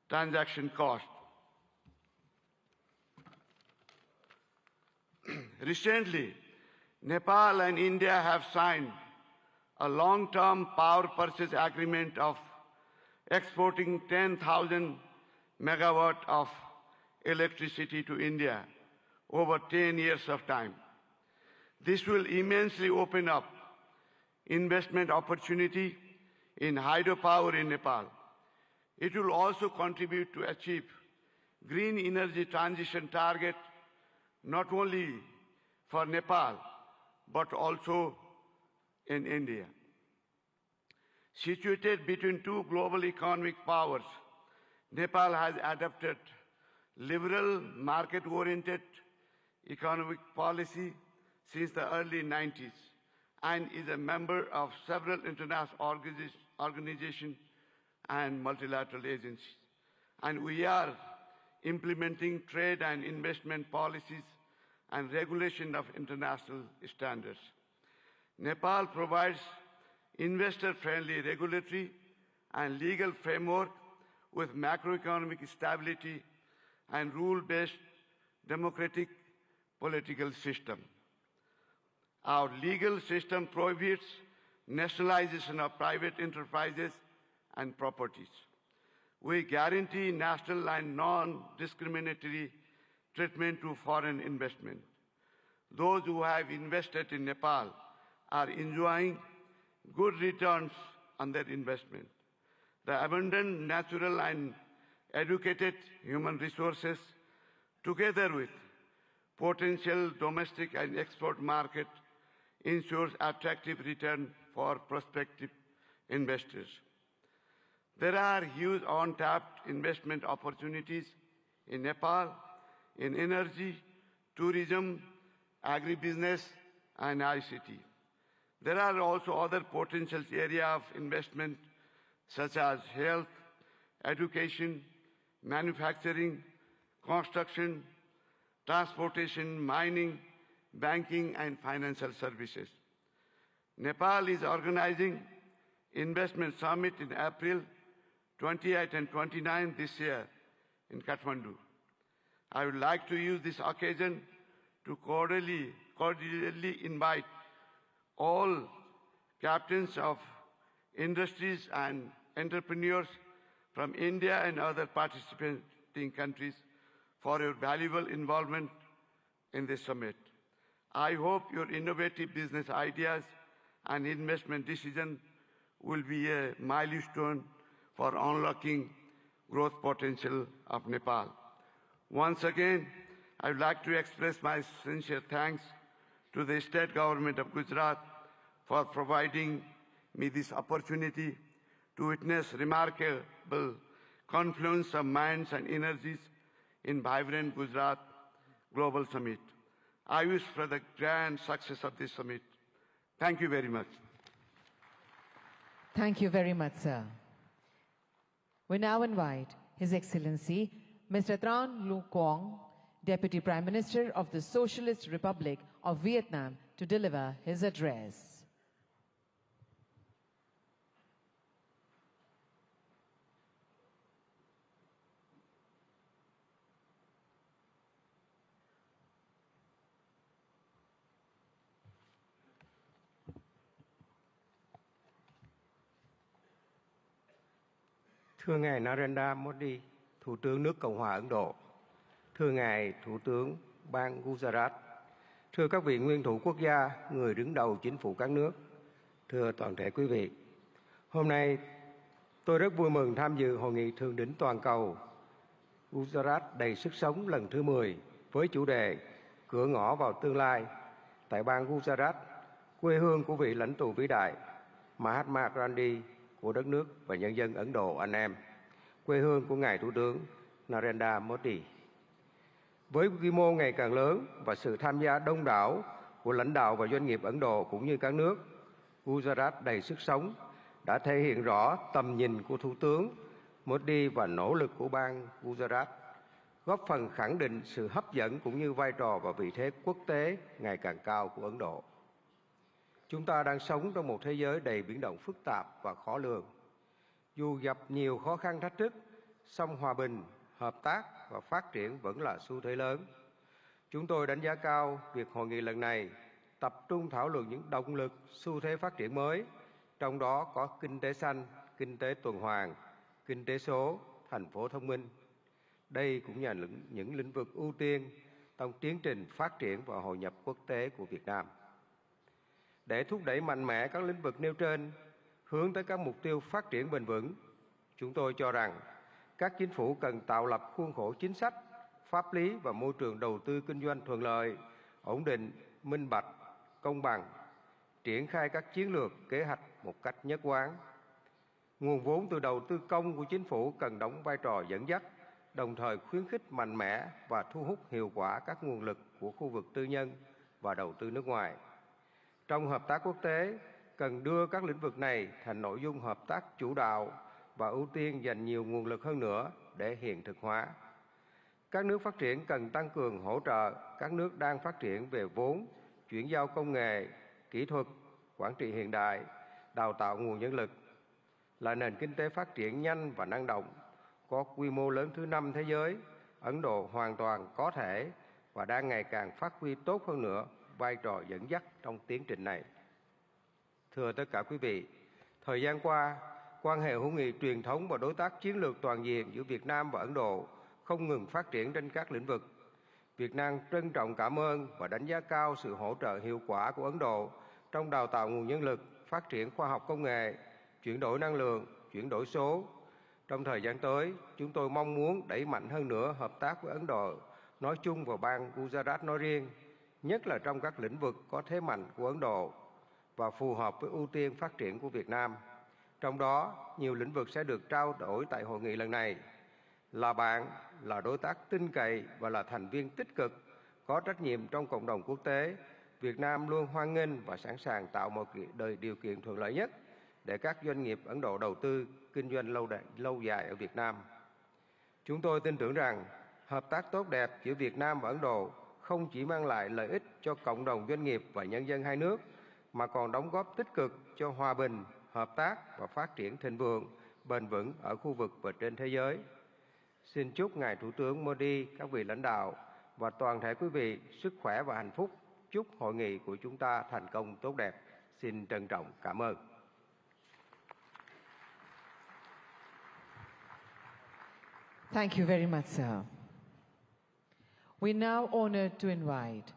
transaction costs. Recently, Nepal and India have signed a long-term power purchase agreement of exporting 10,000 megawatt of electricity to India over 10 years of time. This will immensely open up investment opportunity in hydropower in Nepal. It will also contribute to achieve green energy transition target not only for Nepal, but also in India. Situated between two global economic powers, Nepal has adopted liberal, market-oriented economic policy since the early 90s and is a member of several international organizations and multilateral agencies. And we are implementing trade and investment policies and regulation of international standards. Nepal provides investor-friendly regulatory and legal framework with macroeconomic stability and rule-based democratic political system. Our legal system prohibits nationalization of private enterprises and properties. We guarantee national and non-discriminatory treatment to foreign investment. Those who have invested in Nepal are enjoying good returns on their investment. The abundant natural and educated human resources, together with potential domestic and export market, ensures attractive return for prospective investors. There are huge untapped investment opportunities in Nepal, in energy, tourism, agribusiness, and ICT. There are also other potential areas of investment such as health, education, manufacturing, construction, transportation, mining, banking, and financial services. Nepal is organizing Investment Summit in April 28 and 29 this year in Kathmandu. I would like to use this occasion to cordially invite all captains of industries and entrepreneurs from India and other participating countries for your valuable involvement in this summit. I hope your innovative business ideas and investment decisions will be a milestone for unlocking growth potential of Nepal. Once again, I would like to express my sincere thanks to the state government of Gujarat for providing me this opportunity to witness remarkable confluence of minds and energies in vibrant Gujarat Global Summit. I wish for the grand success of this summit. Thank you very much. Thank you very much, sir. We now invite His Excellency Mr. Tran Lu Quang, Deputy Prime Minister of the Socialist Republic of Vietnam, to deliver his address. Thưa ngài Narendra Modi, Thủ tướng nước Cộng hòa Ấn Độ, thưa ngài Thủ tướng bang Gujarat, thưa các vị nguyên thủ quốc gia, người đứng đầu chính phủ các nước, thưa toàn thể quý vị. Hôm nay, tôi rất vui mừng tham dự Hội nghị Thượng đỉnh toàn cầu Gujarat đầy sức sống lần thứ 10 với chủ đề Cửa ngõ vào tương lai tại bang Gujarat, quê hương của vị lãnh tụ vĩ đại Mahatma Gandhi của đất nước và nhân dân Ấn Độ anh em, quê hương của ngài Thủ tướng Narendra Modi. Với quy mô ngày càng lớn và sự tham gia đông đảo của lãnh đạo và doanh nghiệp Ấn Độ cũng như các nước, Gujarat đầy sức sống đã thể hiện rõ tầm nhìn của Thủ tướng Modi và nỗ lực của bang Gujarat, góp phần khẳng định sự hấp dẫn cũng như vai trò và vị thế quốc tế ngày càng cao của Ấn Độ. Chúng ta đang sống trong một thế giới đầy biến động phức tạp và khó lường. Dù gặp nhiều khó khăn thách thức, song hòa bình, hợp tác và phát triển vẫn là xu thế lớn. Chúng tôi đánh giá cao việc hội nghị lần này tập trung thảo luận những động lực, xu thế phát triển mới, trong đó có kinh tế xanh, kinh tế tuần hoàn, kinh tế số, thành phố thông minh. Đây cũng là những lĩnh vực ưu tiên trong tiến trình phát triển và hội nhập quốc tế của Việt Nam. Để thúc đẩy mạnh mẽ các lĩnh vực nêu trên, hướng tới các mục tiêu phát triển bền vững, chúng tôi cho rằng các chính phủ cần tạo lập khuôn khổ chính sách, pháp lý và môi trường đầu tư kinh doanh thuận lợi, ổn định, minh bạch, công bằng, triển khai các chiến lược, kế hoạch một cách nhất quán. Nguồn vốn từ đầu tư công của chính phủ cần đóng vai trò dẫn dắt, đồng thời khuyến khích mạnh mẽ và thu hút hiệu quả các nguồn lực của khu vực tư nhân và đầu tư nước ngoài. Trong hợp tác quốc tế, cần đưa các lĩnh vực này thành nội dung hợp tác chủ đạo và ưu tiên dành nhiều nguồn lực hơn nữa để hiện thực hóa. Các nước phát triển cần tăng cường hỗ trợ các nước đang phát triển về vốn, chuyển giao công nghệ, kỹ thuật, quản trị hiện đại, đào tạo nguồn nhân lực. Là nền kinh tế phát triển nhanh và năng động, có quy mô lớn thứ 5 thế giới, Ấn Độ hoàn toàn có thể và đang ngày càng phát huy tốt hơn nữa vai trò dẫn dắt trong tiến trình này. Thưa tất cả quý vị, thời gian qua, quan hệ hữu nghị truyền thống và đối tác chiến lược toàn diện giữa Việt Nam và Ấn Độ không ngừng phát triển trên các lĩnh vực. Việt Nam trân trọng cảm ơn và đánh giá cao sự hỗ trợ hiệu quả của Ấn Độ trong đào tạo nguồn nhân lực, phát triển khoa học công nghệ, chuyển đổi năng lượng, chuyển đổi số. Trong thời gian tới, chúng tôi mong muốn đẩy mạnh hơn nữa hợp tác với Ấn Độ nói chung và bang Gujarat nói riêng, nhất là trong các lĩnh vực có thế mạnh của Ấn Độ và phù hợp với ưu tiên phát triển của Việt Nam. Trong đó, nhiều lĩnh vực sẽ được trao đổi tại hội nghị lần này. Là bạn, là đối tác tin cậy và là thành viên tích cực, có trách nhiệm trong cộng đồng quốc tế, Việt Nam luôn hoan nghênh và sẵn sàng tạo một điều kiện thuận lợi nhất để các doanh nghiệp Ấn Độ đầu tư, kinh doanh lâu dài ở Việt Nam. Chúng tôi tin tưởng rằng hợp tác tốt đẹp giữa Việt Nam và Ấn Độ không chỉ mang lại lợi ích cho cộng đồng doanh nghiệp và nhân dân hai nước, mà còn đóng góp tích cực cho hòa bình, hợp tác và phát triển thịnh vượng, bền vững ở khu vực và trên thế giới. Xin chúc Ngài Thủ tướng Modi, các vị lãnh đạo và toàn thể quý vị sức khỏe và hạnh phúc. Chúc hội nghị của chúng ta thành công tốt đẹp. Xin trân trọng cảm ơn. Thank you very much, sir. We now honored to invite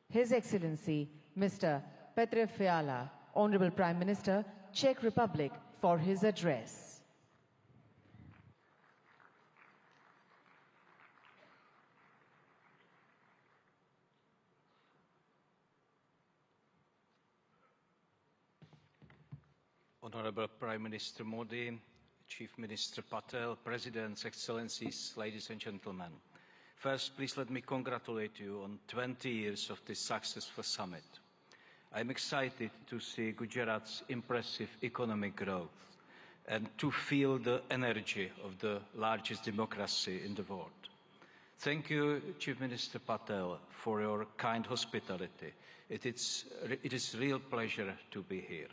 His Excellency Mr. Petr Fiala, Honorable Prime Minister, Czech Republic, for his address. Honorable Prime Minister Modi, Chief Minister Patel, Presidents, Excellencies, ladies and gentlemen. First, please let me congratulate you on 20 years of this successful summit. I'm excited to see Gujarat's impressive economic growth and to feel the energy of the largest democracy in the world. Thank you, Chief Minister Patel, for your kind hospitality. It is a real pleasure to be here.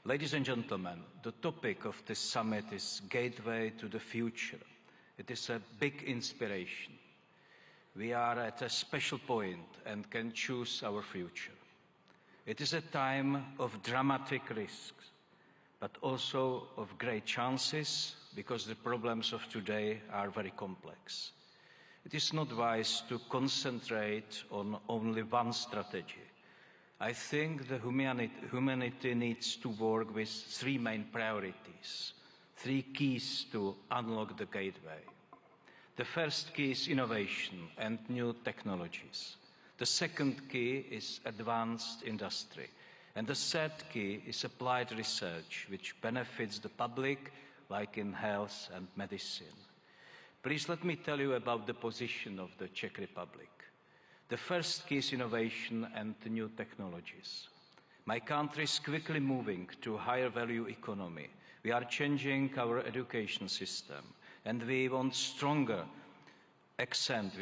Ladies and gentlemen, the topic of this summit is Gateway to the Future. It is a big inspiration. We are at a special point and can choose our future. It is a time of dramatic risks, but also of great chances, because the problems of today are very complex. It is not wise to concentrate on only one strategy. I think the humanity needs to work with three main priorities, three keys to unlock the gateway. The first key is innovation and new technologies. The second key is advanced industry. And the third key is applied research, which benefits the public, like in health and medicine. Please let me tell you about the position of the Czech Republic. The first key is innovation and new technologies. My country is quickly moving to a higher value economy. We are changing our education system, and we want stronger accent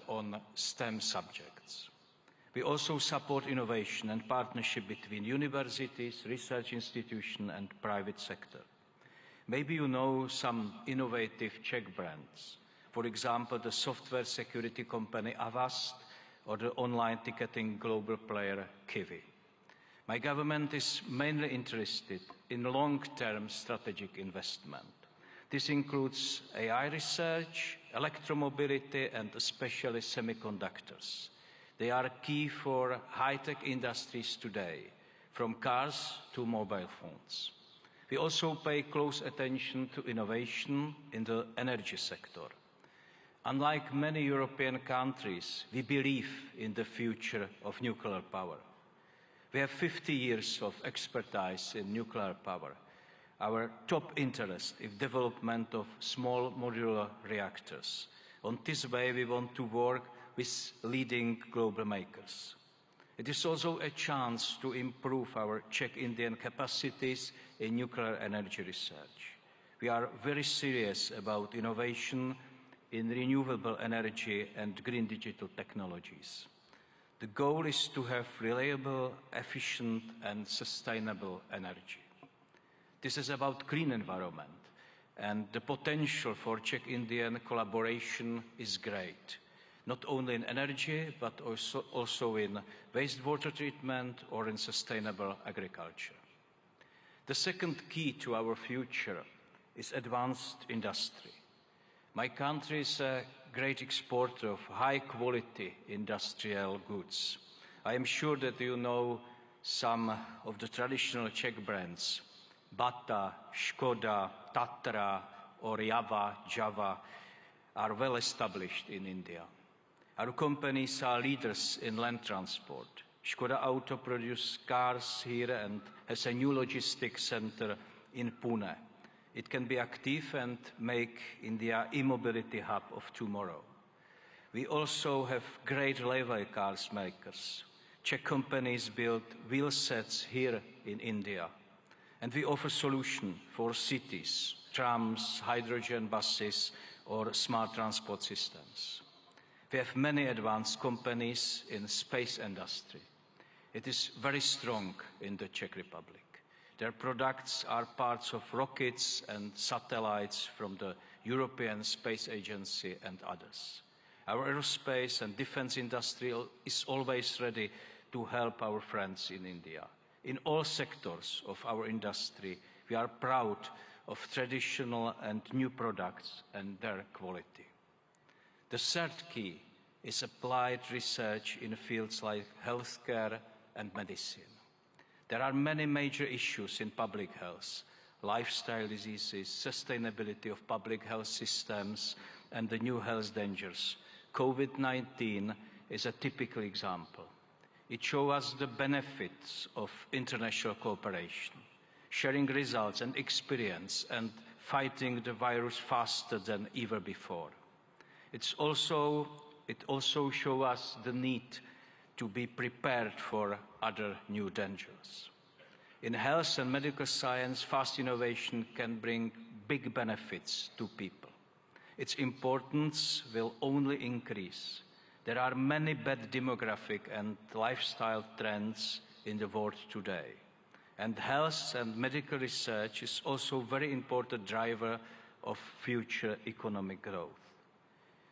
on STEM subjects. We also support innovation and partnership between universities, research institutions, and private sector. Maybe you know some innovative Czech brands. For example, the software security company Avast or the online ticketing global player Kiwi. My government is mainly interested in long-term strategic investment. This includes AI research, electromobility, and especially semiconductors. They are key for high-tech industries today, from cars to mobile phones. We also pay close attention to innovation in the energy sector. Unlike many European countries, we believe in the future of nuclear power. We have 50 years of expertise in nuclear power. Our top interest is development of small modular reactors. On this way, we want to work with leading global makers. It is also a chance to improve our Czech-Indian capacities in nuclear energy research. We are very serious about innovation in renewable energy and green digital technologies. The goal is to have reliable, efficient, and sustainable energy. This is about clean environment, and the potential for Czech-Indian collaboration is great, not only in energy, but also in wastewater treatment or in sustainable agriculture. The second key to our future is advanced industry. My country is a great exporter of high-quality industrial goods. I am sure that you know some of the traditional Czech brands. Bata, Škoda, Tatra, or Java are well established in India. Our companies are leaders in land transport. Škoda Auto produces cars here and has a new logistics center in Pune. It can be active and make India e-mobility hub of tomorrow. We also have great railway cars makers. Czech companies build wheel sets here in India. And we offer solutions for cities, trams, hydrogen buses, or smart transport systems. We have many advanced companies in the space industry. It is very strong in the Czech Republic. Their products are parts of rockets and satellites from the European Space Agency and others. Our aerospace and defense industry is always ready to help our friends in India. In all sectors of our industry, we are proud of traditional and new products and their quality. The third key is applied research in fields like healthcare and medicine. There are many major issues in public health: lifestyle diseases, sustainability of public health systems, and the new health dangers. COVID-19 is a typical example. It shows us the benefits of international cooperation, sharing results and experience, and fighting the virus faster than ever before. It also shows us the need to be prepared for other new dangers. In health and medical science, fast innovation can bring big benefits to people. Its importance will only increase. There are many bad demographic and lifestyle trends in the world today. And health and medical research is also a very important driver of future economic growth.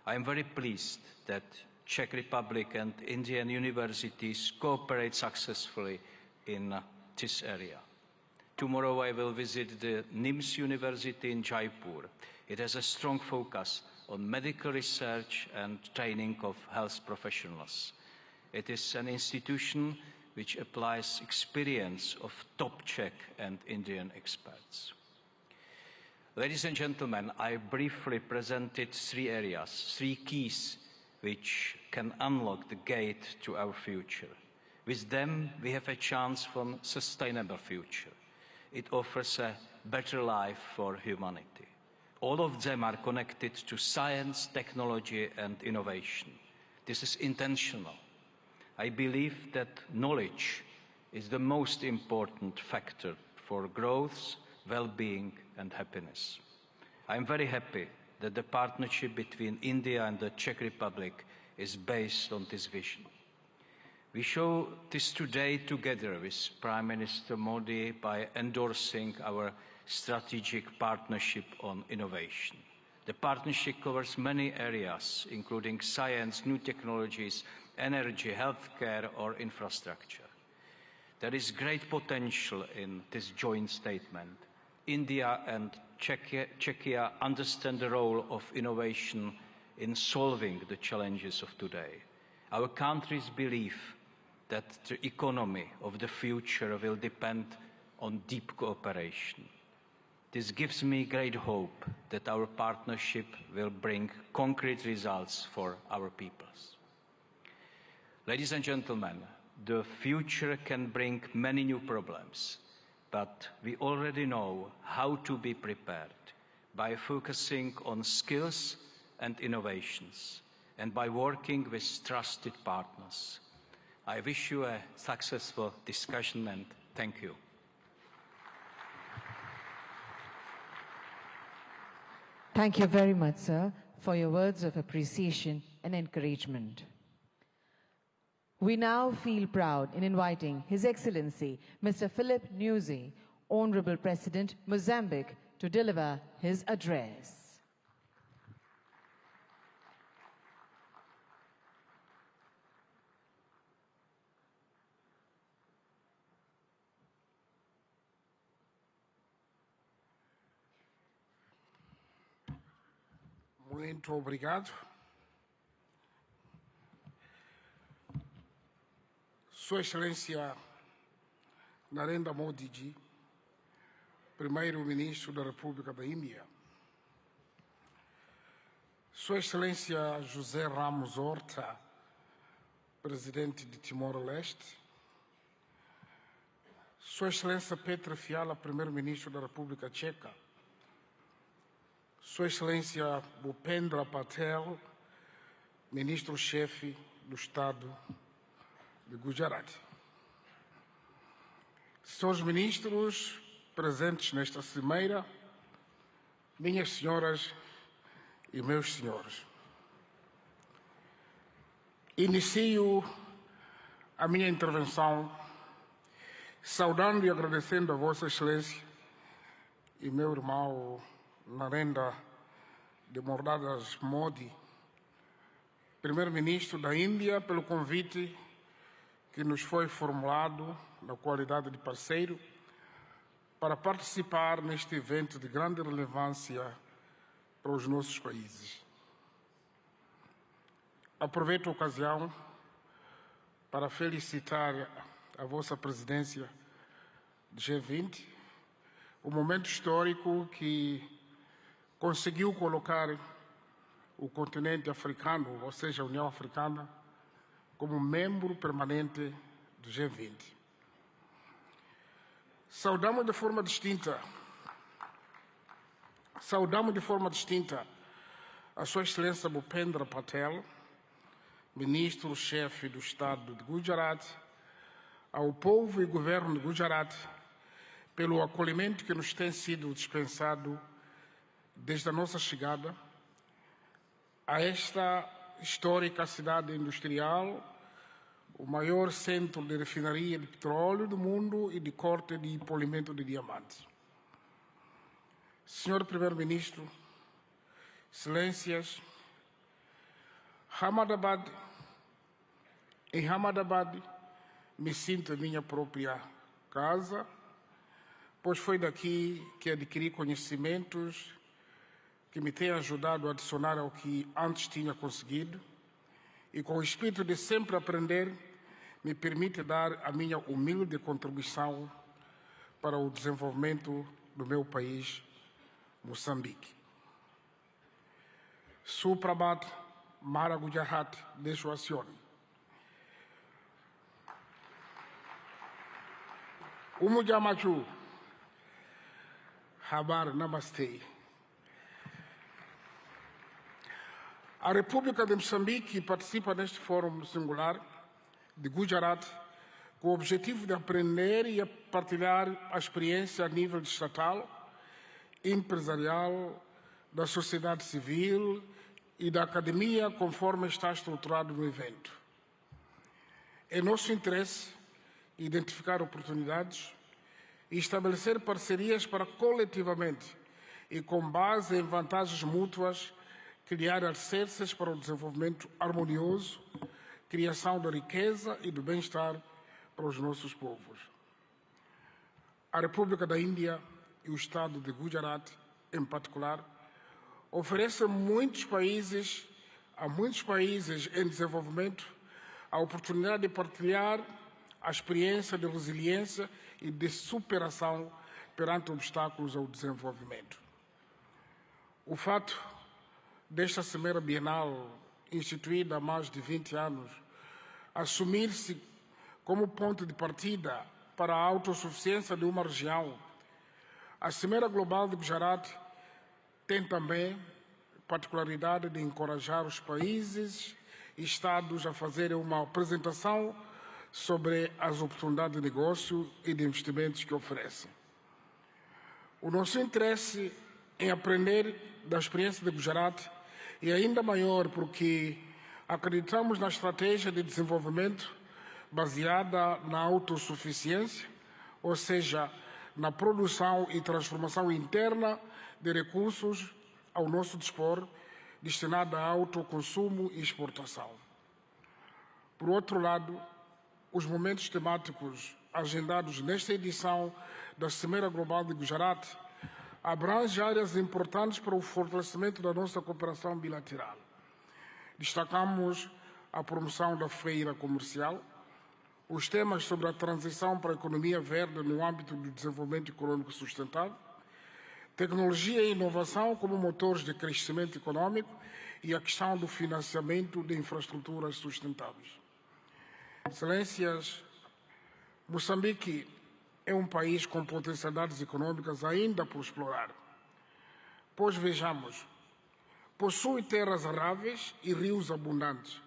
I am very pleased that Czech Republic and Indian universities cooperate successfully in this area. Tomorrow I will visit the NIMS University in Jaipur. It has a strong focus on medical research and training of health professionals. It is an institution which applies experience of top Czech and Indian experts. Ladies and gentlemen, I briefly presented 3 areas, 3 keys which can unlock the gate to our future. With them, we have a chance for a sustainable future. It offers a better life for humanity. All of them are connected to science, technology, and innovation. This is intentional. I believe that knowledge is the most important factor for growth, well-being, and happiness. I am very happy that the partnership between India and the Czech Republic is based on this vision. We show this today together with Prime Minister Modi by endorsing our strategic partnership on innovation. The partnership covers many areas, including science, new technologies, energy, healthcare, or infrastructure. There is great potential in this joint statement. India and Czechia understand the role of innovation in solving the challenges of today. Our countries believe that the economy of the future will depend on deep cooperation. This gives me great hope that our partnership will bring concrete results for our peoples. Ladies and gentlemen, the future can bring many new problems, but we already know how to be prepared by focusing on skills and innovations and by working with trusted partners. I wish you a successful discussion and thank you. Thank you very much, sir, for your words of appreciation and encouragement. We now feel proud in inviting His Excellency Mr. Philip Nyusi, Honorable President, Mozambique, to deliver his address. Muito obrigado. Sua Excelência Narendra Modi Ji, Primeiro-Ministro da República da Índia. Sua Excelência José Ramos Horta, Presidente de Timor-Leste. Sua Excelência Petr Fiala, Primeiro-Ministro da República Tcheca. Sua Excelência Bhupendra Patel, Ministro-Chefe do Estado de Gujarat. Senhores Ministros presentes nesta cimeira, minhas senhoras e meus senhores. Inicio a minha intervenção saudando e agradecendo a Vossa Excelência e meu irmão Narendra de Mordadas Modi, Primeiro-Ministro da Índia, pelo convite que nos foi formulado na qualidade de parceiro para participar neste evento de grande relevância para os nossos países. Aproveito a ocasião para felicitar a vossa presidência do G20, o momento histórico que conseguiu colocar o continente africano, ou seja, a União Africana, como membro permanente do G20. Saudamos de forma distinta a Sua Excelência Bhupendra Patel, Ministro-Chefe do Estado de Gujarat, ao povo e governo de Gujarat, pelo acolhimento que nos tem sido dispensado desde a nossa chegada a esta histórica cidade industrial, o maior centro de refinaria de petróleo do mundo e de corte e polimento de diamantes. Senhor Primeiro-Ministro, Excelências, em Ahmedabad me sinto em minha própria casa, pois foi daqui que adquiri conhecimentos que me têm ajudado a adicionar ao que antes tinha conseguido e, com o espírito de sempre aprender, me permite dar a minha humilde contribuição para o desenvolvimento do meu país, Moçambique. Suprabat Mara Gujarat Deshuacion. Umujamachu Habar Namaste. A República de Moçambique participa neste fórum singular de Gujarat com o objetivo de aprender e partilhar a experiência a nível estatal, empresarial, da sociedade civil e da academia, conforme está estruturado no evento. É nosso interesse identificar oportunidades e estabelecer parcerias para coletivamente e com base em vantagens mútuas criar alicerces para o desenvolvimento harmonioso, criação da riqueza e do bem-estar para os nossos povos. A República da Índia e o Estado de Gujarat, em particular, oferecem a muitos países em desenvolvimento a oportunidade de partilhar a experiência de resiliência e de superação perante obstáculos ao desenvolvimento. O fato desta Cimeira Bienal, instituída há mais de 20 anos, assumir-se como ponto de partida para a autossuficiência de uma região, a Cimeira Global de Gujarat tem também a particularidade de encorajar os países e Estados a fazerem uma apresentação sobre as oportunidades de negócio e de investimentos que oferecem. O nosso interesse em aprender da experiência de Gujarat é ainda maior porque acreditamos na estratégia de desenvolvimento baseada na autossuficiência, ou seja, na produção e transformação interna de recursos ao nosso dispor, destinada a autoconsumo e exportação. Por outro lado, os momentos temáticos agendados nesta edição da Cimeira Global de Gujarat abrangem áreas importantes para o fortalecimento da nossa cooperação bilateral. Destacamos a promoção da feira comercial, os temas sobre a transição para a economia verde no âmbito do desenvolvimento econômico sustentável, tecnologia e inovação como motores de crescimento econômico e a questão do financiamento de infraestruturas sustentáveis. Excelências, Moçambique é um país com potencialidades econômicas ainda por explorar. Pois vejamos, possui terras aráveis e rios abundantes,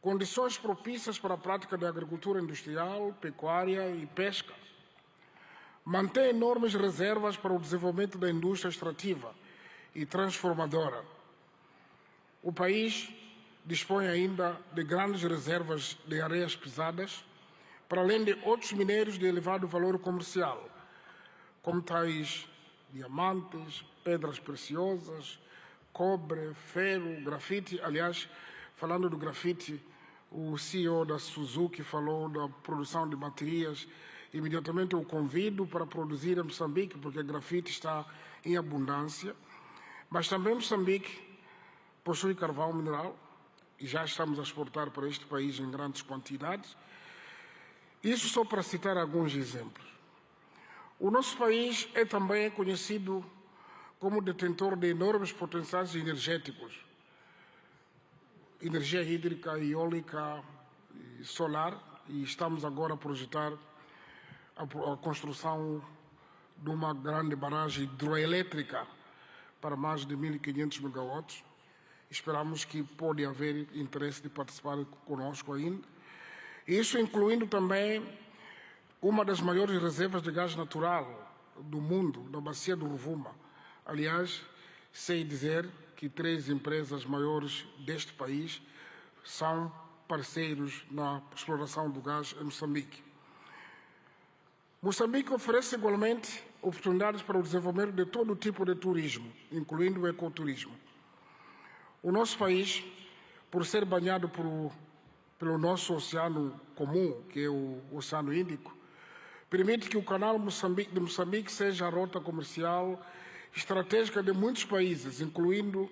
condições propícias para a prática da agricultura industrial, pecuária e pesca. Mantém enormes reservas para o desenvolvimento da indústria extrativa e transformadora. O país dispõe ainda de grandes reservas de areias pesadas, para além de outros minérios de elevado valor comercial, como tais diamantes, pedras preciosas, cobre, ferro, grafite. Aliás, falando do grafite, o CEO da Suzuki falou da produção de baterias. Imediatamente eu convido para produzir em Moçambique, porque grafite está em abundância. Mas também Moçambique possui carvão mineral e já estamos a exportar para este país em grandes quantidades. Isso só para citar alguns exemplos. O nosso país é também conhecido como detentor de enormes potenciais energéticos, energia hídrica, eólica e solar, e estamos agora a projetar a construção de uma grande barragem hidroelétrica para mais de 1.500 megawatts. Esperamos que pode haver interesse de participar conosco ainda. Isso incluindo também uma das maiores reservas de gás natural do mundo, na bacia do Rovuma. Aliás, sei dizer que 3 empresas maiores deste país são parceiros na exploração do gás em Moçambique. Moçambique oferece igualmente oportunidades para o desenvolvimento de todo tipo de turismo, incluindo o ecoturismo. O nosso país, por ser banhado pelo nosso oceano comum, que é o Oceano Índico, permite que o canal de Moçambique seja a rota comercial estratégica de muitos países, incluindo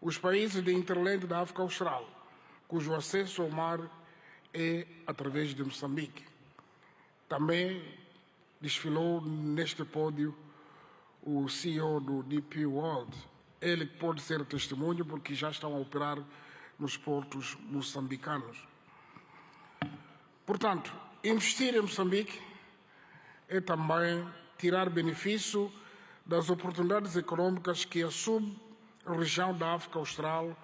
os países de hinterland da África Austral, cujo acesso ao mar é através de Moçambique. Também desfilou neste pódio o CEO do DP World. Ele pode ser testemunho porque já estão a operar nos portos moçambicanos. Portanto, investir em Moçambique é também tirar benefício das oportunidades econômicas que a sub-região da África Austral,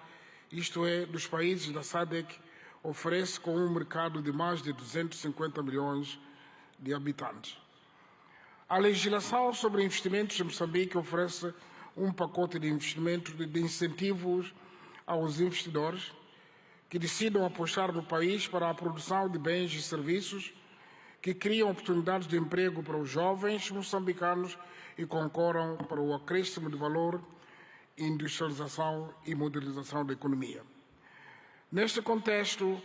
isto é, dos países da SADC, oferece com um mercado de mais de 250 milhões de habitantes. A legislação sobre investimentos em Moçambique oferece um pacote de investimentos de incentivos aos investidores que decidam apostar no país para a produção de bens e serviços que criam oportunidades de emprego para os jovens moçambicanos e concorram para o acréscimo de valor, industrialização e modernização da economia. Neste contexto,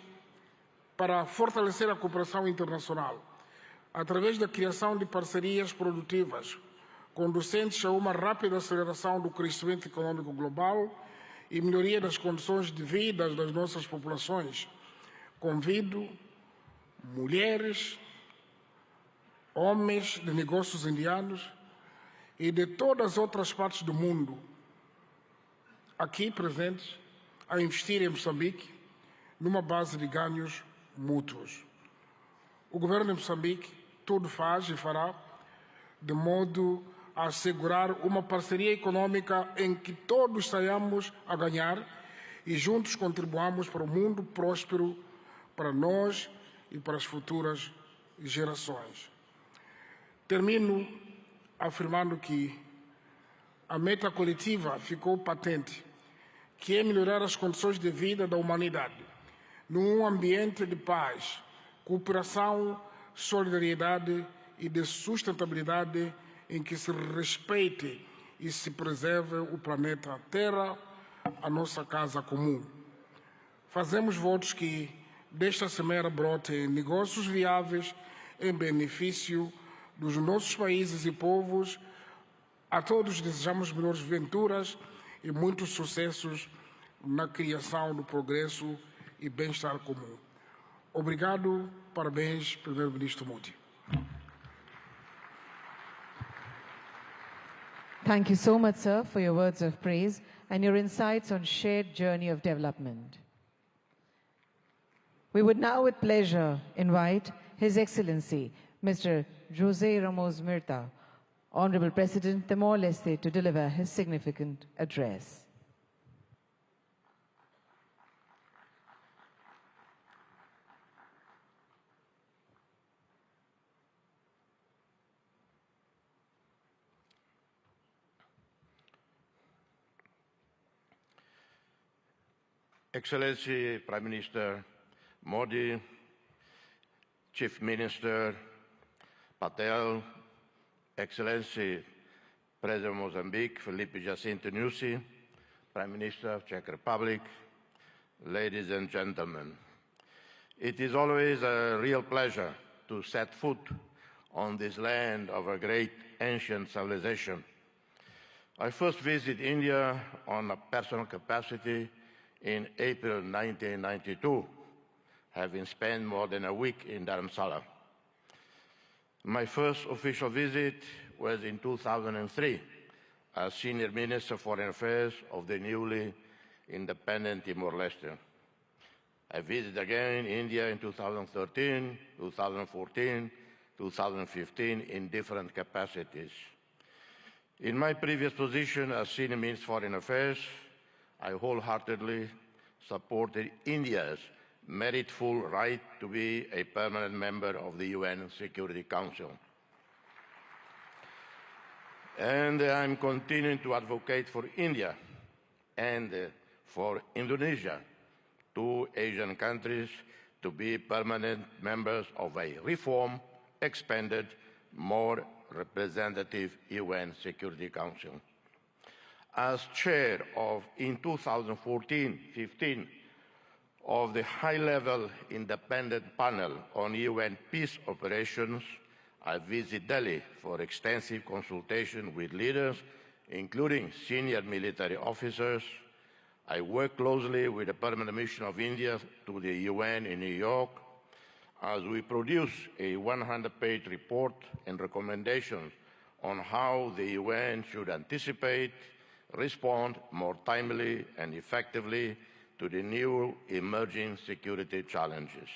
para fortalecer a cooperação internacional, através da criação de parcerias produtivas, conducentes a uma rápida aceleração do crescimento econômico global e melhoria das condições de vida das nossas populações, convido mulheres, homens de negócios indianos e de todas as outras partes do mundo aqui presentes a investir em Moçambique numa base de ganhos mútuos. O governo de Moçambique tudo faz e fará de modo a assegurar uma parceria econômica em que todos saiamos a ganhar e juntos contribuamos para um mundo próspero para nós e para as futuras gerações. Termino afirmando que a meta coletiva ficou patente, que é melhorar as condições de vida da humanidade, num ambiente de paz, cooperação, solidariedade e de sustentabilidade em que se respeite e se preserve o planeta Terra, a nossa casa comum. Fazemos votos que desta cimeira brotem negócios viáveis em benefício dos nossos países e povos. A todos desejamos melhores venturas e muitos sucessos na criação do progresso e bem-estar comum. Obrigado, parabéns, Primeiro-Ministro Modi. Thank you so much, sir, for your words of praise and your insights on shared journey of development. We would now with pleasure invite His Excellency, Mr. José Ramos Mirta, Honorable President Timor-Leste, to deliver his significant address. Excellency Prime Minister Modi, Chief Minister Patel, Excellency President of Mozambique, Felipe Jacinto Nyusi, Prime Minister of Czech Republic, ladies and gentlemen. It is always a real pleasure to set foot on this land of a great ancient civilization. I first visited India on a personal capacity in April 1992, having spent more than a week in Dharamsala. My first official visit was in 2003 as Senior Minister of Foreign Affairs of the newly independent Timor-Leste. I visited again India in 2013, 2014, 2015 in different capacities. In my previous position as Senior Minister of Foreign Affairs, I wholeheartedly supported India's meritful right to be a permanent member of the UN Security Council. And I'm continuing to advocate for India and for Indonesia, two Asian countries, to be permanent members of a reformed, expanded, more representative UN Security Council. As chair of, in 2014-15, of the high-level independent panel on UN peace operations, I visit Delhi for extensive consultation with leaders, including senior military officers. I work closely with the Permanent Mission of India to the UN in New York as we produce a 100-page report and recommendations on how the UN should anticipate, respond more timely and effectively to the new emerging security challenges.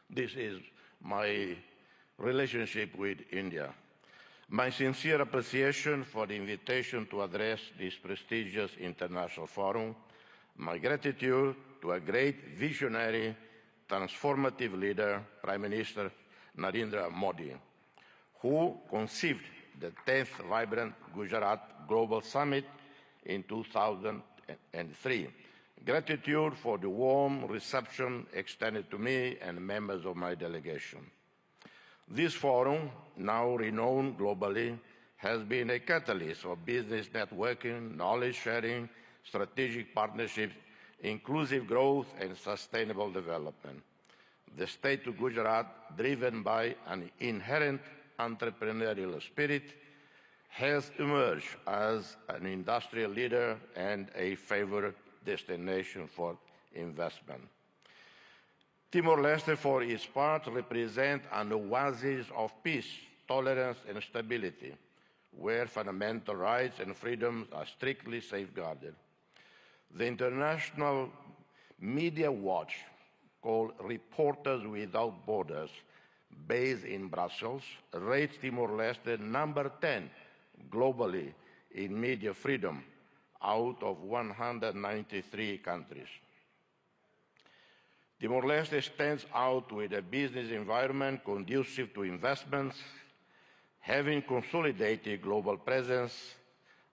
This is my relationship with India. My sincere appreciation for the invitation to address this prestigious international forum, my gratitude to a great visionary, transformative leader, Prime Minister Narendra Modi, who conceived the 10th Vibrant Gujarat Global Summit in 2003. Gratitude for the warm reception extended to me and members of my delegation. This forum, now renowned globally, has been a catalyst for business networking, knowledge sharing, strategic partnerships, inclusive growth, and sustainable development. The state of Gujarat, driven by an inherent entrepreneurial spirit, has emerged as an industrial leader and a favored destination for investment. Timor-Leste, for its part, represents an oasis of peace, tolerance, and stability, where fundamental rights and freedoms are strictly safeguarded. The International Media Watch, called Reporters Without Borders, based in Brussels, rates Timor-Leste number 10 globally in media freedom out of 193 countries. Timor-Leste stands out with a business environment conducive to investments, having consolidated global presence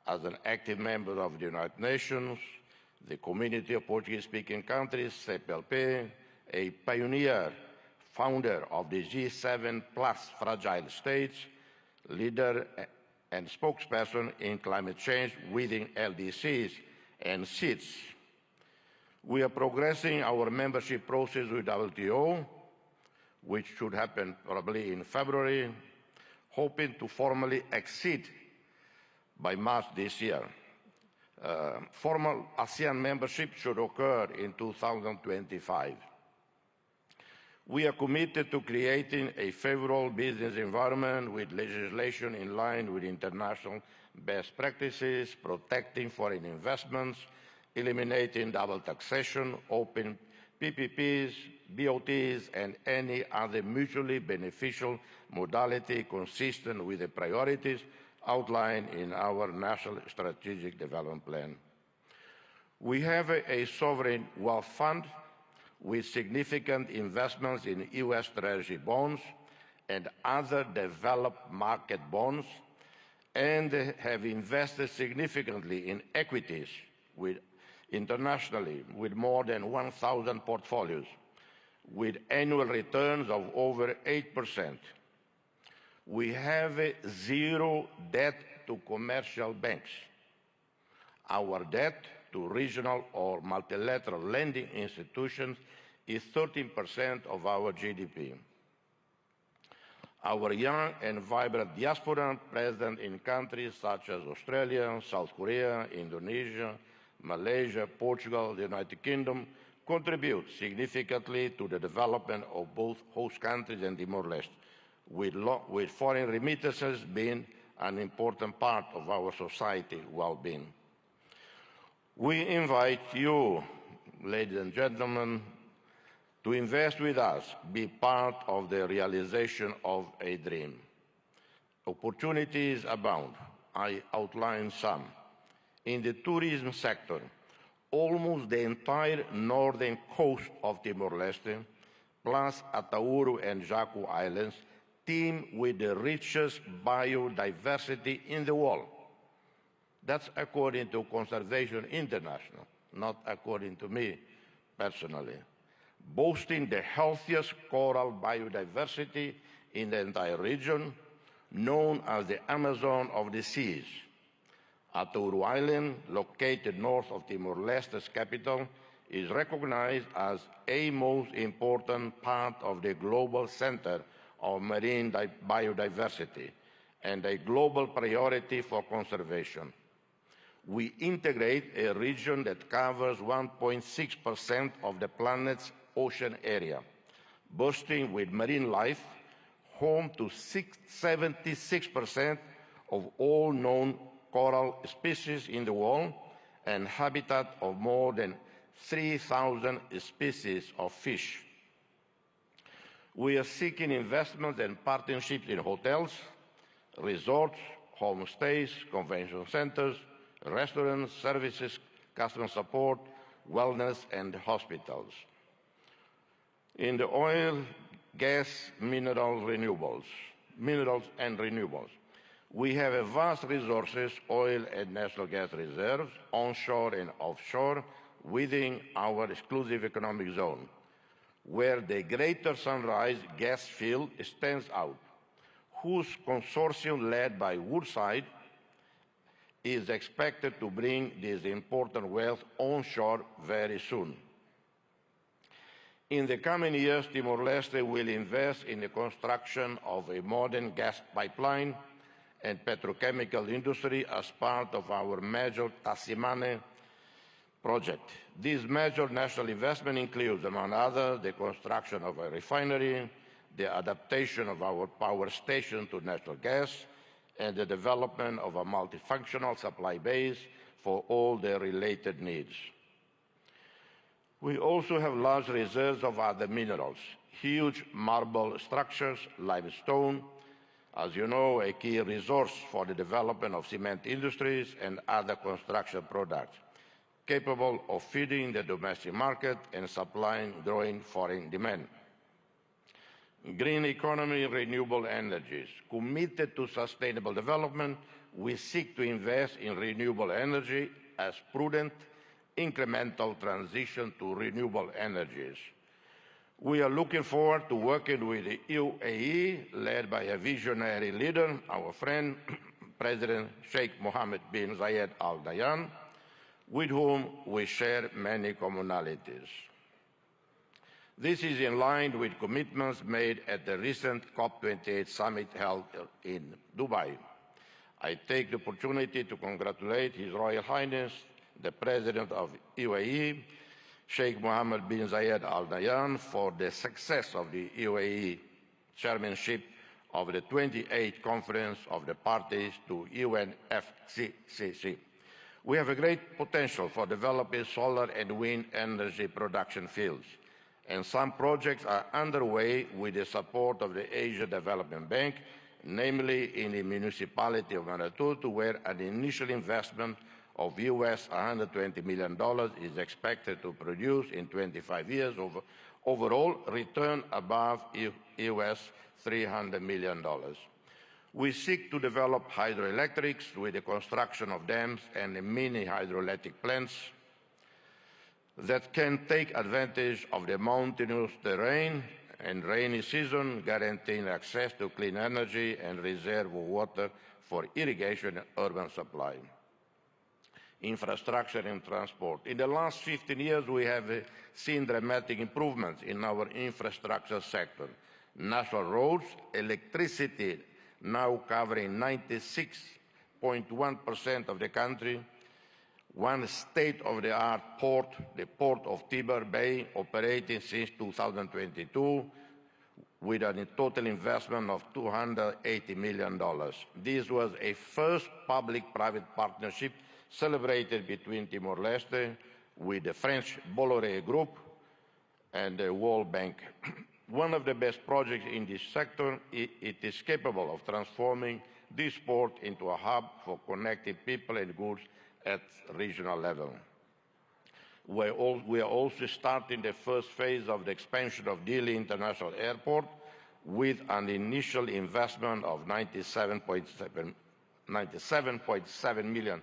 as an active member of the United Nations, the Community of Portuguese-speaking countries, CPLP, a pioneer, founder of the G7 plus fragile states, leader and spokesperson in climate change within LDCs and SIDS. We are progressing our membership process with WTO, which should happen probably in February, hoping to formally exceed by March this year. Formal ASEAN membership should occur in 2025. We are committed to creating a favorable business environment with legislation in line with international best practices, protecting foreign investments, eliminating double taxation, open PPPs, BOTs, and any other mutually beneficial modality consistent with the priorities outlined in our National Strategic Development Plan. We have a sovereign wealth fund with significant investments in U.S. Treasury bonds and other developed market bonds, and have invested significantly in equities internationally with more than 1,000 portfolios, with annual returns of over 8%. We have zero debt to commercial banks. Our debt to regional or multilateral lending institutions is 13% of our GDP. Our young and vibrant diaspora present in countries such as Australia, South Korea, Indonesia, Malaysia, Portugal, the United Kingdom contribute significantly to the development of both host countries and Timor-Leste, with foreign remittances being an important part of our society well-being. We invite you, ladies and gentlemen, to invest with us, be part of the realization of a dream. Opportunities abound. I outline some. In the tourism sector, almost the entire northern coast of Timor-Leste, plus Atauro and Jaco Islands, teem with the richest biodiversity in the world. That's according to Conservation International, not according to me personally. Boasting the healthiest coral biodiversity in the entire region, known as the Amazon of the seas. Atauro Island, located north of Timor-Leste's capital, is recognized as a most important part of the global center of marine biodiversity and a global priority for conservation. We integrate a region that covers 1.6% of the planet's ocean area, bursting with marine life, home to 76% of all known coral species in the world, and habitat of more than 3,000 species of fish. We are seeking investments and partnerships in hotels, resorts, homestays, convention centers, restaurants, services, customer support, wellness, and hospitals. In the oil, gas, minerals and renewables, we have a vast resources, oil and natural gas reserves, onshore and offshore, within our exclusive economic zone, where the Greater Sunrise gas field stands out, whose consortium led by Woodside is expected to bring this important wealth onshore very soon. In the coming years, Timor-Leste will invest in the construction of a modern gas pipeline and petrochemical industry as part of our major Tasimane project. This major national investment includes, among others, the construction of a refinery, the adaptation of our power station to natural gas, and the development of a multifunctional supply base for all their related needs. We also have large reserves of other minerals, huge marble structures, limestone, as you know, a key resource for the development of cement industries and other construction products, capable of feeding the domestic market and supplying growing foreign demand. Green economy, renewable energies. Committed to sustainable development, we seek to invest in renewable energy as prudent, incremental transition to renewable energies. We are looking forward to working with the UAE, led by a visionary leader, our friend, President Sheikh Mohammed bin Zayed Al Nahyan, with whom we share many commonalities. This is in line with commitments made at the recent COP28 summit held in Dubai. I take the opportunity to congratulate His Royal Highness, the President of UAE, Sheikh Mohammed bin Zayed Al Nahyan, for the success of the UAE chairmanship of the 28th Conference of the Parties to UNFCCC. We have a great potential for developing solar and wind energy production fields, and some projects are underway with the support of the Asia Development Bank, namely in the municipality of Manatutu, where an initial investment of US $120 million is expected to produce in 25 years overall return above US $300 million. We seek to develop hydroelectrics with the construction of dams and mini hydroelectric plants that can take advantage of the mountainous terrain and rainy season, guaranteeing access to clean energy and reserve water for irrigation and urban supply. Infrastructure and transport. In the last 15 years, we have seen dramatic improvements in our infrastructure sector. National roads, electricity now covering 96.1% of the country, one state-of-the-art port, the Port of Tiber Bay, operating since 2022, with a total investment of $280 million. This was a first public-private partnership celebrated between Timor-Leste with the French Bolloré Group and the World Bank. One of the best projects in this sector, it is capable of transforming this port into a hub for connecting people and goods at regional level. We are also starting the first phase of the expansion of Dili International Airport with an initial investment of $97.7 million,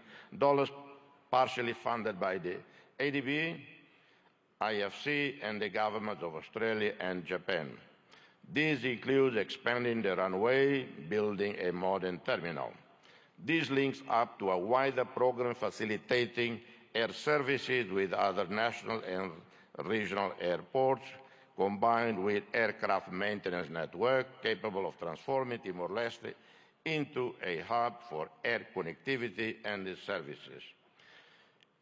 partially funded by the ADB, IFC, and the governments of Australia and Japan. This includes expanding the runway, building a modern terminal. This links up to a wider program facilitating air services with other national and regional airports, combined with aircraft maintenance network capable of transforming Timor-Leste into a hub for air connectivity and its services.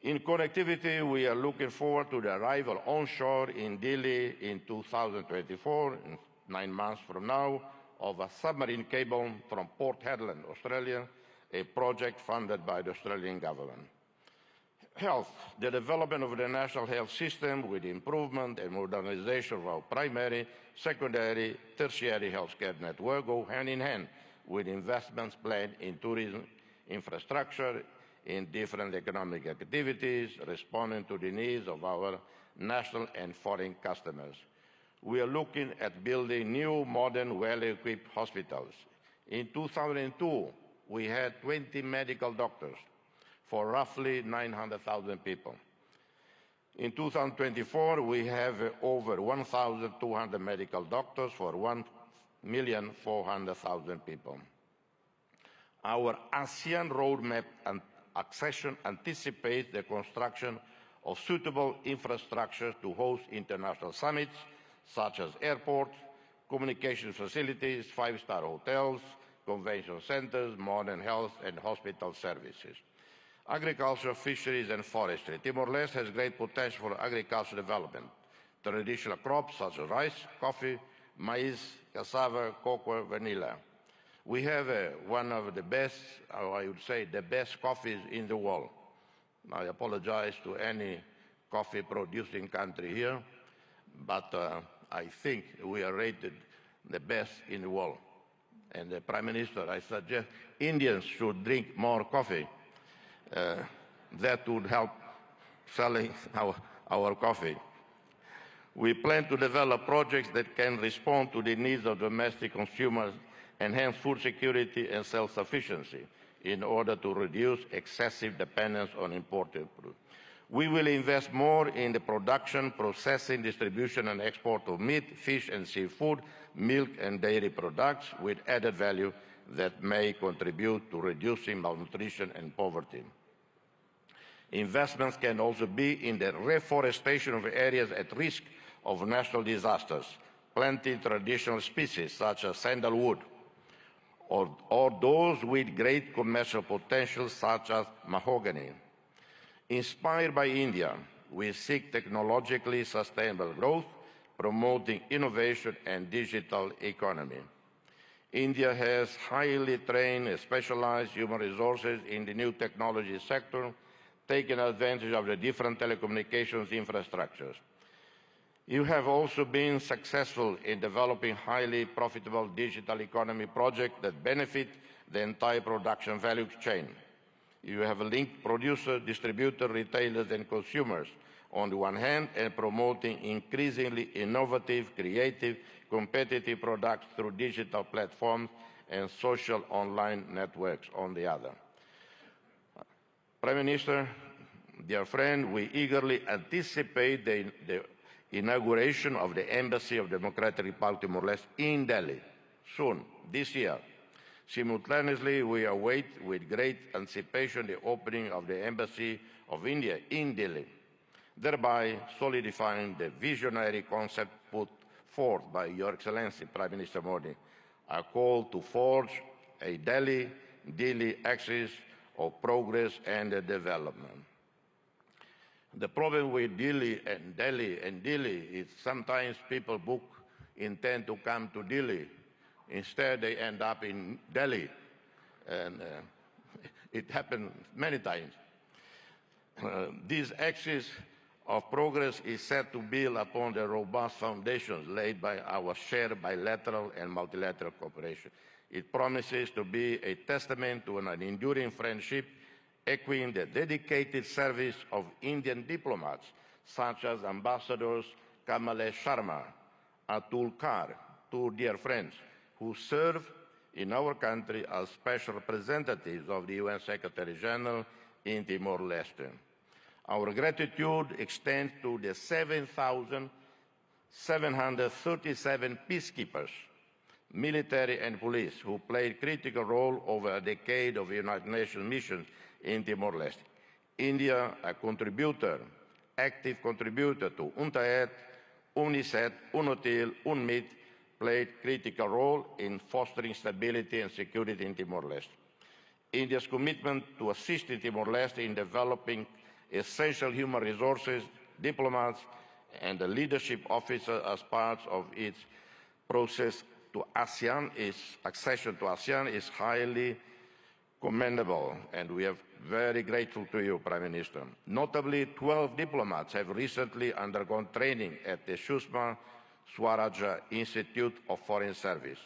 In connectivity, we are looking forward to the arrival onshore in Dili in 2024, 9 months from now, of a submarine cable from Port Hedland, Australia, a project funded by the Australian government. Health. The development of the national health system with improvement and modernization of our primary, secondary, tertiary healthcare network go hand in hand with investments planned in tourism infrastructure, in different economic activities, responding to the needs of our national and foreign customers. We are looking at building new, modern, well-equipped hospitals. In 2002, we had 20 medical doctors for roughly 900,000 people. In 2024, we have over 1,200 medical doctors for 1,400,000 people. Our ASEAN roadmap and accession anticipates the construction of suitable infrastructure to host international summits, such as airports, communication facilities, five-star hotels, convention centers, modern health and hospital services. Agriculture, fisheries and forestry. Timor-Leste has great potential for agricultural development. Traditional crops such as rice, coffee, maize, cassava, cocoa, vanilla. We have one of the best, or I would say the best coffees in the world. I apologize to any coffee producing country here, but I think we are rated the best in the world. And the Prime Minister, I suggest Indians should drink more coffee. That would help selling our coffee. We plan to develop projects that can respond to the needs of domestic consumers, enhance food security and self-sufficiency in order to reduce excessive dependence on imported food. We will invest more in the production, processing, distribution and export of meat, fish and seafood, milk and dairy products with added value that may contribute to reducing malnutrition and poverty. Investments can also be in the reforestation of areas at risk of natural disasters, planting traditional species such as sandalwood, or those with great commercial potential such as mahogany. Inspired by India, we seek technologically sustainable growth, promoting innovation and digital economy. India has highly trained and specialized human resources in the new technology sector, taking advantage of the different telecommunications infrastructures. You have also been successful in developing highly profitable digital economy projects that benefit the entire production value chain. You have linked producers, distributors, retailers and consumers on the one hand, and promoting increasingly innovative, creative, competitive products through digital platforms and social online networks on the other. Prime Minister, dear friend, we eagerly anticipate the inauguration of the Embassy of Democratic Republic of Timor-Leste in Delhi soon, this year. Simultaneously, we await with great anticipation the opening of the Embassy of India in Delhi, thereby solidifying the visionary concept put forth by Your Excellency Prime Minister Modi, a call to forge a Delhi axis of progress and development. The problem with Delhi is sometimes people intend to come to Delhi. Instead, they end up in Delhi. And it happened many times. This axis of progress is set to build upon the robust foundations laid by our shared bilateral and multilateral cooperation. It promises to be a testament to an enduring friendship, echoing the dedicated service of Indian diplomats, such as Ambassadors Kamalesh Sharma, Atul Kar, two dear friends, who serve in our country as special representatives of the UN Secretary General in Timor-Leste. Our gratitude extends to the 7,737 peacekeepers, military and police, who played a critical role over a decade of United Nations missions in Timor-Leste. India, a active contributor to UNTAED, UNMIT played a critical role in fostering stability and security in Timor-Leste. India's commitment to assisting Timor-Leste in developing essential human resources, diplomats, and the leadership officers as part of its process to accession to ASEAN is highly commendable, and we are very grateful to you, Prime Minister. Notably, 12 diplomats have recently undergone training at the Sushma Swaraj Institute of Foreign Service,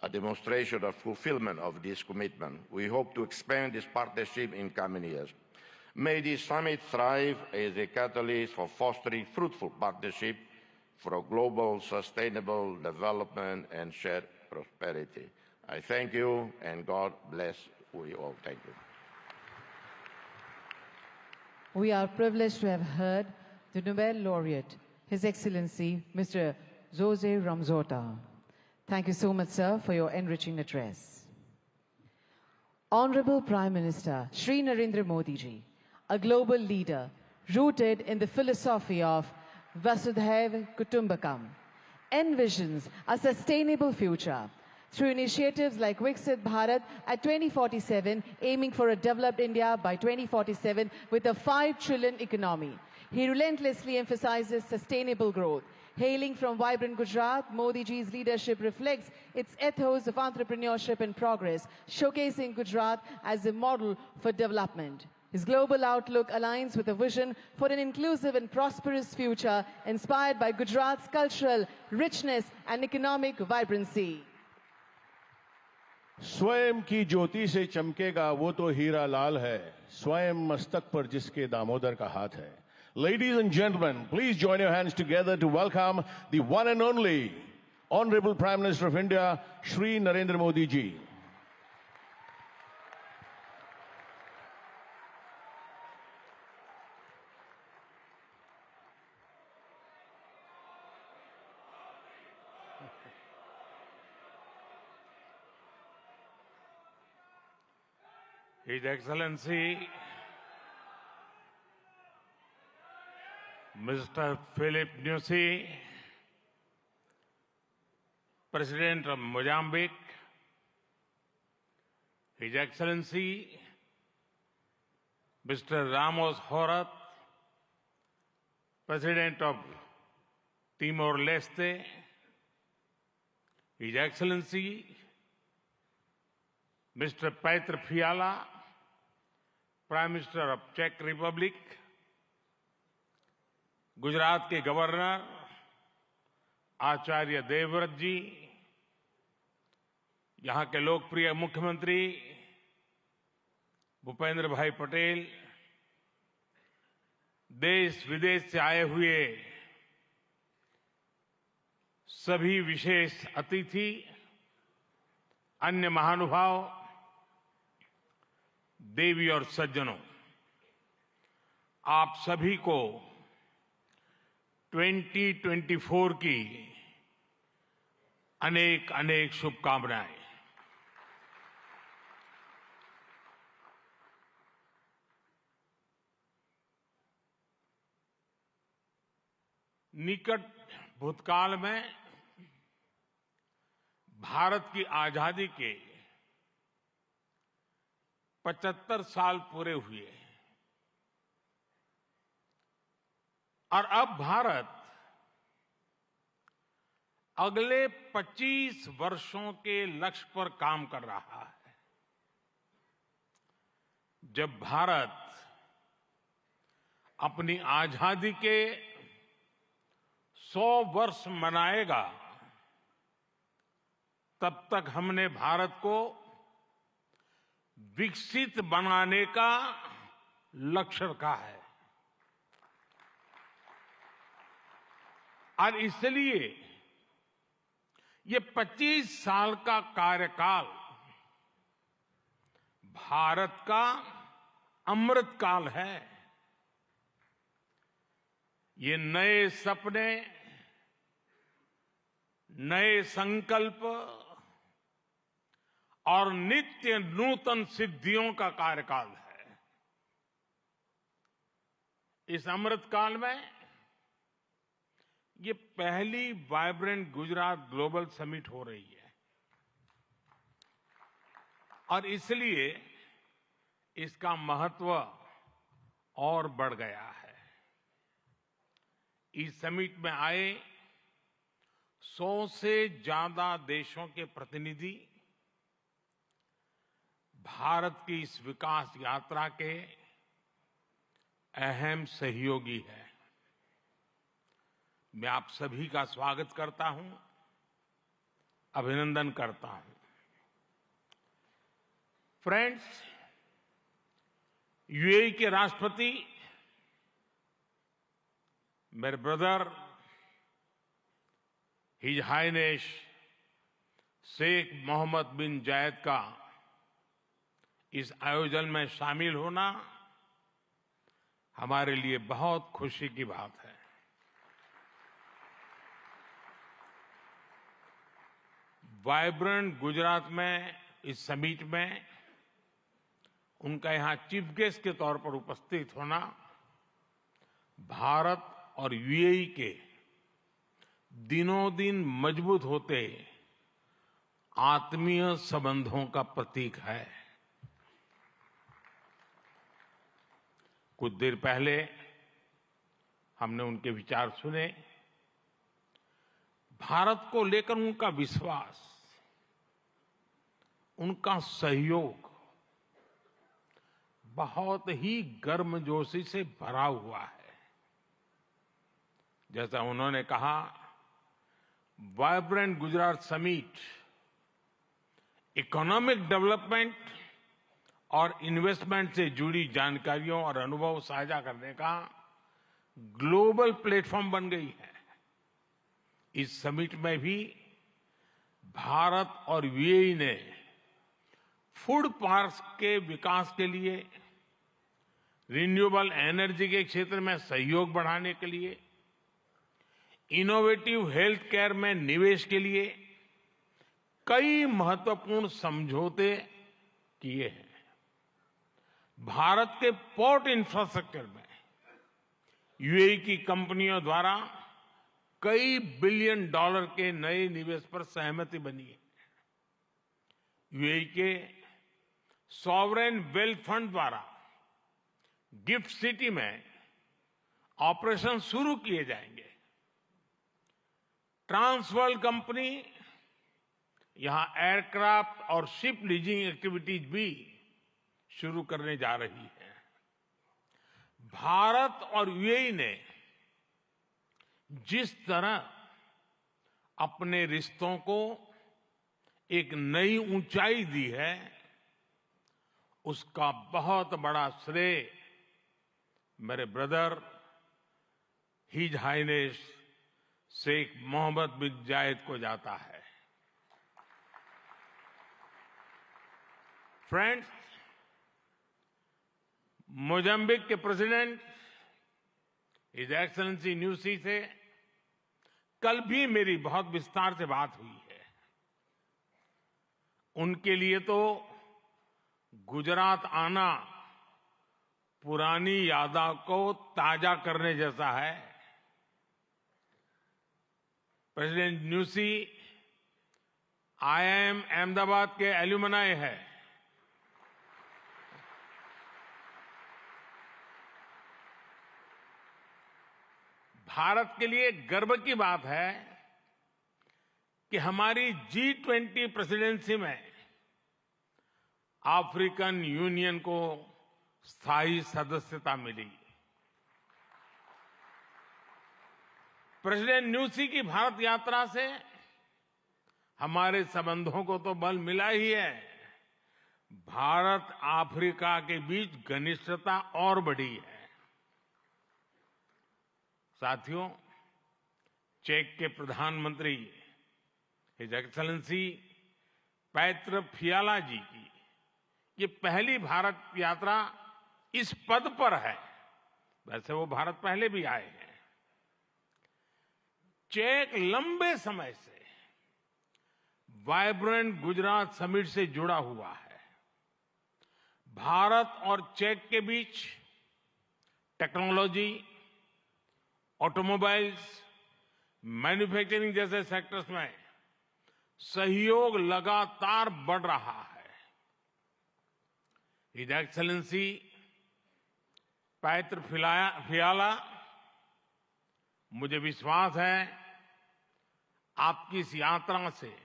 a demonstration of fulfillment of this commitment. We hope to expand this partnership in coming years. May this summit thrive as a catalyst for fostering fruitful partnership for global sustainable development and shared prosperity. I thank you, and God bless you all. Thank you. We are privileged to have heard the Nobel laureate, His Excellency Mr. Jose Ramzota. Thank you so much, sir, for your enriching address. Honorable Prime Minister Shri Narendra Modi ji, a global leader rooted in the philosophy of Vasudhaiva Kutumbakam, envisions a sustainable future through initiatives like Viksit Bharat at 2047, aiming for a developed India by 2047 with a 5 trillion economy. He relentlessly emphasizes sustainable growth. Hailing from vibrant Gujarat, Modi ji's leadership reflects its ethos of entrepreneurship and progress, showcasing Gujarat as a model for development. His global outlook aligns with a vision for an inclusive and prosperous future inspired by Gujarat's cultural richness and economic vibrancy. स्वयं की ज्योति से चमकेगा वो तो हीरा लाल है, स्वयं मस्तक पर जिसके दामोदर का हाथ है. Ladies and gentlemen, please join your hands together to welcome the one and only Honorable Prime Minister of India, Shri Narendra Modi ji. His Excellency Mr. Philip Nyusi, President of Mozambique, His Excellency Mr. Ramos Horat, President of Timor-Leste, His Excellency Mr. Petr Fiala, Prime Minister of Czech Republic, Gujarat के governor Acharya Devvrat जी, यहाँ के लोकप्रिय मुख्यमंत्री भूपेंद्र भाई पटेल, देश विदेश से आए हुए सभी विशेष अतिथि, अन्य महानुभाव, देवी और सज्जनों, आप सभी को 2024 की अनेक अनेक शुभकामनाएं। निकट भूतकाल में भारत की आजादी के 75 साल पूरे हुए और अब भारत अगले 25 वर्षों के लक्ष्य पर काम कर रहा है। जब भारत अपनी आजादी के 100 वर्ष मनाएगा, तब तक हमने भारत को विकसित बनाने का लक्ष्य रखा है और इसलिए ये 25 साल का कार्यकाल भारत का अमृत काल है। ये नए सपने, नए संकल्प और नित्य नूतन सिद्धियों का कार्यकाल है। इस अमृत काल में ये पहली वाइब्रेंट गुजरात ग्लोबल समिट हो रही है और इसलिए इसका महत्व और बढ़ गया है। इस समिट में आए 100 से ज्यादा देशों के प्रतिनिधि भारत की इस विकास यात्रा के अहम सहयोगी हैं। मैं आप सभी का स्वागत करता हूं, अभिनंदन करता हूं। फ्रेंड्स, यूएई के राष्ट्रपति मेरे brother his highness Sheikh Mohammad bin Zayed का इस आयोजन में शामिल होना हमारे लिए बहुत खुशी की बात है। वाइब्रेंट गुजरात में इस समिट में उनका यहां चीफ गेस्ट के तौर पर उपस्थित होना भारत और यूएई के दिनों दिन मजबूत होते आत्मीय संबंधों का प्रतीक है। कुछ देर पहले हमने उनके विचार सुने। भारत को लेकर उनका विश्वास, उनका सहयोग बहुत ही गर्मजोशी से भरा हुआ है। जैसा उन्होंने कहा, vibrant Gujarat summit economic development और इन्वेस्टमेंट से जुड़ी जानकारियों और अनुभव साझा करने का ग्लोबल प्लेटफॉर्म बन गई है। इस समिट में भी भारत और यूएई ने फूड पार्क्स के विकास के लिए, रिन्यूएबल एनर्जी के क्षेत्र में सहयोग बढ़ाने के लिए, इनोवेटिव हेल्थ केयर में निवेश के लिए कई महत्वपूर्ण समझौते किए हैं। भारत के पोर्ट इंफ्रास्ट्रक्चर में यूएई की कंपनियों द्वारा कई बिलियन डॉलर के नए निवेश पर सहमति बनी है। यूएई के सॉवरेन वेल्थ फंड द्वारा गिफ्ट सिटी में ऑपरेशन शुरू किए जाएंगे। ट्रांसवर्ल्ड कंपनी यहां एयरक्राफ्ट और शिप लीजिंग एक्टिविटीज भी शुरू करने जा रही है। भारत और यूएई ने जिस तरह अपने रिश्तों को एक नई ऊंचाई दी है, उसका बहुत बड़ा श्रेय मेरे brother his highness Sheikh Mohammad bin Zayed को जाता है। फ्रेंड्स, मोजाम्बिक के प्रेसिडेंट हिज एक्सेलेंसी न्यूसी से कल भी मेरी बहुत विस्तार से बात हुई है। उनके लिए तो गुजरात आना पुरानी यादों को ताजा करने जैसा है। प्रेसिडेंट न्यूसी आईआईएम अहमदाबाद के एल्यूमनाई है। भारत के लिए गर्व की बात है कि हमारी G20 प्रेसिडेंसी में अफ्रीकन यूनियन को स्थायी सदस्यता मिली। प्रेसिडेंट न्यूसी की भारत यात्रा से हमारे संबंधों को तो बल मिला ही है, भारत अफ्रीका के बीच घनिष्ठता और बढ़ी है। साथियों, चेक के प्रधानमंत्री हिज एक्सेलेंसी पैत्र फियाला जी की ये पहली भारत यात्रा इस पद पर है। वैसे वो भारत पहले भी आए हैं। चेक लंबे समय से वाइब्रेंट गुजरात समिट से जुड़ा हुआ है। भारत और चेक के बीच टेक्नोलॉजी, ऑटोमोबाइल्स, मैन्युफैक्चरिंग जैसे सेक्टर्स में सहयोग लगातार बढ़ रहा है। हिज एक्सेलेंसी पैत्र फियाला, मुझे विश्वास है आपकी इस यात्रा से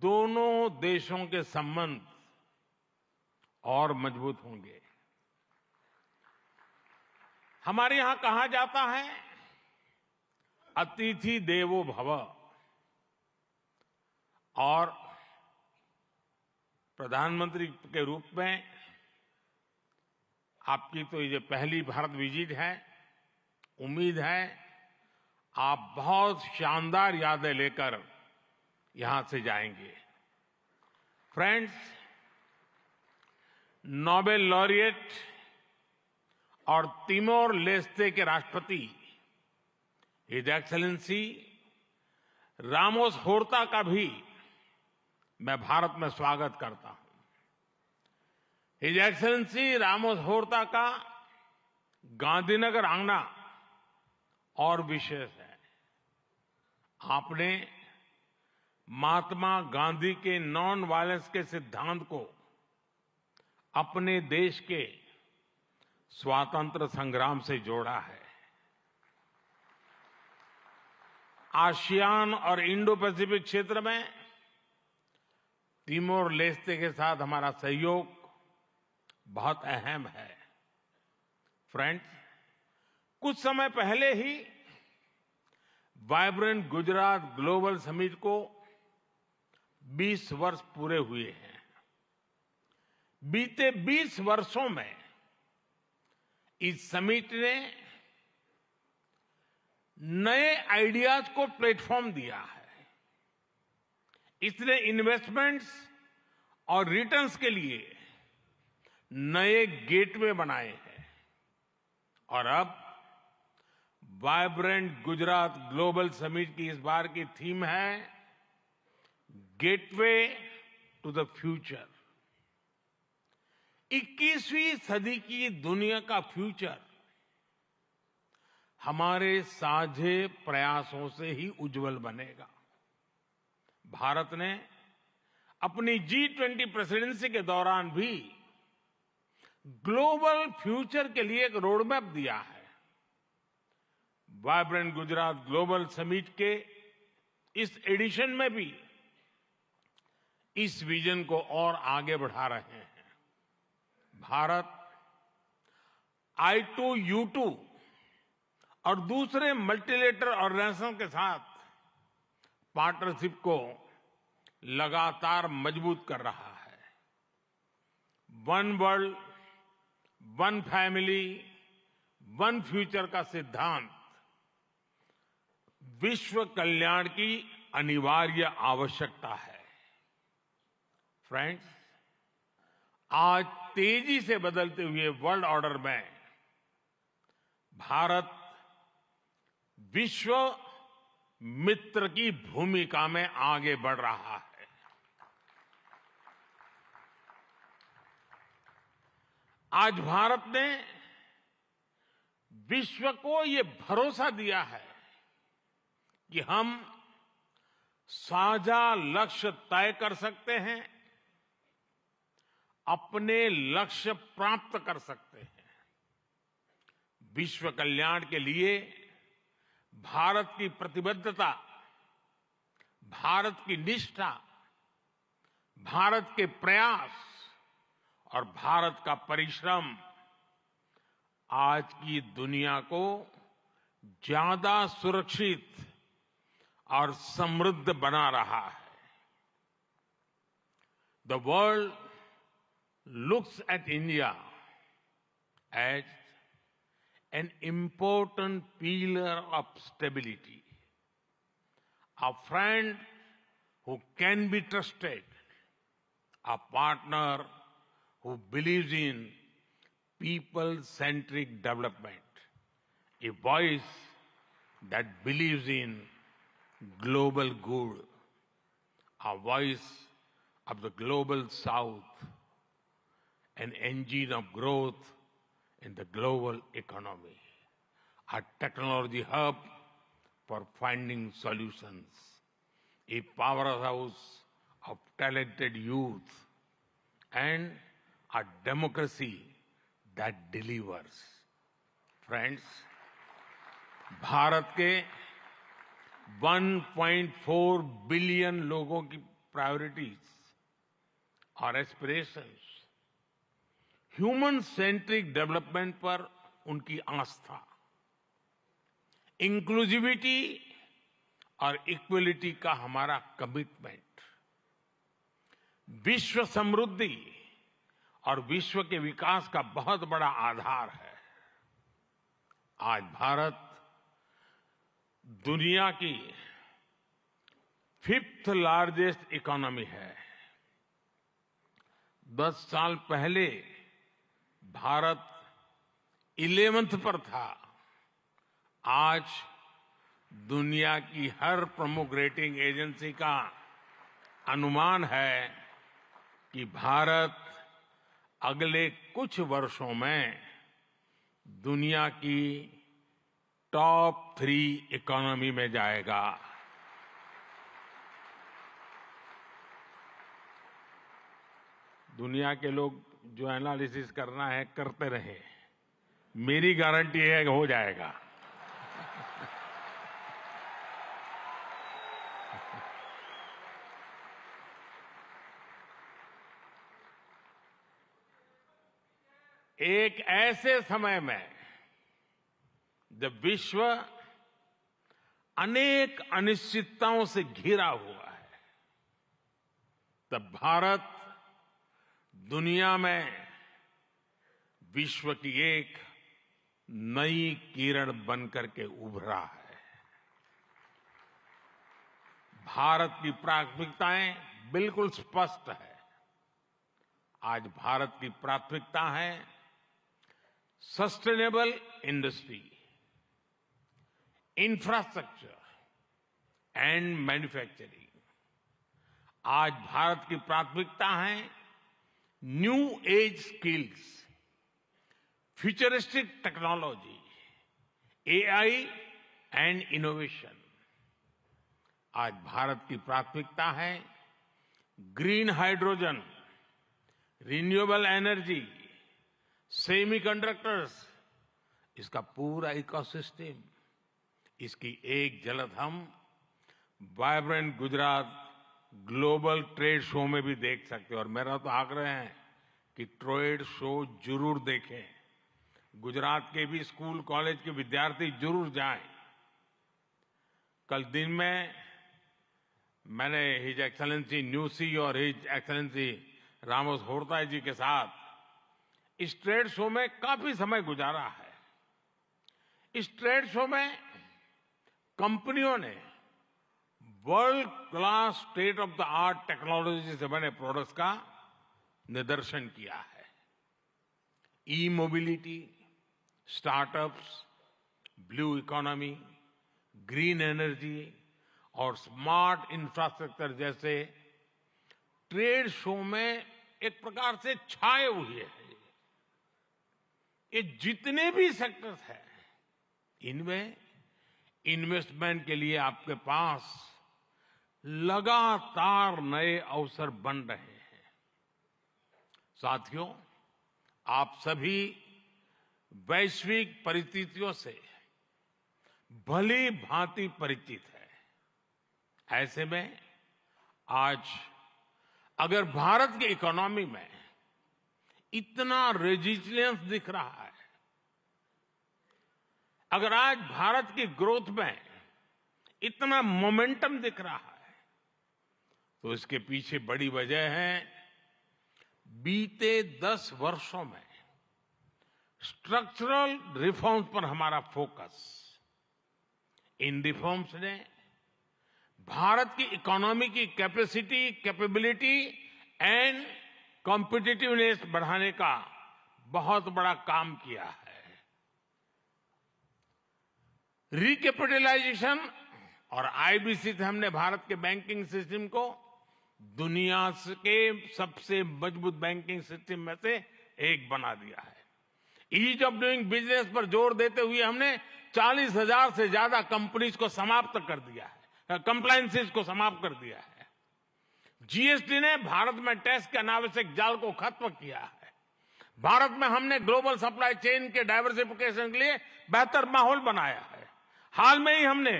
दोनों देशों के संबंध और मजबूत होंगे। हमारे यहां कहा जाता है अतिथि देवो भव, और प्रधानमंत्री के रूप में आपकी तो ये पहली भारत विजिट है। उम्मीद है आप बहुत शानदार यादें लेकर यहां से जाएंगे। फ्रेंड्स, नोबेल लॉरिएट और तिमोर लेस्ते के राष्ट्रपति हिज एक्सेलेंसी रामोस होर्ता का भी मैं भारत में स्वागत करता हूं। हिज एक्सेलेंसी रामोस होर्ता का गांधीनगर आना और विशेष है। आपने महात्मा गांधी के नॉन वायलेंस के सिद्धांत को अपने देश के स्वातंत्र संग्राम से जोड़ा है। आसियान और इंडो पैसिफिक क्षेत्र में तिमोर लेस्ते के साथ हमारा सहयोग बहुत अहम है। फ्रेंड्स, कुछ समय पहले ही वाइब्रेंट गुजरात ग्लोबल समिट को 20 वर्ष पूरे हुए हैं। बीते 20 वर्षों में इस समिट ने नए आइडियाज को प्लेटफॉर्म दिया है। इसने इन्वेस्टमेंट्स और रिटर्न्स के लिए नए गेटवे बनाए हैं। और अब वाइब्रेंट गुजरात ग्लोबल समिट की इस बार की थीम है गेटवे टू द फ्यूचर। 21वीं सदी की दुनिया का फ्यूचर हमारे साझे प्रयासों से ही उज्जवल बनेगा। भारत ने अपनी G20 प्रेसिडेंसी के दौरान भी ग्लोबल फ्यूचर के लिए एक रोडमैप दिया है। वाइब्रेंट गुजरात ग्लोबल समिट के इस एडिशन में भी इस विजन को और आगे बढ़ा रहे हैं। भारत I2U2 और दूसरे मल्टीलेटरल ऑर्गेनाइजेशन के साथ पार्टनरशिप को लगातार मजबूत कर रहा है। One world, one family, one future का सिद्धांत विश्व कल्याण की अनिवार्य आवश्यकता है। फ्रेंड्स, आज तेजी से बदलते हुए वर्ल्ड ऑर्डर में भारत विश्व मित्र की भूमिका में आगे बढ़ रहा है। आज भारत ने विश्व को ये भरोसा दिया है कि हम साझा लक्ष्य तय कर सकते हैं, अपने लक्ष्य प्राप्त कर सकते हैं। विश्व कल्याण के लिए भारत की प्रतिबद्धता, भारत की निष्ठा, भारत के प्रयास और भारत का परिश्रम आज की दुनिया को ज्यादा सुरक्षित और समृद्ध बना रहा है। The world looks at India as an important pillar of stability, a friend who can be trusted, a partner who believes in people-centric development, a voice that believes in global good, a voice of the global south, an engine of growth in the global economy, a technology hub for finding solutions, a powerhouse of talented youth, and a democracy that delivers. Friends, Bharat के 1.4 billion लोगों की priorities और aspirations, human centric development पर उनकी आस्था, inclusivity और equality का हमारा commitment, विश्व समृद्धि और विश्व के विकास का बहुत बड़ा आधार है। आज भारत दुनिया की 5th लार्जेस्ट इकोनॉमी है। 10 साल पहले भारत 11th पर था। आज दुनिया की हर प्रमुख रेटिंग एजेंसी का अनुमान है कि भारत अगले कुछ वर्षों में दुनिया की टॉप 3 इकोनॉमी में जाएगा। दुनिया के लोग जो एनालिसिस करना है करते रहे, मेरी गारंटी है कि हो जाएगा। एक ऐसे समय में जब विश्व अनेक अनिश्चितताओं से घिरा हुआ है, तब भारत दुनिया में विश्व की एक नई किरण बनकर के उभरा है। भारत की प्राथमिकताएं बिल्कुल स्पष्ट है। आज भारत की प्राथमिकता है sustainable industry, infrastructure and manufacturing. आज भारत की प्राथमिकता है new age skills, futuristic technology, AI and innovation. आज भारत की प्राथमिकता है green hydrogen, renewable energy, semiconductors, इसका पूरा इकोसिस्टम। इसकी एक झलक हम vibrant Gujarat global trade show में भी देख सकते हैं। और मेरा तो आग्रह है कि ट्रेड शो जरूर देखें। गुजरात के भी स्कूल कॉलेज के विद्यार्थी जरूर जाएं। कल दिन में मैंने हिज एक्सेलेंसी न्यूसी और हिज एक्सेलेंसी रामोस होर्ताई जी के साथ इस ट्रेड शो में काफी समय गुजारा है। इस ट्रेड शो में कंपनियों ने world class state of the art technology से बने प्रोडक्ट्स का निदर्शन किया है। E mobility, startups, blue economy, green energy और स्मार्ट इंफ्रास्ट्रक्चर जैसे ट्रेड शो में एक प्रकार से छाए हुए हैं। ये जितने भी सेक्टर्स हैं, इनमें इन्वेस्टमेंट के लिए आपके पास लगातार नए अवसर बन रहे हैं। साथियों, आप सभी वैश्विक परिस्थितियों से भली भांति परिचित है। ऐसे में आज अगर भारत की इकोनॉमी में इतना रेजिलियंस दिख रहा है, अगर आज भारत की ग्रोथ में इतना मोमेंटम दिख रहा है, तो इसके पीछे बड़ी वजह है बीते 10 वर्षों में स्ट्रक्चरल रिफॉर्म्स पर हमारा फोकस। इन रिफॉर्म्स ने भारत की इकोनॉमी की कैपेसिटी, कैपेबिलिटी एंड कॉम्पिटिटिवनेस बढ़ाने का बहुत बड़ा काम किया है। रिकैपिटलाइजेशन और आईबीसी से हमने भारत के बैंकिंग सिस्टम को दुनिया के सबसे मजबूत बैंकिंग सिस्टम में से एक बना दिया है। ईज ऑफ डूइंग बिजनेस पर जोर देते हुए हमने 40,000 से ज्यादा कंपनीज को समाप्त कर दिया है, कंप्लायंसेस को समाप्त कर दिया है। जीएसटी ने भारत में टैक्स के अनावश्यक जाल को खत्म किया है। भारत में हमने ग्लोबल सप्लाई चेन के डाइवर्सिफिकेशन के लिए बेहतर माहौल बनाया है। हाल में ही हमने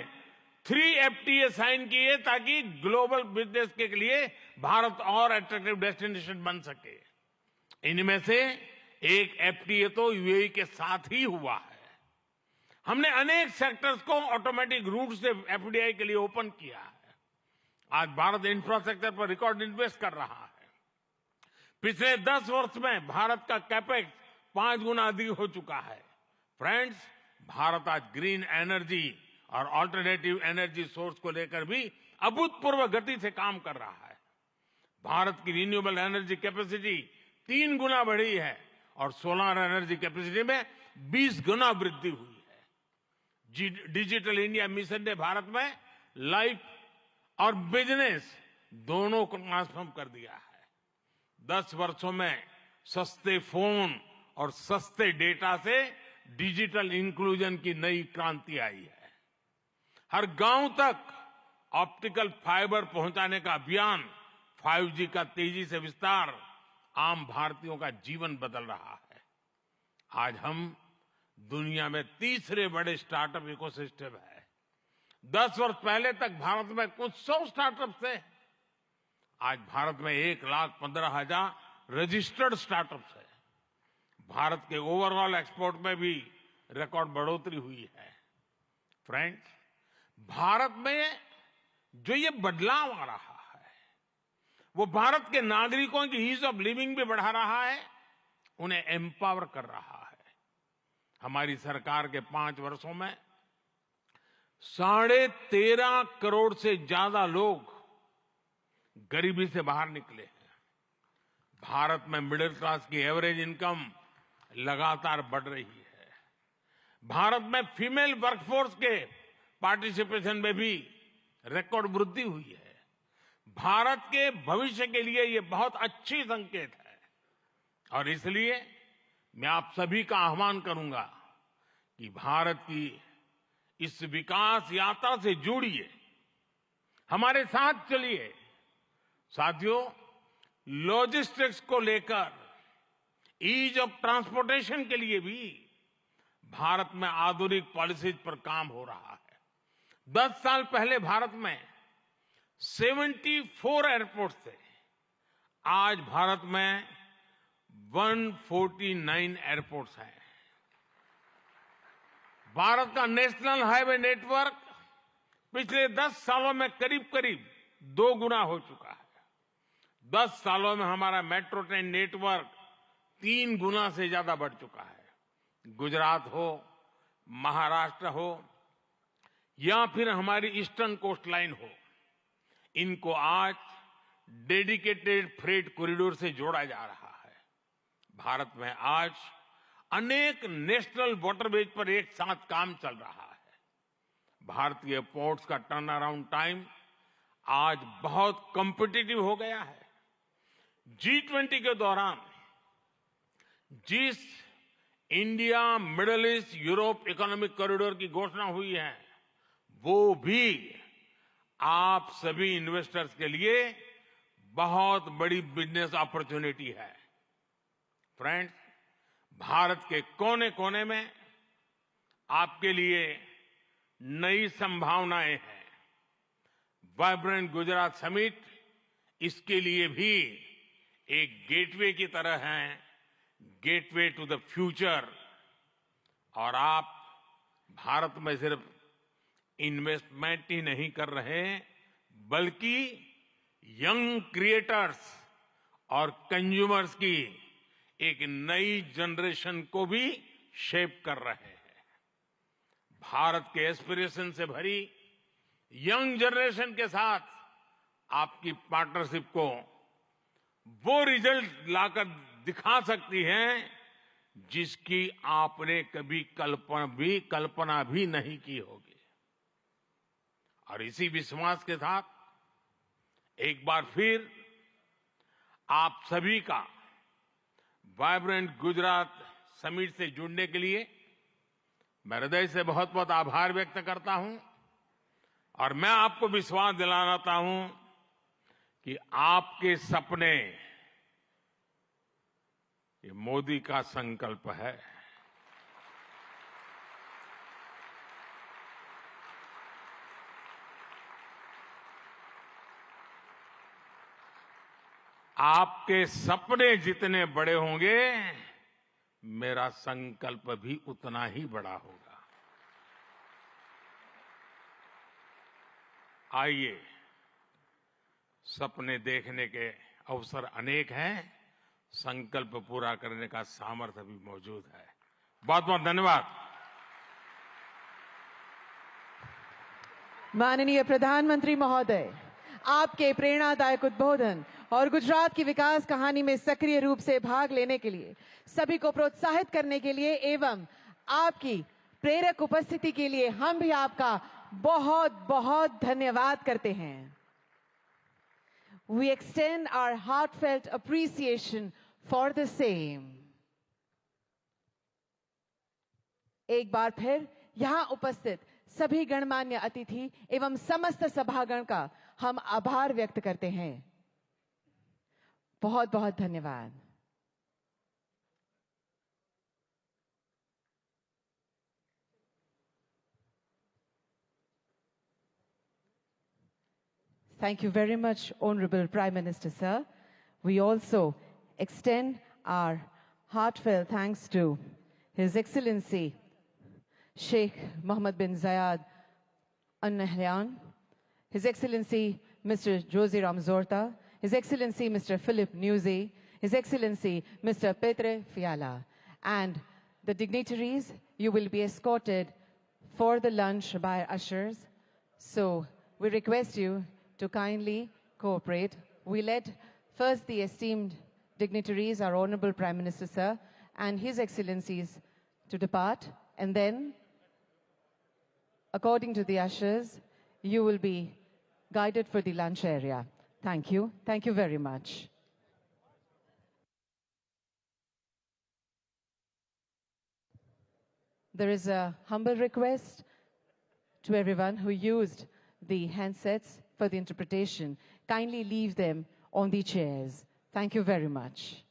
3 FTA साइन किए ताकि ग्लोबल बिजनेस के लिए भारत और अट्रैक्टिव डेस्टिनेशन बन सके। इनमें से एक FTA तो यूएई के साथ ही हुआ है। हमने अनेक सेक्टर्स को ऑटोमेटिक रूट से FDI के लिए ओपन किया है। आज भारत इंफ्रास्ट्रक्चर पर रिकॉर्ड इन्वेस्ट कर रहा है। पिछले 10 वर्ष में भारत का कैपेक्स 5 गुना अधिक हो चुका है। फ्रेंड्स, भारत आज ग्रीन एनर्जी और अल्टरनेटिव एनर्जी सोर्स को लेकर भी अभूतपूर्व गति से काम कर रहा है। भारत की रिन्यूएबल एनर्जी कैपेसिटी 3 गुना बढ़ी है और सोलर एनर्जी कैपेसिटी में 20 गुना वृद्धि हुई है। डिजिटल इंडिया मिशन ने भारत में लाइफ और बिजनेस दोनों को ट्रांसफॉर्म कर दिया है। 10 वर्षों में सस्ते फोन और सस्ते डेटा से डिजिटल इंक्लूजन की नई क्रांति आई है। हर गांव तक ऑप्टिकल फाइबर पहुंचाने का अभियान, 5G का तेजी से विस्तार आम भारतीयों का जीवन बदल रहा है। आज हम दुनिया में तीसरे बड़े स्टार्टअप इकोसिस्टम है। 10 वर्ष पहले तक भारत में कुछ 100 स्टार्टअप थे। आज भारत में 1,15,000 रजिस्टर्ड स्टार्टअप्स है। भारत के ओवरऑल एक्सपोर्ट में भी रिकॉर्ड बढ़ोतरी हुई है। फ्रेंड्स, भारत में जो ये बदलाव आ रहा है वो भारत के नागरिकों की ईज ऑफ लिविंग भी बढ़ा रहा है, उन्हें एम्पावर कर रहा है। हमारी सरकार के 5 वर्षों में 13.5 करोड़ से ज्यादा लोग गरीबी से बाहर निकले हैं। भारत में मिडिल क्लास की एवरेज इनकम लगातार बढ़ रही है। भारत में फीमेल वर्कफोर्स के पार्टिसिपेशन में भी रिकॉर्ड वृद्धि हुई है। भारत के भविष्य के लिए ये बहुत अच्छी संकेत है और इसलिए मैं आप सभी का आह्वान करूंगा कि भारत की इस विकास यात्रा से जुड़िए, हमारे साथ चलिए। साथियों, लॉजिस्टिक्स को लेकर ईज ऑफ ट्रांसपोर्टेशन के लिए भी भारत में आधुनिक पॉलिसीज पर काम हो रहा है। 10 साल पहले भारत में 74 एयरपोर्ट थे। आज भारत में 149 एयरपोर्ट्स हैं। भारत का नेशनल हाईवे नेटवर्क पिछले 10 सालों में करीब करीब 2 गुना हो चुका है। 10 सालों में हमारा मेट्रो ट्रेन नेटवर्क 3 गुना से ज्यादा बढ़ चुका है। गुजरात हो, महाराष्ट्र हो या फिर हमारी ईस्टर्न कोस्ट लाइन हो, इनको आज डेडिकेटेड फ्रेट कॉरिडोर से जोड़ा जा रहा है। भारत में आज अनेक नेशनल वाटरवेज पर एक साथ काम चल रहा है। भारतीय पोर्ट्स का टर्न अराउंड टाइम आज बहुत कॉम्पिटिटिव हो गया है। G20 के दौरान जिस India middle east Europe economic corridor की घोषणा हुई है वो भी आप सभी इन्वेस्टर्स के लिए बहुत बड़ी बिजनेस अपॉर्चुनिटी है। फ्रेंड्स, भारत के कोने कोने में आपके लिए नई संभावनाएं हैं। वाइब्रेंट गुजरात समिट इसके लिए भी एक गेटवे की तरह है, गेटवे टू द फ्यूचर। और आप भारत में सिर्फ इन्वेस्टमेंट ही नहीं कर रहे बल्कि यंग क्रिएटर्स और कंज्यूमर्स की एक नई जनरेशन को भी शेप कर रहे हैं। भारत के एस्पिरेशन से भरी यंग जनरेशन के साथ आपकी पार्टनरशिप को वो रिजल्ट लाकर दिखा सकती है जिसकी आपने कभी कल्पना भी नहीं की होगी। और इसी विश्वास के साथ एक बार फिर आप सभी का वाइब्रेंट गुजरात समिट से जुड़ने के लिए मैं हृदय से बहुत बहुत आभार व्यक्त करता हूं और मैं आपको विश्वास दिलाना चाहता हूं कि आपके सपने ये मोदी का संकल्प है। आपके सपने जितने बड़े होंगे मेरा संकल्प भी उतना ही बड़ा होगा। आइए, सपने देखने के अवसर अनेक हैं, संकल्प पूरा करने का सामर्थ्य भी मौजूद है। बहुत बहुत धन्यवाद। माननीय प्रधानमंत्री महोदय, आपके प्रेरणादायक उद्बोधन और गुजरात की विकास कहानी में सक्रिय रूप से भाग लेने के लिए, सभी को प्रोत्साहित करने के लिए एवं आपकी प्रेरक उपस्थिति के लिए हम भी आपका बहुत बहुत धन्यवाद करते हैं। We extend our heartfelt appreciation for the same. एक बार फिर यहां उपस्थित सभी गणमान्य अतिथि एवं समस्त सभागण का हम आभार व्यक्त करते हैं। बहुत बहुत धन्यवाद। Thank you very much, Honorable Prime Minister, sir. We also extend our heartfelt thanks to His Excellency Sheikh Mohammed bin Zayed Al Nahyan, His Excellency Mr. Jose Ramzorta, His Excellency Mr. Philip Nuzzi, His Excellency Mr. Petre Fiala, and the dignitaries. You will be escorted for the lunch by ushers. So we request you to kindly cooperate. We let first the esteemed dignitaries, our Honorable Prime Minister, sir, and His Excellencies to depart, and then, according to the ushers, you will be guided for the lunch area. Thank you. Thank you very much. There is a humble request to everyone who used the handsets for the interpretation. Kindly leave them on the chairs. Thank you very much.